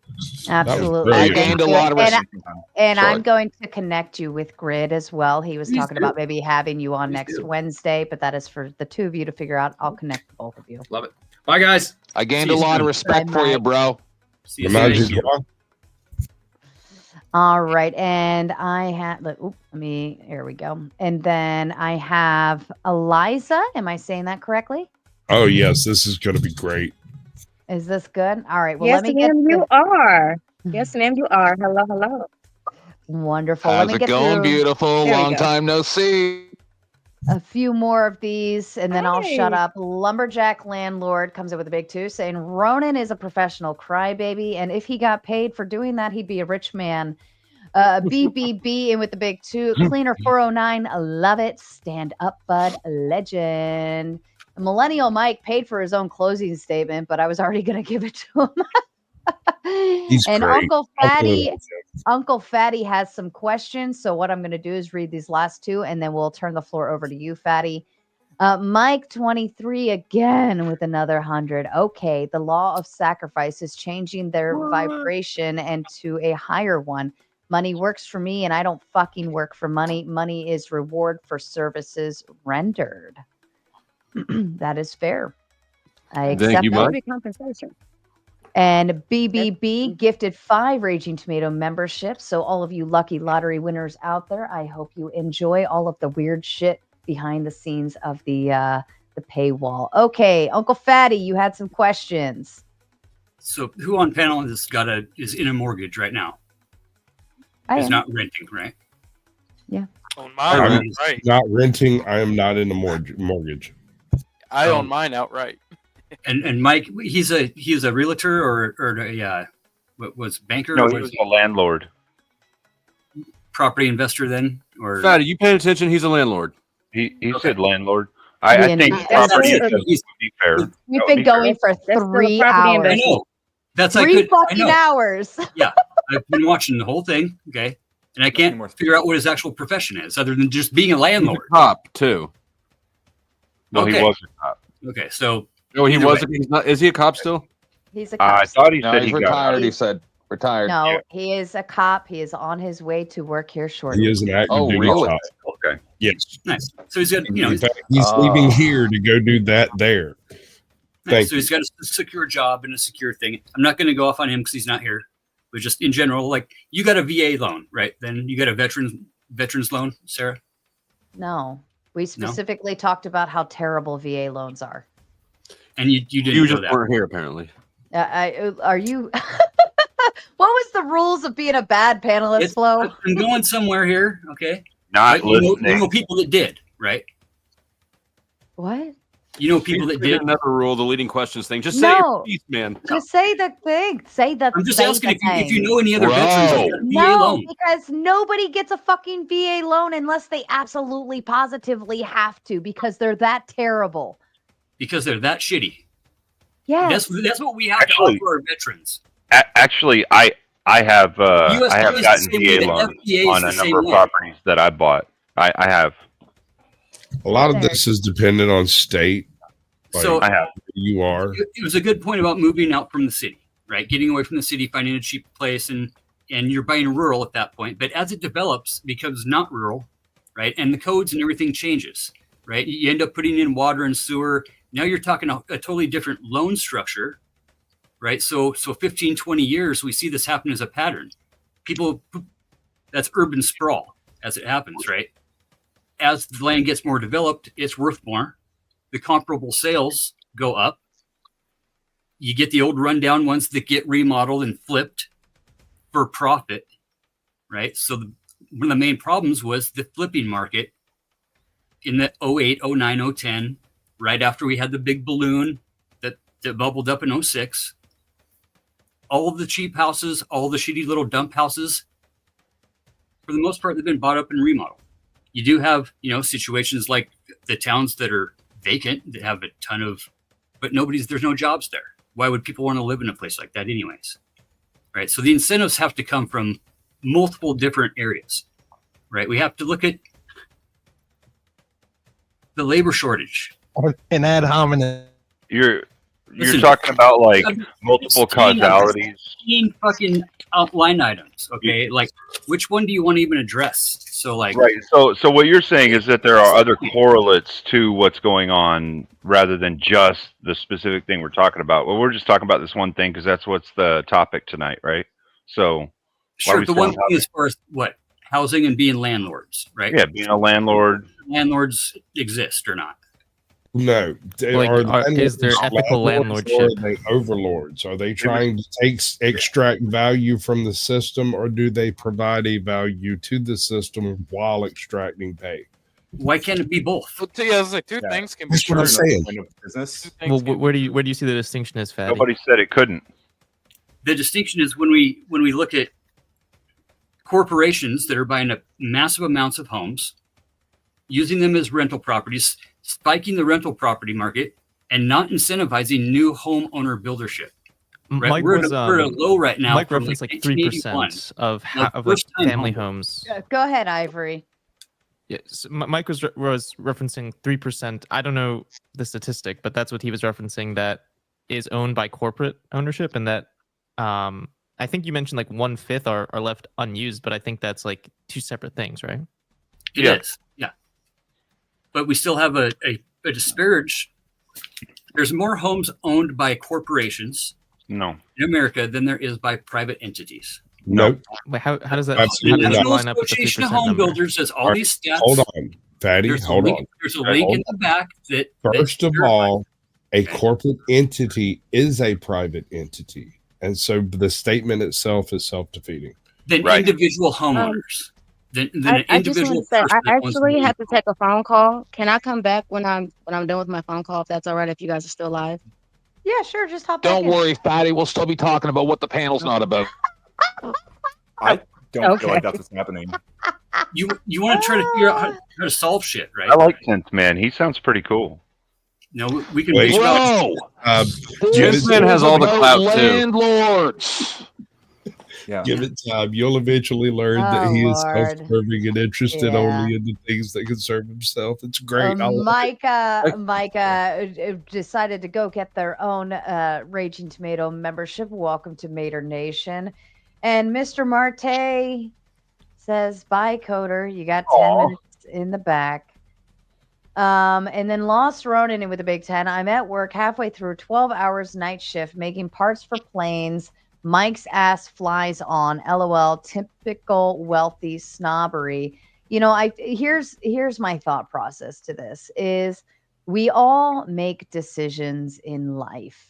Absolutely. I gained a lot of respect. And Sorry. I'm going to connect you with Grid as well. He was talking about maybe having you on next Wednesday, but that is for the two of you to figure out. I'll connect the both of you. Love it. Bye, guys. I gained a lot of respect for you, bro. See you soon. All right. And I have, here we go. And then I have Eliza. Am I saying that correctly? Oh, yes. This is going to be great. Is this good? All right. Well, Yes, let me ma'am, you are. Yes, ma'am, you are. Hello, hello. Wonderful. How's let me it get going, through. beautiful? There we Long go. time no see. A few more of these, and then I'll shut Hey. up. Lumberjack Landlord comes in with a big 2, saying Ronan is a professional crybaby, and if he got paid for doing that, he'd be a rich man. BBB in with the big 2. Cleaner 409, love it. Stand up, bud, legend. Millennial Mike paid for his own closing statement, but I was already going to give it to him. He's And great. Uncle Fatty has some questions. So what I'm going to do is read these last 2, and then we'll turn the floor over to you, Fatty. Mike 23 again with another 100. Okay, the law of sacrifice is changing their vibration and to a higher one. Money works for me, and I don't fucking work for money. Money is reward for services rendered. That is fair. I accept Thank you, that. That would Mike. be compensation. And BBB gifted 5 Raging Tomato memberships. So all of you lucky lottery winners out there, I hope you enjoy all of the weird shit behind the scenes of the paywall. Okay, Uncle Fatty, you had some questions. So who on panel is in a mortgage right now? I Is am. not renting, right? Yeah. On I'm mine outright. not renting. I am not in a mortgage. I own mine outright. And Mike, he's a realtor or a what was banker? No, or he what was is a landlord. property investor then? Or Fatty, you paying attention? He's a landlord. He said landlord. I think property is would be fair. We've been going for That's still a 3 property hours. investment. I know. That's 3 fucking hours. Yeah, I've been watching the whole thing. Okay, and I can't figure out what his actual profession is, other than just being a landlord. Cop too. No, Okay. he was a cop. Okay, so No, he either wasn't. way. He's not. Is he a cop still? He's a cop. I thought he No, said he's he got retired. out. He said retired. No, he is a cop. He is on his way to work here shortly. He is an active Oh, duty really? cop. Okay. Yes. Nice. So he's got In fact, he's leaving here to go do that there. Thank so he's got a secure job and a secure thing. I'm not going to go off on him because he's not here, but just in general, like you got a VA loan, right? Then you got a veterans loan, Sarah. No, we specifically talked about how terrible VA loans are. And you didn't You know just that. weren't here apparently. Are you? What was the rules of being a bad panelist, Flo? I'm going somewhere here, okay? Not But you listening. know people that did, right? What? You know people that did. Another rule, the leading questions thing. Just say your piece, man. Just say the thing. Say the. I'm just say asking the if you thing. know any other veterans that got a VA No, loan. because nobody gets a fucking VA loan unless they absolutely positively have to, because they're that terrible. Because they're that shitty. Yes. That's what we have to Actually- offer our veterans. Actually, I have US I have is gotten the same way, VA the loans FDA is on the a same number of way. properties that I bought. I have. A lot of this is dependent on state. Like, So- I have. you are. It was a good point about moving out from the city, right? Getting away from the city, finding a cheap place, and you're buying rural at that point. But as it develops, it becomes not rural, right? And the codes and everything changes, right? You end up putting in water and sewer. Now you're talking a totally different loan structure, right? So 15, 20 years, we see this happen as a pattern. People, that's urban sprawl as it happens, right? As the land gets more developed, it's worth more. The comparable sales go up. You get the old rundown ones that get remodeled and flipped for profit, right? So one of the main problems was the flipping market in the 08, 09, 010, right after we had the big balloon that bubbled up in 06. All of the cheap houses, all the shitty little dump houses, for the most part, they've been bought up and remodeled. You do have, situations like the towns that are vacant that have a ton of, but there's no jobs there. Why would people want to live in a place like that anyways? Right. So the incentives have to come from multiple different areas, right? We have to look at the labor shortage. An ad hominem. You're Listen, talking about like I'm multiple 16 causalities. 16 fucking line items. Okay. Like which one do you want to even address? So like, Right. So what you're saying is that there are other correlates to what's going on rather than just the specific thing we're talking about. Well, we're just talking about this one thing because that's what's the topic tonight, right? So why are sure. we The still one on thing topic? as far as what housing and being landlords, right? Yeah, being a landlord. Landlords exist or not? No. Is there ethical landlords, landlordship? or are they overlords? Are they trying to extract value from the system, or do they provide a value to the system while extracting pay? Why can't it be both? Well, yeah, I was like, two things can be That's what I'm true. saying. Business. Well, where do you see the distinction is, Fatty? Nobody said it couldn't. The distinction is when we look at corporations that are buying up massive amounts of homes, using them as rental properties, spiking the rental property market, and not incentivizing new homeowner buildership. Right? Mike We're was, at a low right now. Mike from referenced like 1981. 3% of Now, of like first-time family home homes. Go ahead, Ivory. Yes, Mike was referencing 3%. I don't know the statistic, but that's what he was referencing. That is owned by corporate ownership, and that I think you mentioned like 1/5 are left unused, but I think that's like two separate things, right? It is, yeah. But we still have a disparage. There's more homes owned by corporations in America than there is by private entities. Nope. Wait, how does that, Absolutely how does not. that line up with the Association 3% of Home number? Builders does all these stats. Hold on, Fatty. There's Hold a link, on. There's a link in the back that First of all, a corporate entity is a private entity. And so the statement itself is self-defeating. than individual homeowners. Than an I just want individual to say, person I that wants to actually live. have to take a phone call. Can I come back when I'm done with my phone call? If that's all right, if you guys are still live. Yeah, sure. Just hop Don't worry, Fatty. We'll still be talking about what the panel's not about. I don't Okay. feel like that's what's happening. You want to try to figure out how to solve shit, right? I like Tenth Man. He sounds pretty cool. No, we can. Wait, Bro, This man has all the clout too. Landlords. Yeah. Give it time. You'll eventually learn that Oh, he is Lord. self-serving and interested Yeah. only in the things that can serve himself. It's great. I love it. Micah decided to go get their own Raging Tomato membership. Welcome to Mater Nation. And Mr. Marte says, bye, Coder. You got 10 minutes in the back. And then Lost Ronin with a big 10. I'm at work halfway through 12 hours night shift making parts for planes. Mike's ass flies on. LOL. Typical wealthy snobbery. You know, here's my thought process to this is we all make decisions in life.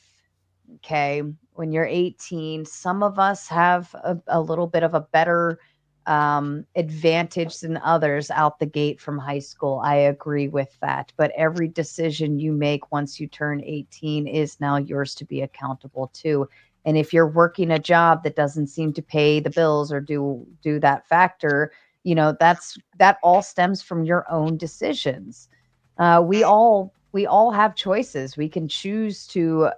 Okay. When you're 18, some of us have a little bit of a better advantage than others out the gate from high school. I agree with that. But every decision you make once you turn 18 is now yours to be accountable to. And if you're working a job that doesn't seem to pay the bills or do that factor, you know, that all stems from your own decisions. We all have choices. We can choose to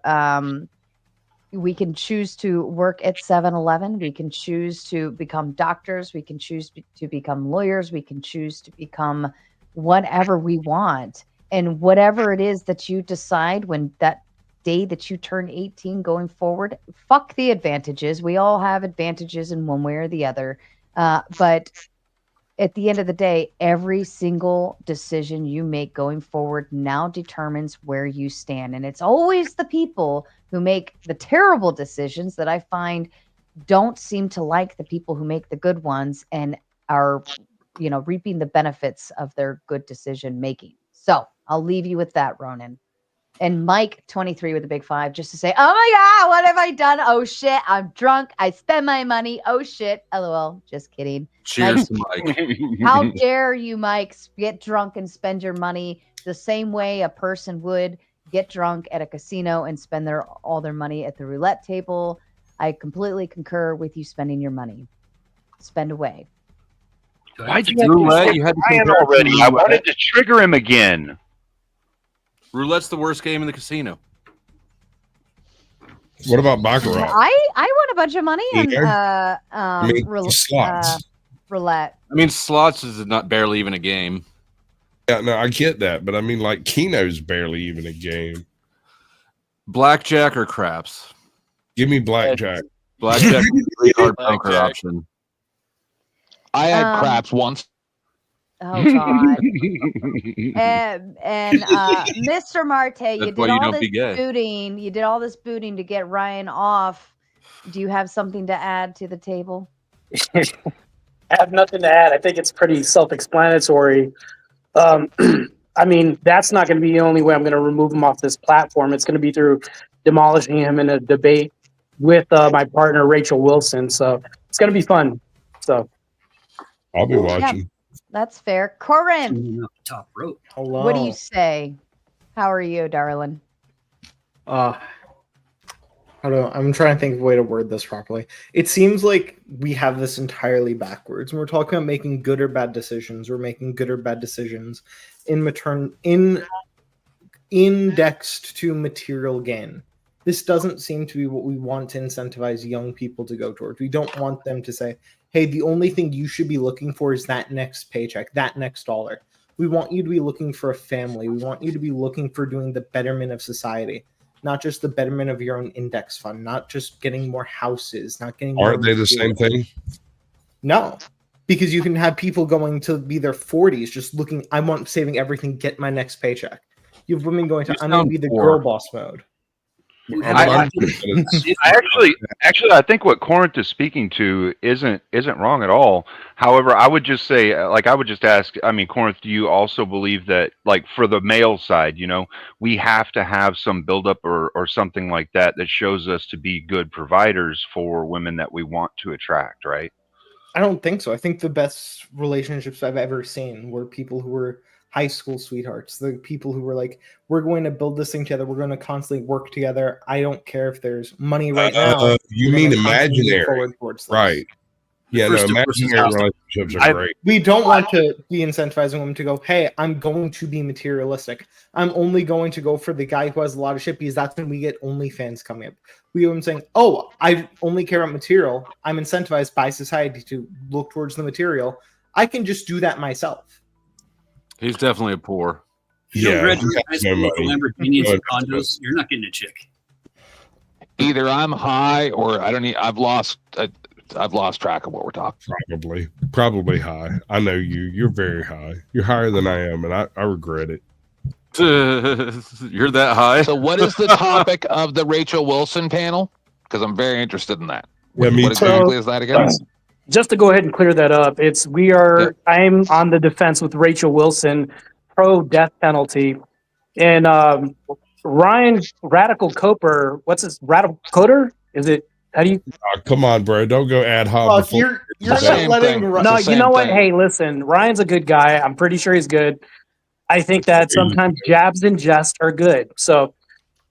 work at 7-Eleven. We can choose to become doctors. We can choose to become lawyers. We can choose to become whatever we want. And whatever it is that you decide when that day that you turn 18 going forward, fuck the advantages. We all have advantages in one way or the other. But at the end of the day, every single decision you make going forward now determines where you stand. And it's always the people who make the terrible decisions that I find don't seem to like the people who make the good ones and are, you know, reaping the benefits of their good decision making. So I'll leave you with that, Ronan. And Mike 23 with a big 5 just to say, oh my God, what have I done? Oh shit, I'm drunk. I spend my money. Oh shit. LOL. Just kidding. Cheers to Mike. How dare you, Mike, get drunk and spend your money the same way a person would get drunk at a casino and spend all their money at the roulette table. I completely concur with you spending your money. Spend away. Why'd you roulette? You had to compare already. to I roulette. wanted to trigger him again. Roulette's the worst game in the casino. What about baccarat? I won a bunch of money in slots. Roulette. I mean, slots is not barely even a game. Yeah, no, I get that, but I mean, like Keno's barely even a game. Blackjack or craps? Give me blackjack. Blackjack is a really hard poker option. I had craps once. Oh God. and Mr. Marte, you did all this booting. You did all this booting to get Ryan off. Do you have something to add to the table? I have nothing to add. I think it's pretty self-explanatory. I mean, that's not going to be the only way I'm going to remove him off this platform. It's going to be through demolishing him in a debate with my partner, Rachel Wilson. So it's going to be fun. So I'll be watching. That's fair. Corinne, Shooting up the top rope. Hello. what do you say? How are you, darling? I'm trying to think of a way to word this properly. It seems like we have this entirely backwards. When we're talking about making good or bad decisions, we're making good or bad decisions indexed to material gain. This doesn't seem to be what we want to incentivize young people to go towards. We don't want them to say, hey, the only thing you should be looking for is that next paycheck, that next dollar. We want you to be looking for a family. We want you to be looking for doing the betterment of society, not just the betterment of your own index fund, not just getting more houses, not getting more. Aren't they the same thing? No, because you can have people going to be their 40s just looking, I want saving everything, get my next paycheck. You have women going to, I'm going to be the girl boss mode. I think what Corinth is speaking to isn't wrong at all. However, I would just say, I would just ask, Corinth, do you also believe that, for the male side, we have to have some buildup or something like that shows us to be good providers for women that we want to attract, right? I don't think so. I think the best relationships I've ever seen were people who were high school sweethearts, the people who were like, we're going to build this thing together, we're going to constantly work together. I don't care if there's money right now. You mean imaginary, right? Yeah, no, imaginary relationships are great. We don't want to be incentivizing women to go, hey, I'm going to be materialistic. I'm only going to go for the guy who has a lot of shit because that's when we get OnlyFans coming up. We have them saying, oh, I only care about material. I'm incentivized by society to look towards the material. I can just do that myself. He's definitely a poor. You don't graduate high school with Lamborghinis and condos, you're not getting a chick. Either I'm high or I don't need. I've lost track of what we're talking. Probably high. I know you. You're very high. You're higher than I am, and I regret it. You're that high. So, what is the topic of the Rachel Wilson panel? Because I'm very interested in that. Yeah, what exactly is that again? Just to go ahead and clear that up, I'm on the defense with Rachel Wilson, pro death penalty, and Ryan Radical Coper. What's his Radical Coder? Is it? How do you? Come on, bro! Don't go ad hoc. You're not letting. No, you know what? Hey, listen, Ryan's a good guy. I'm pretty sure he's good. I think that sometimes jabs and jest are good. So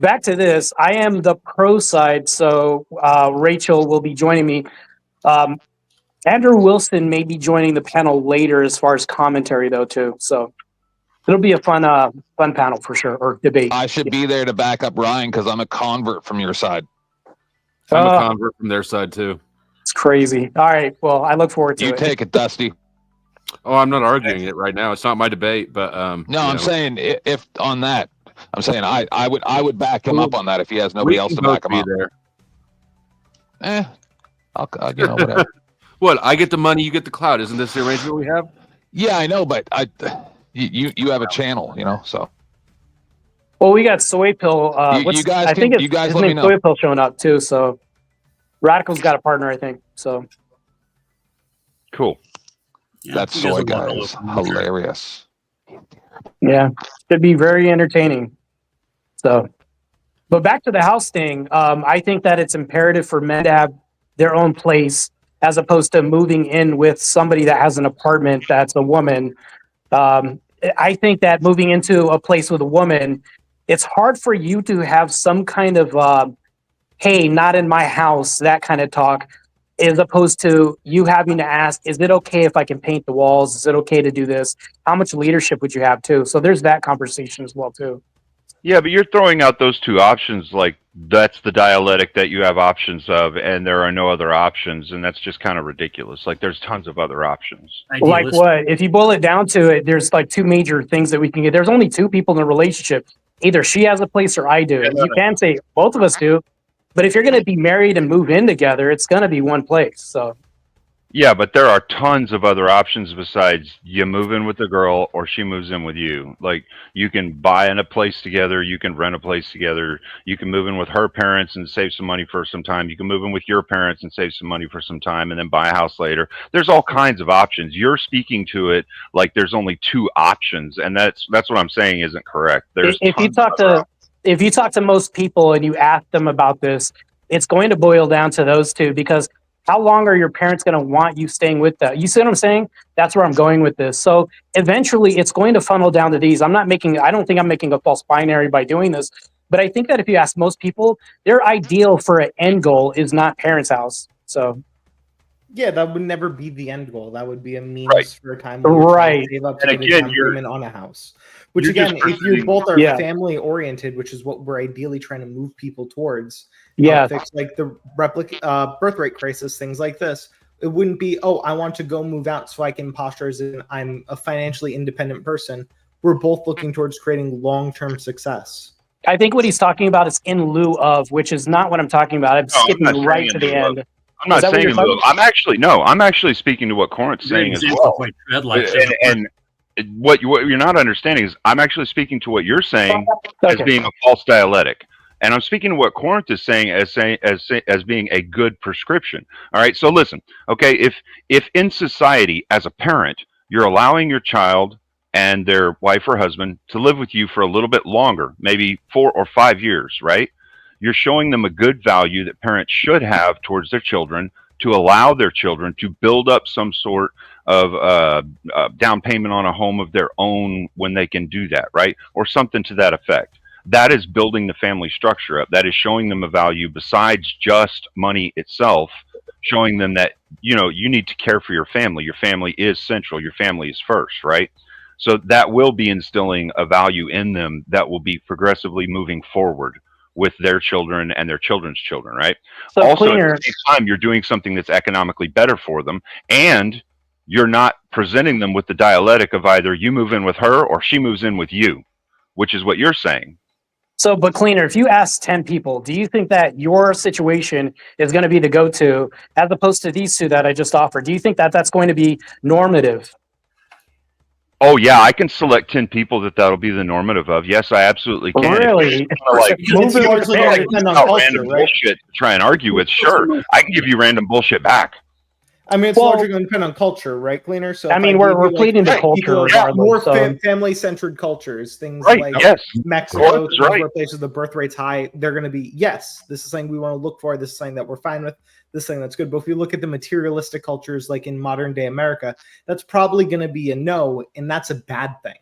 back to this. I am the pro side, so Rachel will be joining me. Andrew Wilson may be joining the panel later as far as commentary, though, too. So it'll be a fun panel for sure, or debate. I should be there to back up Ryan because I'm a convert from your side. I'm a convert from their side, too. It's crazy. All right. Well, I look forward to it. You take it, Dusty. Oh, I'm not arguing it right now. It's not my debate, but no, I'm saying if on that, I'm saying I would back him up on that if he has nobody else to back him up. I'll whatever. What? I get the money, you get the clout. Isn't this the arrangement we have? Yeah, I know, but you have a channel, so. Well, we got Soy Pill. You guys I think you guys his let me name's know. Soy Pill showing up too. So Radical's got a partner, I think. So cool. That soy guy is hilarious. Yeah, should be very entertaining. So, but back to the house thing. I think that it's imperative for men to have their own place as opposed to moving in with somebody that has an apartment that's a woman. I think that moving into a place with a woman, it's hard for you to have some kind of, hey, not in my house, that kind of talk, as opposed to you having to ask, is it okay if I can paint the walls? Is it okay to do this? How much leadership would you have too? So there's that conversation as well too. Yeah, but you're throwing out those two options like that's the dialectic that you have options of, and there are no other options, and that's just kind of ridiculous. Like there's tons of other options. Like what? If you boil it down to it, there's like two major things that we can get. There's only two people in a relationship. Either she has a place or I do. You can say both of us do, but if you're going to be married and move in together, it's going to be one place. So. Yeah, but there are tons of other options besides you move in with the girl or she moves in with you. Like you can buy in a place together, you can rent a place together, you can move in with her parents and save some money for some time. You can move in with your parents and save some money for some time and then buy a house later. There's all kinds of options. You're speaking to it like there's only two options, and that's what I'm saying isn't correct. There's if you talk to most people and you ask them about this, it's going to boil down to those two because how long are your parents going to want you staying with them? You see what I'm saying? That's where I'm going with this. So eventually it's going to funnel down to these. I don't think I'm making a false binary by doing this, but I think that if you ask most people, their ideal for an end goal is not parents' house. So yeah, that would never be the end goal. That would be a means Right. for a time when you're trying to right. save up to And get again, a down you're- payment on a house. Which you're again, just if you pursuing- both are Yeah. family oriented, which is what we're ideally trying to move people towards, Yeah. fix like the birth rate crisis, things like this. It wouldn't be, oh, I want to go move out so I can posture as in I'm a financially independent person. We're both looking towards creating long-term success. I think what he's talking about is in lieu of, which is not what I'm talking about. I'm No, I'm skipping not right saying to in the lieu of. end. I'm not Is that what saying you're in lieu of. talking- I'm actually speaking to what Corinth's saying as example well. of why tread like And what you're not understanding is I'm actually speaking to what you're saying as Okay. being a false dialectic, and I'm speaking to what Corinth is saying as being a good prescription. All right, so listen, okay, if in society as a parent you're allowing your child and their wife or husband to live with you for a little bit longer, maybe 4 or 5 years, right? You're showing them a good value that parents should have towards their children to allow their children to build up some sort of down payment on a home of their own when they can do that, right? Or something to that effect. That is building the family structure up. That is showing them a value besides just money itself, showing them that, you know, you need to care for your family. Your family is central. Your family is first, right? So that will be instilling a value in them that will be progressively moving forward with their children and their children's children, right? So Also, Cleaner, at the same time, you're doing something that's economically better for them, and you're not presenting them with the dialectic of either you move in with her or she moves in with you, which is what you're saying. but Cleaner, if you ask 10 people, do you think that your situation is going to be the go-to as opposed to these two that I just offered? Do you think that that's going to be normative? Oh yeah, I can select 10 people that'll be the normative of. Yes, I absolutely can. Really? Like, Move it largely there. gonna depend on about culture, random right? bullshit to try and argue with. Sure, I can give you random bullshit back. I mean, it's Well- largely going to depend on culture, right, Cleaner? So I if mean, gave we're you, pleading to right, culture people, regardless. more So. family-centered cultures, things Right, like yes. Mexico, That's things right. where places the birth rate's high, they're going to be, yes, this is something we want to look for, this is something that we're fine with, this thing that's good. But if you look at the materialistic cultures, like in modern-day America, that's probably going to be a no, and that's a bad thing.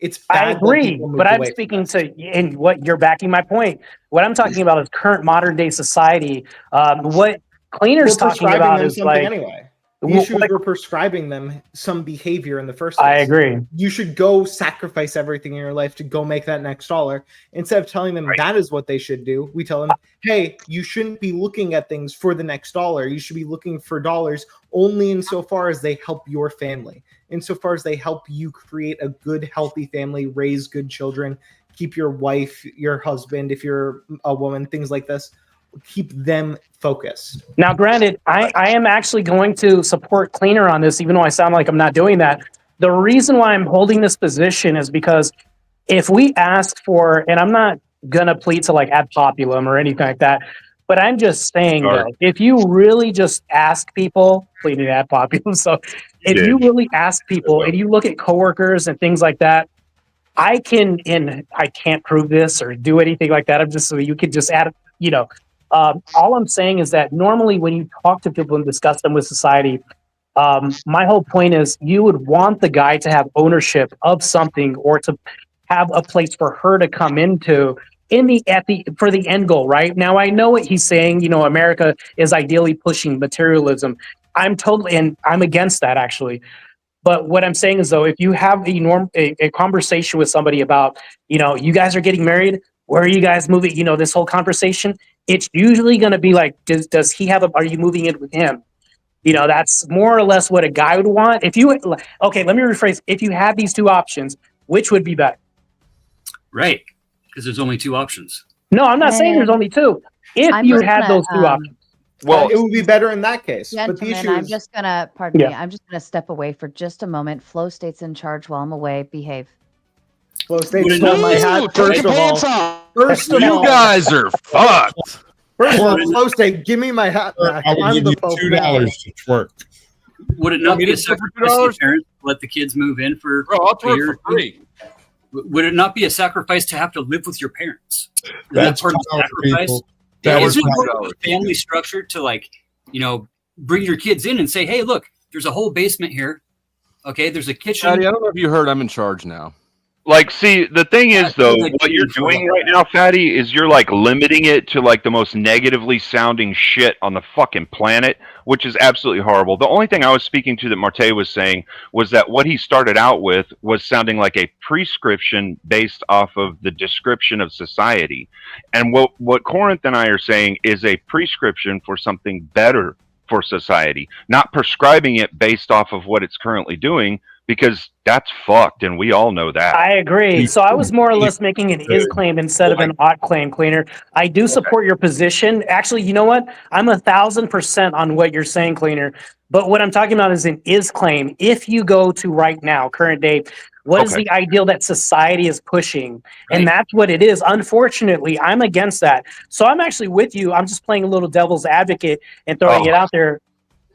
It's bad I that agree, people moved but I'm away from speaking this. to, and what you're backing my point. What I'm talking about is current modern day society. What Cleaner's We're talking prescribing about them is something like, anyway. The Well, issue is like- we're prescribing them some behavior in the first place. I agree. You should go sacrifice everything in your life to go make that next dollar. Instead of telling them that is what they should do, we tell them, hey, you shouldn't be looking at things for the next dollar. You should be looking for dollars only insofar as they help your family, insofar as they help you create a good, healthy family, raise good children, keep your wife, your husband, if you're a woman, things like this. Keep them focused. Now, granted, I am actually going to support Cleaner on this, even though I sound like I'm not doing that. The reason why I'm holding this position is because if we ask for, and I'm not going to plead to like ad populum or anything like that, but I'm just saying Sorry. though, if you really just ask people, pleading ad populum, so if you really ask people and you look at coworkers and things like that, I can't prove this or do anything like that. I'm just, so you could just add, you know, all I'm saying is that normally when you talk to people and discuss them with society, my whole point is you would want the guy to have ownership of something or to have a place for her to come into for the end goal, right? Now I know what he's saying, you know, America is ideally pushing materialism. I'm against that actually. But what I'm saying is though, if you have a conversation with somebody about, you know, you guys are getting married, where are you guys moving? You know, this whole conversation, it's usually going to be like, does he have are you moving in with him? You know, that's more or less what a guy would want. Okay, let me rephrase. If you had these two options, which would be better? Right. Because there's only two options. No, I'm not saying there's only two. If I'm you just had gonna, those two options. Well, it would be better in that case. But the Gentlemen, issue I'm is, just gonna, pardon me, Yeah. I'm just gonna step away for just a moment. Flow State's in charge while I'm away. Behave. Flow State stole my hat. First of all, You guys are fucked. First of all, Flow State, give me my hat back. I will I'm give the you Pope $2 now. to twerk. Would it Want not me be to a do it for sacrifice to $2? parents to let the kids move in for Bro, I'll a twerk year for or two? free. Would it not be a sacrifice to have to live with your parents? Is That's that part of the power, sacrifice? people. That is Isn't power. the family structure to, like, you know, bring your kids in and say, hey, look, there's a whole basement here. Okay, there's a kitchen. Patty, I don't know if you heard I'm in charge now. Like, see, the thing is, though, what you're doing right now, Fatty, is you're like limiting it to like the most negatively sounding shit on the fucking planet, which is absolutely horrible. The only thing I was speaking to that Marte was saying was that what he started out with was sounding like a prescription based off of the description of society. And what Corinth and I are saying is a prescription for something better for society, not prescribing it based off of what it's currently doing, because that's fucked, and we all know that. I agree. So I was more or less making an is claim instead of an ought claim, Cleaner. I do support your position. Actually, you know what? I'm 1,000% on what you're saying, Cleaner. But what I'm talking about is an is claim. If you go to right now, current date, what is the ideal that society is pushing? And that's what it is. Unfortunately, I'm against that. So I'm actually with you. I'm just playing a little devil's advocate and throwing it out there.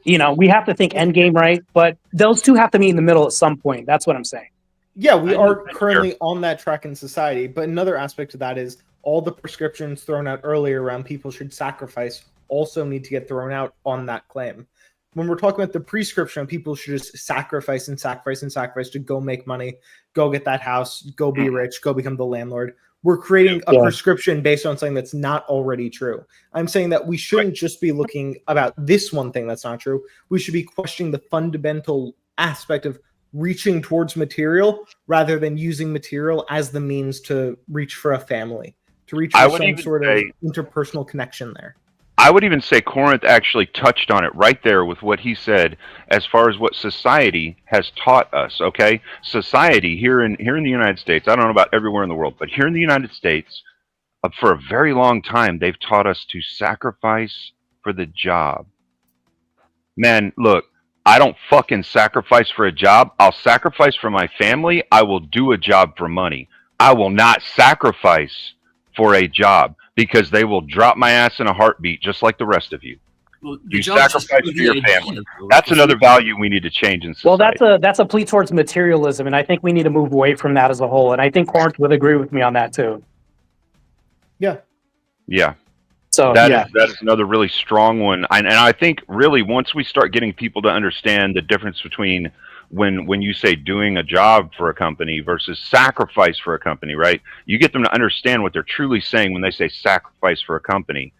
You know, we have to think end game, right? But those two have to meet in the middle at some point. That's what I'm saying. Yeah, we are currently on that track in society. But another aspect of that is all the prescriptions thrown out earlier around people should sacrifice also need to get thrown out on that claim. When we're talking about the prescription, people should just sacrifice and sacrifice and sacrifice to go make money, go get that house, go be rich, go become the landlord. We're creating a prescription based on something that's not already true. I'm saying that we shouldn't just be looking about this one thing that's not true. We should be questioning the fundamental aspect of reaching towards material rather than using material as the means to reach for a family, to reach for some sort of interpersonal connection there. I would even say Corinth actually touched on it right there with what he said as far as what society has taught us, okay? Society here in the United States, I don't know about everywhere in the world, but here in the United States, for a very long time, they've taught us to sacrifice for the job. Man, look, I don't fucking sacrifice for a job. I'll sacrifice for my family. I will do a job for money. I will not sacrifice for a job, because they will drop my ass in a heartbeat just like the rest of you. Well, you sacrifice for your family. That's another value we need to change in society. Well, that's a plea towards materialism, and I think we need to move away from that as a whole. And I think Corinth would agree with me on that too. Yeah. Yeah. So that is another really strong one. And I think really once we start getting people to understand the difference between when you say doing a job for a company versus sacrifice for a company, right? You get them to understand what they're truly saying when they say sacrifice for a company,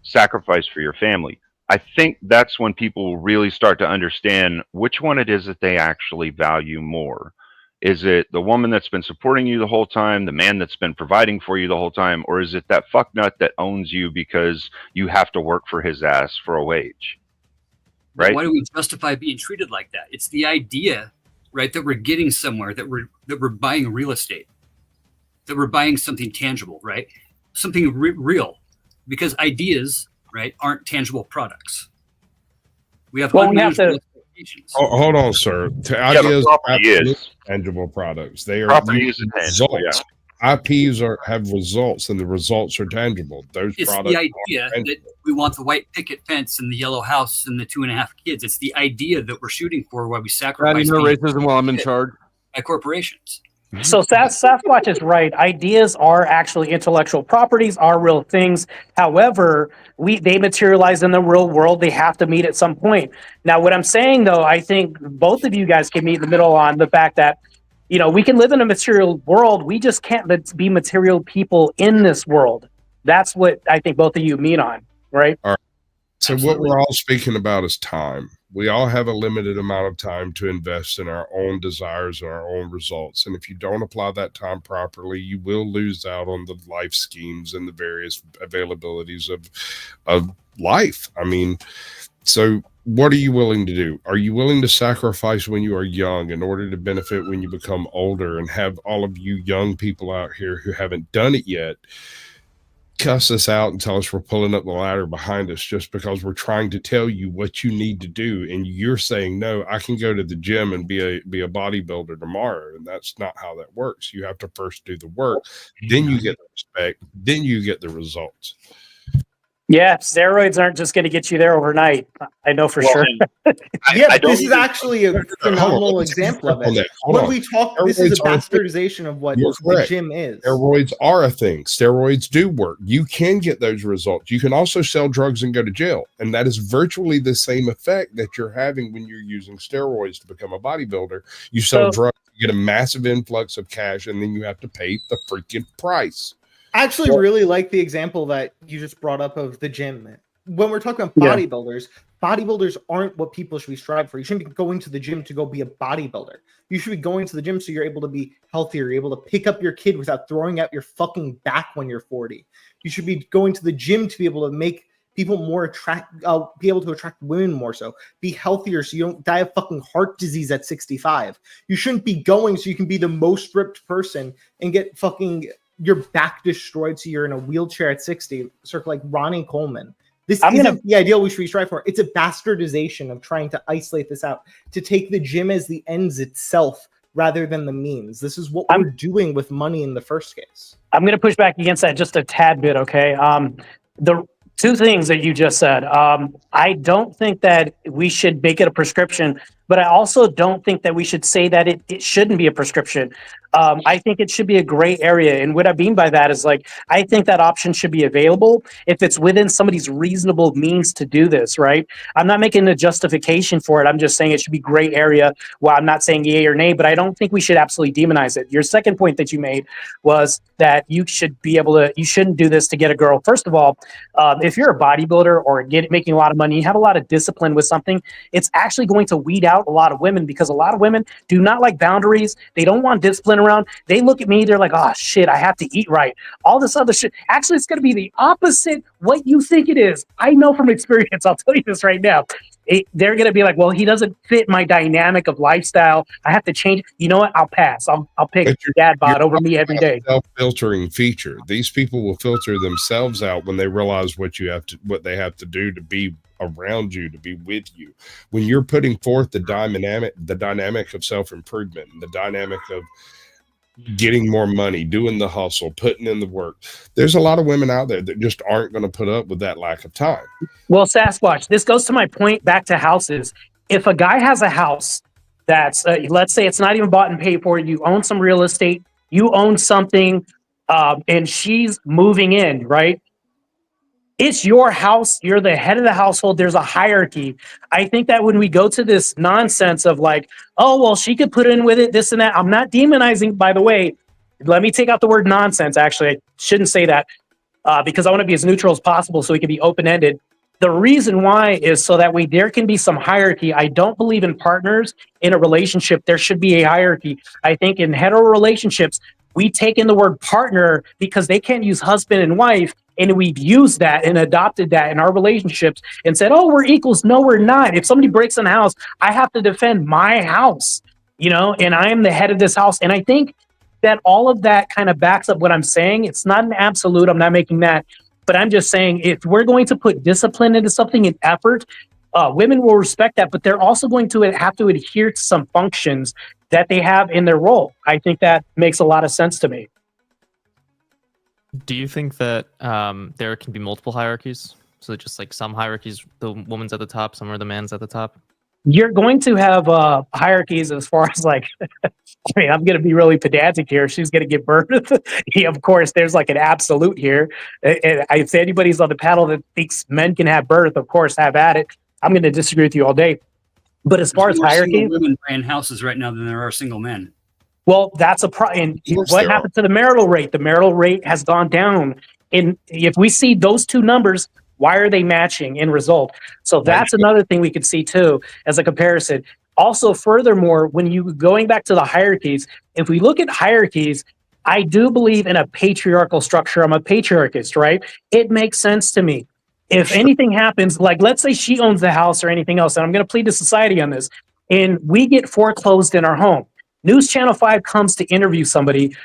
sacrifice for your family. I think that's when people will really start to understand which one it is that they actually value more. Is it the woman that's been supporting you the whole time, the man that's been providing for you the whole time, or is it that fucknut that owns you because you have to work for his ass for a wage? Right? Why do we justify being treated like that? It's the idea, right, that we're getting somewhere, that we're buying real estate, that we're buying something tangible, right? Something real, because ideas, right, aren't tangible products. We have unmanageable expectations. Oh, hold on, sir. Ideas are tangible products. They are results. IPs have results, and the results are tangible. Those it's products the idea that we want the white picket fence and the yellow house and the 2.5 kids. It's the idea that we're shooting for, why we sacrifice no racism while I'm in charge by corporations. So Sasquatch is right. Ideas are actually intellectual properties, are real things. However, they materialize in the real world. They have to meet at some point. Now, what I'm saying, though, I think both of you guys can meet in the middle on the fact that, you know, we can live in a material world. We just can't be material people in this world. That's what I think both of you meet on, right? All right. So what we're all speaking about is time. We all have a limited amount of time to invest in our own desires and our own results. And if you don't apply that time properly, you will lose out on the life schemes and the various availabilities of life. I mean, so what are you willing to do? Are you willing to sacrifice when you are young in order to benefit when you become older, and have all of you young people out here who haven't done it yet cuss us out and tell us we're pulling up the ladder behind us just because we're trying to tell you what you need to do, and you're saying, no, I can go to the gym and be a bodybuilder tomorrow? And that's not how that works. You have to first do the work, then you get the respect, then you get the results. Yeah, steroids aren't just going to get you there overnight. I know for sure. This is actually a phenomenal example of it. When we talk, this is a bastardization of what the gym is. Steroids are a thing. Steroids do work. You can get those results. You can also sell drugs and go to jail. And that is virtually the same effect that you're having when you're using steroids to become a bodybuilder. You sell drugs, you get a massive influx of cash, and then you have to pay the freaking price. I actually really like the example that you just brought up of the gym. When we're talking about bodybuilders, bodybuilders aren't what people should be striving for. You shouldn't be going to the gym to go be a bodybuilder. You should be going to the gym so you're able to be healthier, you're able to pick up your kid without throwing out your fucking back when you're 40. You should be going to the gym to be able to make people more be able to attract women more so. Be healthier so you don't die of fucking heart disease at 65. You shouldn't be going so you can be the most ripped person and get fucking your back destroyed so you're in a wheelchair at 60, sort of like Ronnie Coleman. This isn't the ideal we should be striving for. It's a bastardization of trying to isolate this out, to take the gym as the ends itself rather than the means. This is what we're doing with money in the first case. I'm going to push back against that just a tad bit, okay? The two things that you just said. I don't think that we should make it a prescription, but I also don't think that we should say that it shouldn't be a prescription. I think it should be a gray area. And what I mean by that is, like, I think that option should be available if it's within somebody's reasonable means to do this, right? I'm not making a justification for it. I'm just saying it should be gray area. Well, I'm not saying yay or nay, but I don't think we should absolutely demonize it. Your second point that you made was that you should be able to, you shouldn't do this to get a girl. First of all, if you're a bodybuilder or making a lot of money, you have a lot of discipline with something, it's actually going to weed out a lot of women, because a lot of women do not like boundaries. They don't want discipline around. They look at me, they're like, oh shit, I have to eat right. All this other shit. Actually, it's going to be the opposite what you think it is. I know from experience. I'll tell you this right now. They're going to be like, well, he doesn't fit my dynamic of lifestyle. I have to change. You know what? I'll pass. I'll pick dad bod over me every day. Self-filtering feature. These people will filter themselves out when they realize what they have to do to be around you, to be with you. When you're putting forth the dynamic of self-improvement, the dynamic of getting more money, doing the hustle, putting in the work, there's a lot of women out there that just aren't going to put up with that lack of time. Well, Sasquatch, this goes to my point back to houses. If a guy has a house that's, let's say it's not even bought and paid for, you own some real estate, you own something, and she's moving in, right? It's your house. You're the head of the household. There's a hierarchy. I think that when we go to this nonsense of like, oh, well, she could put in with it, this and that. I'm not demonizing, by the way. Let me take out the word nonsense. Actually, I shouldn't say that because I want to be as neutral as possible so we can be open-ended. The reason why is so that way there can be some hierarchy. I don't believe in partners in a relationship. There should be a hierarchy. I think in hetero relationships, we take in the word partner because they can't use husband and wife. And we've used that and adopted that in our relationships and said, oh, we're equals. No, we're not. If somebody breaks in the house, I have to defend my house, and I am the head of this house. And I think that all of that kind of backs up what I'm saying. It's not an absolute. I'm not making that. But I'm just saying, if we're going to put discipline into something and effort, women will respect that. But they're also going to have to adhere to some functions that they have in their role. I think that makes a lot of sense to me. Do you think that there can be multiple hierarchies? So just like some hierarchies, the woman's at the top, some are the man's at the top? You're going to have hierarchies as far as like, I mean, I'm going to be really pedantic here. She's going to give birth. Yeah, of course, there's like an absolute here. And if anybody's on the panel that thinks men can have birth, of course, have at it. I'm going to disagree with you all day. But as far as hierarchy, women buying houses right now than there are single men. Well, that's a problem. What happened to the marital rate? The marital rate has gone down. And if we see those two numbers, why are they matching in result? So that's another thing we could see too as a comparison. Also, furthermore, when you going back to the hierarchies, if we look at hierarchies, I do believe in a patriarchal structure. I'm a patriarchist, right? It makes sense to me. If anything happens, like let's say she owns the house or anything else, and I'm going to plead to society on this, and we get foreclosed in our home. News Channel 5 comes to interview somebody.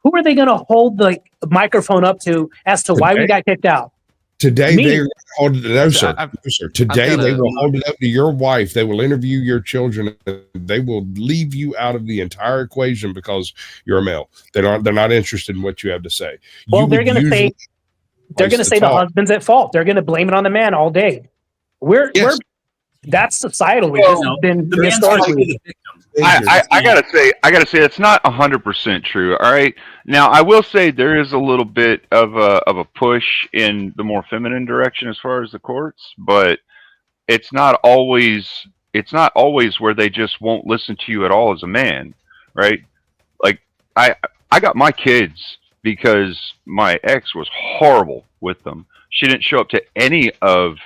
Who are they going to hold the microphone up to as to why we got kicked out? Today they will hold it. No, sir. No, sir. Today they will hold it up to your wife. They will interview your children. They will leave you out of the entire equation because you're a male. They're not interested in what you have to say. Well, they're going to say, they're going to say the husband's at fault. They're going to blame it on the man all day. We're that's societal. We've just been historically. I gotta say it's not 100% true. All right. Now I will say there is a little bit of a push in the more feminine direction as far as the courts, but it's not always where they just won't listen to you at all as a man, right? Like I got my kids because my ex was horrible with them. She didn't show up to any of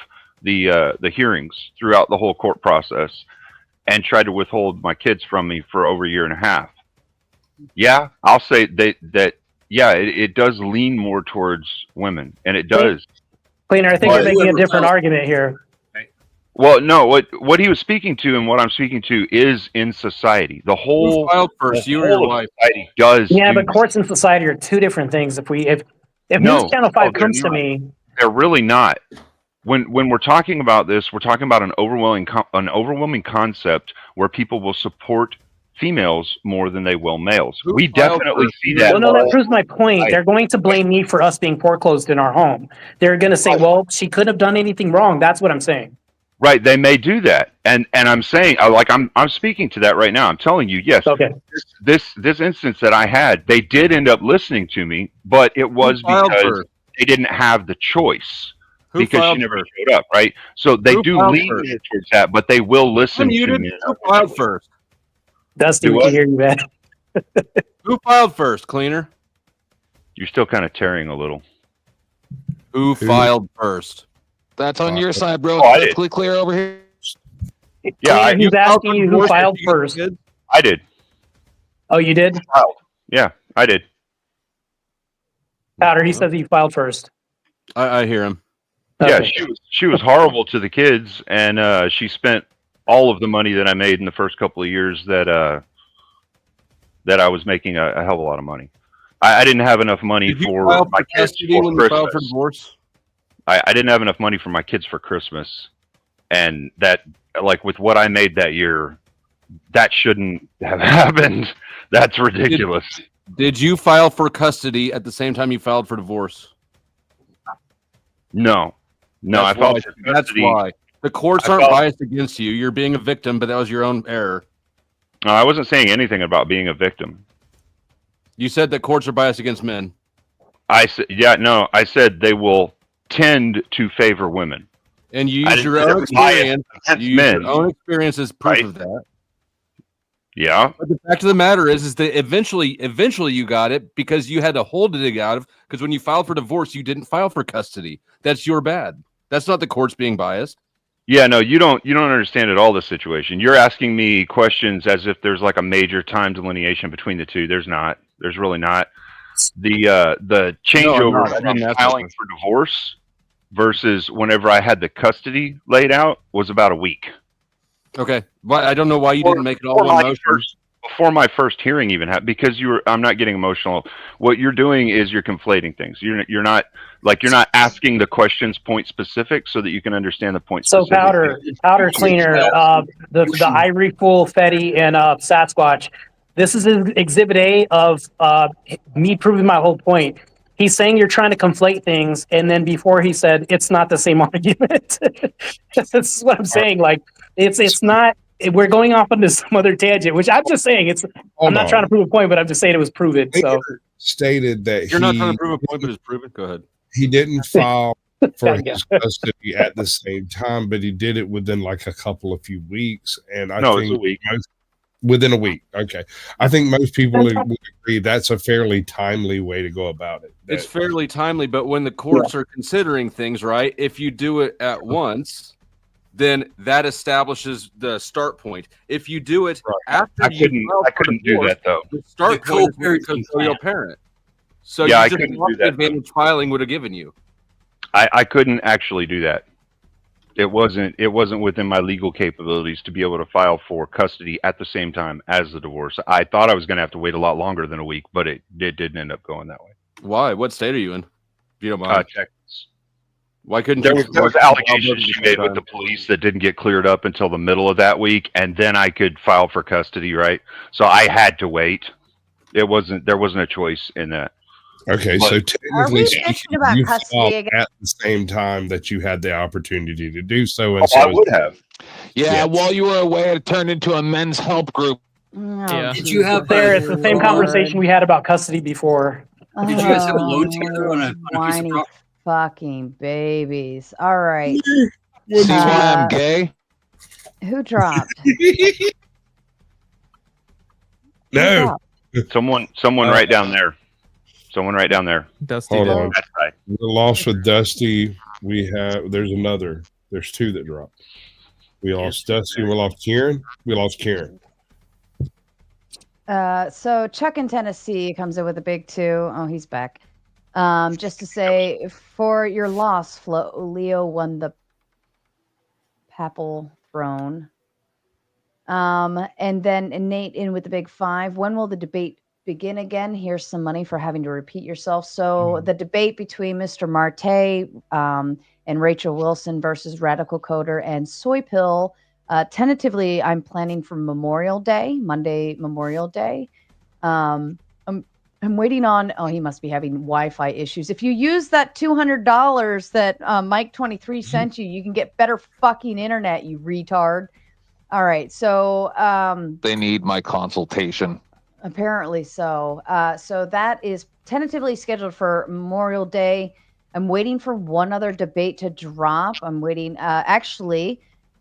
the hearings throughout the whole court process, and tried to withhold my kids from me for over a year and a half. Yeah, I'll say that it does lean more towards women, and it does. Cleaner, I think you're making a different argument here. Well, no, what he was speaking to and what I'm speaking to is in society. The whole first, you or your wife society does. Yeah, but courts and society are two different things. If News Channel 5 comes to me, they're really not. When we're talking about this, we're talking about an overwhelming concept where people will support females more than they will males. We definitely see that. Well, no, that proves my point. They're going to blame me for us being foreclosed in our home. They're going to say, well, she couldn't have done anything wrong. That's what I'm saying. Right, they may do that, and I'm saying, like I'm speaking to that right now. I'm telling you, yes. Okay. This instance that I had, they did end up listening to me, but it was because they didn't have the choice because she never showed up. Right, so they do lean towards that, but they will listen to me. Who filed first? Dusty, we can hear you, man. Who filed first, Cleaner? You're still kind of tearing a little. Who filed first? That's on your side, bro. I It's clear over here. Yeah, he's asking you who filed first. I did. Oh, you did? Yeah, I did. Powder, he says he filed first. I hear him. Yeah, Okay. she was horrible to the kids, and she spent all of the money that I made in the first couple of years that I was making a hell of a lot of money. I didn't have enough money for my kids for Christmas. I didn't have enough money for my kids for Christmas, and that, like, with what I made that year, that shouldn't have happened. That's ridiculous. Did you file for custody at the same time you filed for divorce? No, I filed for custody. That's why. The courts aren't biased against you. You're being a victim, but that was your own error. No, I wasn't saying anything about being a victim. You said that courts are biased against men. I said they will tend to favor women. And you use your own experience. Your own experience as proof of that. Yeah. But the fact of the matter is that eventually you got it because you had to hold it out of, because when you filed for divorce, you didn't file for custody. That's your bad. That's not the courts being biased. Yeah, no, you don't understand at all the situation. You're asking me questions as if there's like a major time delineation between the two. There's not. There's really not. The changeover from filing for divorce versus whenever I had the custody laid out was about a week. Okay. Well, I don't know why you didn't make it all one motion. Before my first hearing even happened, because I'm not getting emotional. What you're doing is you're conflating things. You're not asking the questions point specific so that you can understand the point So specific. powder cleaner, the Ivory Fool, Fetty, and Sasquatch. This is Exhibit A of me proving my whole point. He's saying you're trying to conflate things, and then before he said it's not the same argument. This is what I'm saying. Like it's not. We're going off into some other tangent, which I'm just saying I'm not trying to prove a point, but I'm just saying it was proven. So stated that you're not trying to prove a point, but it's proven. Go ahead. He didn't file for his custody at the same time, but he did it within like a few weeks. And I think it was a week. Within a week. Okay. I think most people would agree that's a fairly timely way to go about it. It's fairly timely, but when the courts are considering things, right, if you do it at once, then that establishes the start point. If you do it after I couldn't do that though. The start point is very custodial parent. So yeah, you I just couldn't what do the that. advantage filing would have given you. I couldn't actually do that. It wasn't within my legal capabilities to be able to file for custody at the same time as the divorce. I thought I was going to have to wait a lot longer than a week, but it didn't end up going that way. Why? What state are you in? If you don't mind. Texas. Why couldn't there was allegations you made with the police that didn't get cleared up until the middle of that week, and then I could file for custody, right? So I had to wait. There wasn't a choice in that. Okay, But- so Are technically we speaking, bitching about you custody fought again? at the same time that you had the opportunity to do so, and Oh, so I would have. Yeah, Yes. while you were away, it turned into a men's help group. Yeah. Did you have There, it's the same Lord. conversation we had about custody before. Did you guys have a loan together on a Those piece of whiny property? fucking babies. All right. See why I'm Uh, gay? Who dropped? No. Someone right down there. Someone right down there. Dusty Hold did. on. That's right. We're lost with Dusty. There's two that dropped. We lost Dusty. We lost Kieran. We lost Kieran. So Chuck in Tennessee comes in with a big 2. Oh, he's back. Just to say, for your loss, Flo, Leo won the papal throne. And then Nate in with the big 5. When will the debate begin again? Here's some money for having to repeat yourself. So the debate between Mr. Marte and Rachel Wilson versus Radical Coder and Soy Pill. Tentatively, I'm planning for Memorial Day, Monday Memorial Day. I'm waiting on. Oh, he must be having Wi-Fi issues. If you use that $200 that Mike23 sent you, you can get better fucking internet. You retard. All right, so They need my consultation. apparently so. So that is tentatively scheduled for Memorial Day. I'm waiting for one other debate to drop. I'm waiting. Actually,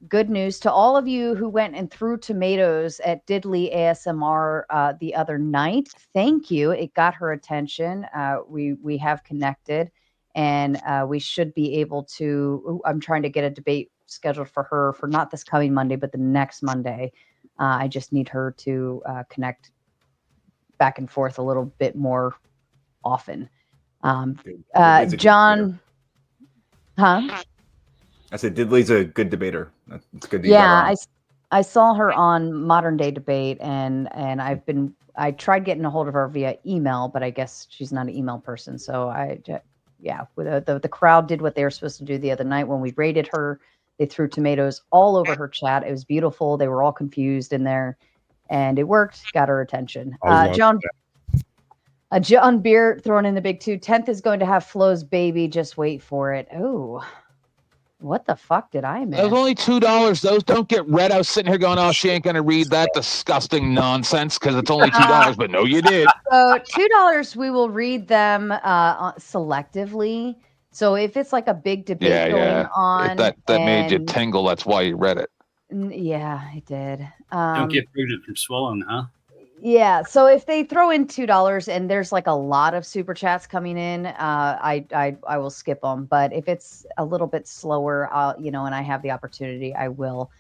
good news to all of you who went and threw tomatoes at Diddley ASMR the other night. Thank you. It got her attention. We have connected, and we should be able to. I'm trying to get a debate scheduled for her for not this coming Monday, but the next Monday. I just need her to connect back and forth a little bit more often. John, huh? I said Diddley's a good debater. It's good. That you got her Yeah, on. I saw her on Modern Day Debate, and I tried getting a hold of her via email, but I guess she's not an email person. So the crowd did what they were supposed to do the other night when we raided her. They threw tomatoes all over her chat. It was beautiful. They were all confused in there, and it worked. Got her attention. John Beer throwing in the big 2. 10th is going to have Flo's baby. Just wait for it. Oh, what the fuck did I miss? That was only $2. Those don't get read. I was sitting here going, "Oh, she ain't gonna read that disgusting nonsense because it's only $2." But no, you did. So $2, we will read them selectively. So if it's like a big debate going on, If that made you and- tingle, that's why you read it. Yeah, it did. Don't get pregnant from swallowing, huh? Yeah. So if they throw in $2 and there's like a lot of super chats coming in, I will skip them. But if it's a little bit slower, and I have the opportunity, I will.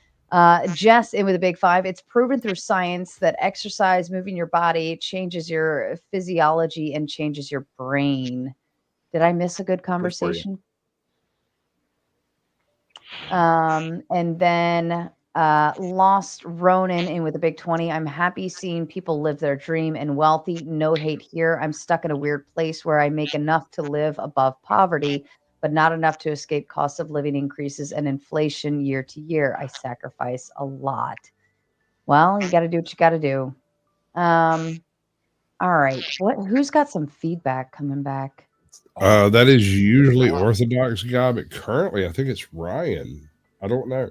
Jess in with a big 5. It's proven through science that exercise, moving your body, changes your physiology and changes your brain. Did I miss a good conversation? And then Lost Ronan in with a big 20. I'm happy seeing people live their dream and wealthy. No hate here. I'm stuck in a weird place where I make enough to live above poverty, but not enough to escape cost of living increases and inflation year to year. I sacrifice a lot. Well, you got to do what you got to do. All right. Who's got some feedback coming back? That is usually Orthodox guy, but currently I think it's Ryan. I don't know.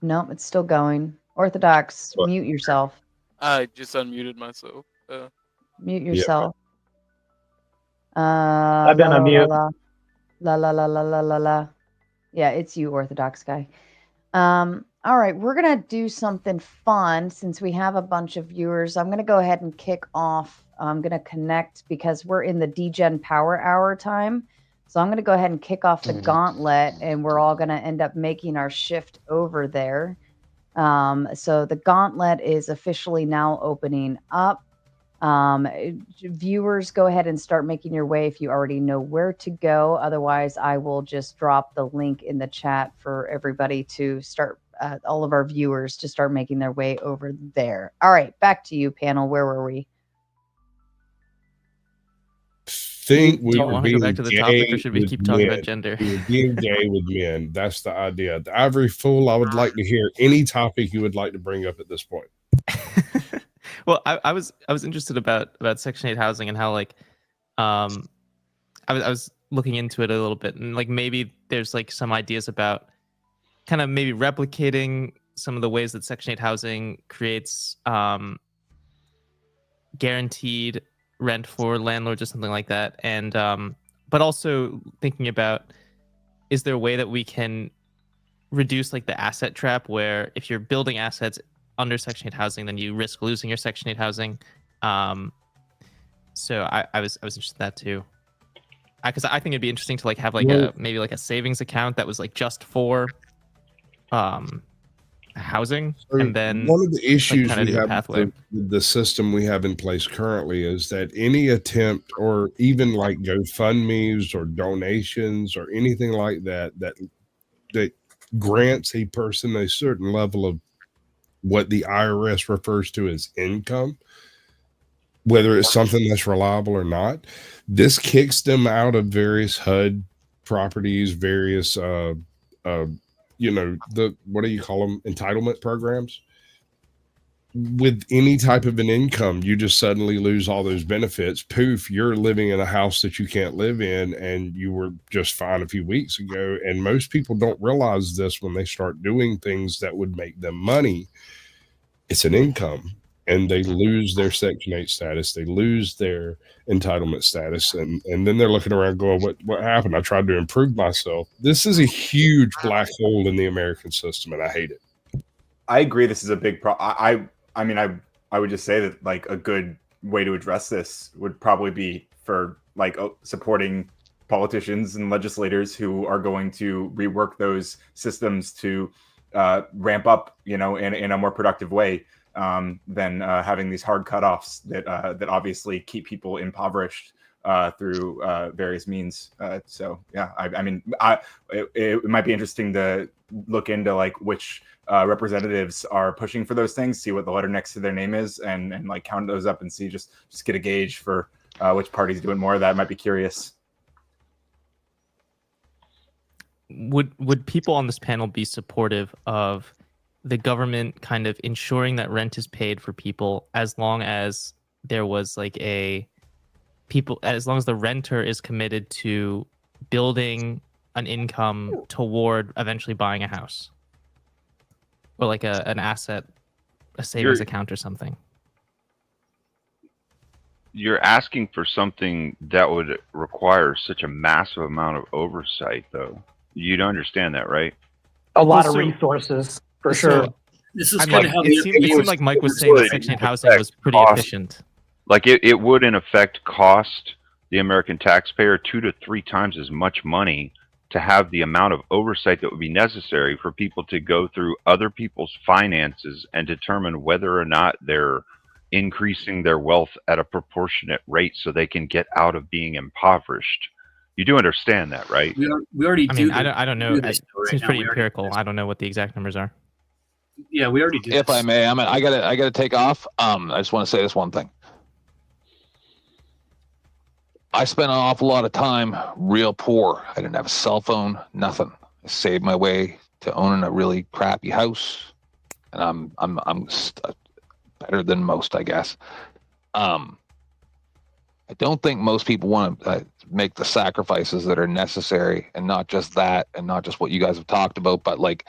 Nope, it's still going. Orthodox, mute yourself. I just unmuted myself. Mute yourself. I've been on mute. La. Yeah, it's you, Orthodox guy. All right, we're gonna do something fun since we have a bunch of viewers. I'm gonna go ahead and kick off. I'm gonna connect because we're in the DGen Power Hour time. So I'm gonna go ahead and kick off the gauntlet, and we're all gonna end up making our shift over there. So the gauntlet is officially now opening up. Viewers, go ahead and start making your way if you already know where to go. Otherwise, I will just drop the link in the chat for everybody to start, all of our viewers to start making their way over there. All right, back to you, panel. Where were we? Think we Do you were want to go being back to the topic, or gay should we with keep talking men. about gender? We were being gay with men. That's the idea. The Ivory Fool, I would like to hear any topic you would like to bring up at this point. Well, I was interested about Section 8 housing and how like I was looking into it a little bit, and like maybe there's like some ideas about kind of maybe replicating some of the ways that Section 8 housing creates guaranteed rent for landlords or something like that, and but also thinking about, is there a way that we can reduce like the asset trap, where if you're building assets under Section 8 housing, then you risk losing your Section 8 housing. So I was interested in that too, because I think it'd be interesting to like have like maybe like a savings account that was like just for housing, and then one of the issues like, we have with the system we have in place currently is that any attempt, or even like GoFundMe's or donations or anything like that grants a person a certain level of what the IRS refers to as income, whether it's something that's reliable or not, this kicks them out of various HUD properties, various you know, the, what do you call them, entitlement programs. With any type of an income, you just suddenly lose all those benefits. Poof, you're living in a house that you can't live in, and you were just fine a few weeks ago. And most people don't realize this when they start doing things that would make them money. It's an income, and they lose their Section 8 status. They lose their entitlement status. And then they're looking around going, what happened? I tried to improve myself. This is a huge black hole in the American system, and I hate it. I agree. This is a big problem. I mean, I would just say that like a good way to address this would probably be for like supporting politicians and legislators who are going to rework those systems to ramp up, you know, in a more productive way than having these hard cutoffs that obviously keep people impoverished through various means. So yeah, I mean, it might be interesting to look into like which representatives are pushing for those things, see what the letter next to their name is, and like count those up and see, just get a gauge for which party's doing more of that. Might be curious. Would people on this panel be supportive of the government kind of ensuring that rent is paid for people, as long as there was like as long as the renter is committed to building an income toward eventually buying a house, or like an asset, a savings account or something? You're asking for something that would require such a massive amount of oversight, though. You don't understand that, right? A lot of resources, for sure. This is I kind mean, of how it seemed like Mike was saying that Section 8 housing was pretty efficient. Like it would in effect cost the American taxpayer 2 to 3 times as much money to have the amount of oversight that would be necessary for people to go through other people's finances and determine whether or not they're increasing their wealth at a proportionate rate so they can get out of being impoverished. You do understand that, right? We already. I mean, I don't know. It seems pretty empirical. I don't know what the exact numbers are. Yeah, we already do. If I may, I gotta take off. I just want to say this one thing. I spent an awful lot of time real poor. I didn't have a cell phone, nothing. I saved my way to owning a really crappy house, and I'm better than most, I guess. I don't think most people want to make the sacrifices that are necessary, and not just that, and not just what you guys have talked about, but like,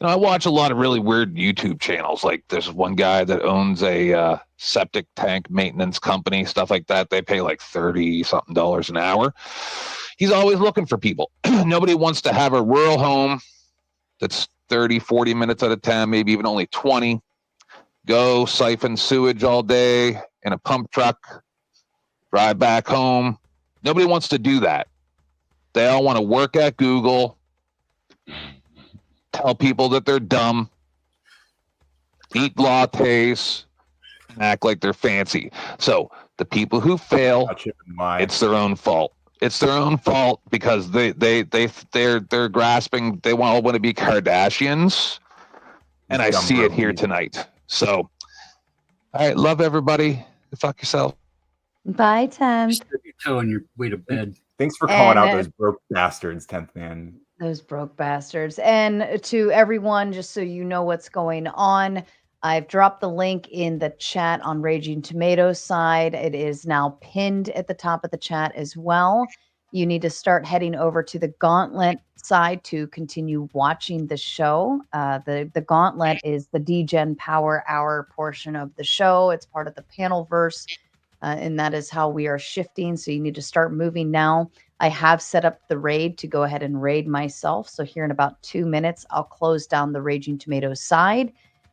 you know, I watch a lot of really weird YouTube channels. Like there's one guy that owns a septic tank maintenance company, stuff like that. They pay like $30-something an hour. He's always looking for people. Nobody wants to have a rural home that's 30, 40 minutes at a time, maybe even only 20. Go siphon sewage all day in a pump truck, drive back home. Nobody wants to do that. They all want to work at Google, tell people that they're dumb, eat lattes, and act like they're fancy. So the people who fail, it's their own fault. It's their own fault because they're grasping. They all want to be Kardashians, and I see it here tonight. So, all right, love everybody. Fuck yourself. Bye, 10th. Stub your toe on your way to bed. Thanks for calling out those broke bastards, 10th man. Those broke bastards. And to everyone, just so you know what's going on, I've dropped the link in the chat on Raging Tomatoes side. It is now pinned at the top of the chat as well. You need to start heading over to the Gauntlet side to continue watching the show. The Gauntlet is the DGen Power Hour portion of the show. It's part of the Panelverse, and that is how we are shifting. So you need to start moving now. I have set up the raid to go ahead and raid myself. So here in about 2 minutes, I'll close down the Raging Tomatoes side.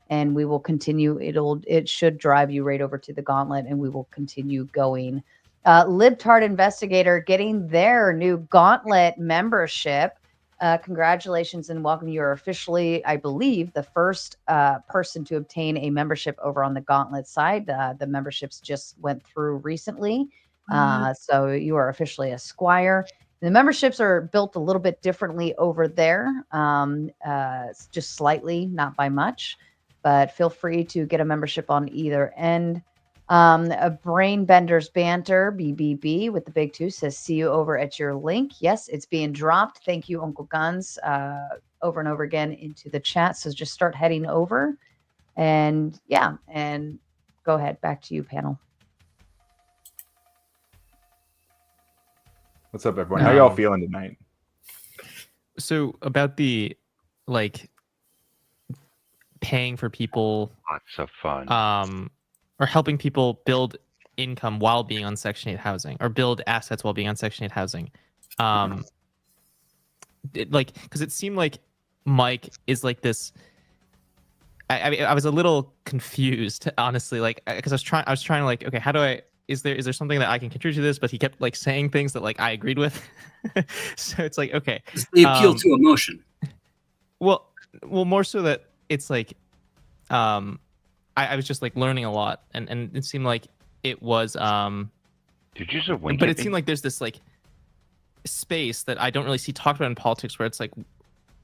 And we will continue. It should drive you right over to the Gauntlet, and we will continue going. Libtard Investigator getting their new Gauntlet membership. Congratulations and welcome. You are officially, I believe, the first person to obtain a membership over on the Gauntlet side. The memberships just went through recently, so you are officially a squire. The memberships are built a little bit differently over there, just slightly, not by much. But feel free to get a membership on either end. A Brain Benders Banter, BBB, with the big 2 says, see you over at your link. Yes, it's being dropped. Thank you, Uncle Guns, over and over again into the chat. So just start heading over. And yeah, and go ahead. Back to you, panel. What's up, everyone? How y'all feeling tonight? So about the, like, paying for people, lots of fun, or helping people build income while being on Section 8 housing, or build assets while being on Section 8 housing. Because it seemed like Mike is like this. I was a little confused, honestly, like, because I was trying to, like, okay, how do I? Is there something that I can contribute to this? But he kept like saying things that like I agreed with. So it's like, okay, the appeal to emotion. Well, more so that it's like, I was just like learning a lot, and it seemed like it was. Did you just wink? But it seemed like there's this like space that I don't really see talked about in politics, where it's like,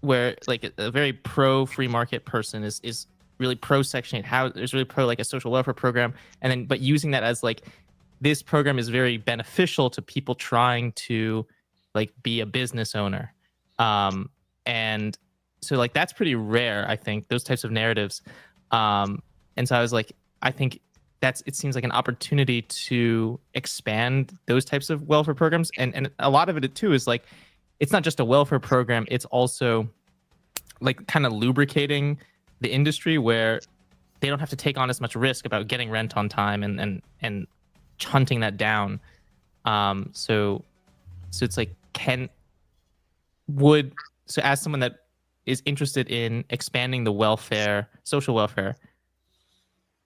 where like a very pro free market person is really pro Section 8 housing, is really pro like a social welfare program, and then but using that as like, this program is very beneficial to people trying to like be a business owner, and so like that's pretty rare, I think, those types of narratives. And so I was like, I think it seems like an opportunity to expand those types of welfare programs. And a lot of it too is like, it's not just a welfare program, it's also like kind of lubricating the industry where they don't have to take on as much risk about getting rent on time and hunting that down. So it's like, so as someone that is interested in expanding the welfare, social welfare,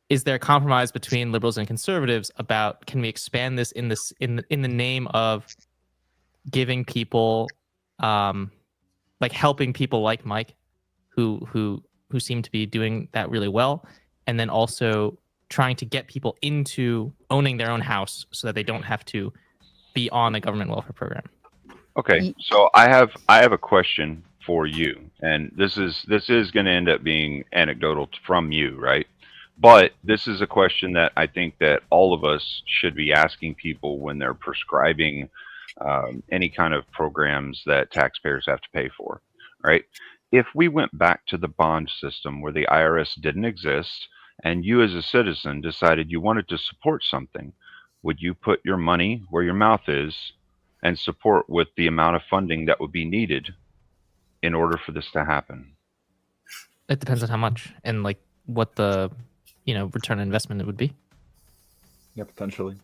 is there a compromise between liberals and conservatives about, can we expand this in the name of giving people, like helping people like Mike, who seem to be doing that really well, and then also trying to get people into owning their own house so that they don't have to be on a government welfare program. Okay, so I have a question for you, and this is going to end up being anecdotal from you, right? But this is a question that I think that all of us should be asking people when they're prescribing any kind of programs that taxpayers have to pay for, right? If we went back to the bond system where the IRS didn't exist, and you as a citizen decided you wanted to support something, would you put your money where your mouth is and support with the amount of funding that would be needed in order for this to happen? It depends on how much and like what the return on investment it would be. Yeah, potentially.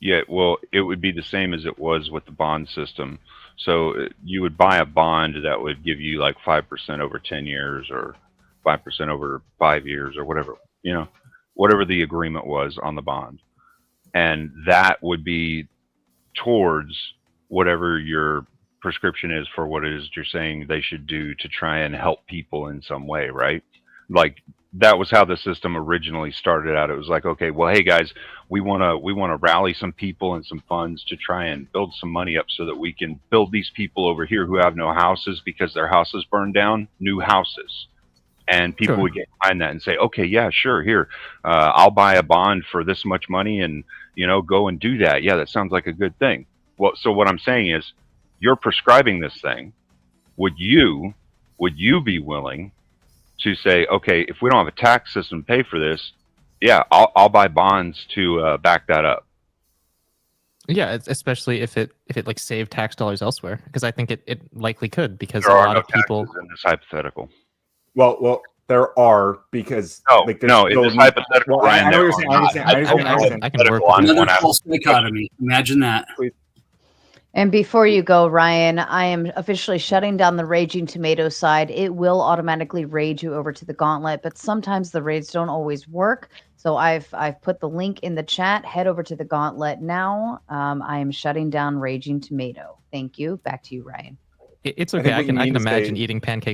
Yeah, well, it would be the same as it was with the bond system. So you would buy a bond that would give you like 5% over 10 years or 5% over 5 years or whatever, whatever the agreement was on the bond. And that would be towards whatever your prescription is for what it is you're saying they should do to try and help people in some way, right? Like that was how the system originally started out. It was like, okay, well, hey guys, we want to rally some people and some funds to try and build some money up so that we can build these people over here who have no houses because their houses burned down, new houses. And people would get behind that and say, okay, yeah, sure, here, I'll buy a bond for this much money and, go and do that. Yeah, that sounds like a good thing. Well, so what I'm saying is, you're prescribing this thing. Would you be willing to say, okay, if we don't have a tax system to pay for this, yeah, I'll buy bonds to back that up. Yeah, especially if it like saved tax dollars elsewhere, because I think it likely could, because There a are lot no of people taxes in this hypothetical. Well, there are, because no, in this hypothetical, Ryan, there are not. I can work with Another that. false dichotomy. Imagine that. And before you go, Ryan, I am officially shutting down the Raging Tomato side. It will automatically raid you over to the Gauntlet, but sometimes the raids don't always work. So I've put the link in the chat. Head over to the Gauntlet now. I am shutting down Raging Tomato. Thank you. Back to you, Ryan. It's okay. I can imagine eating pancakes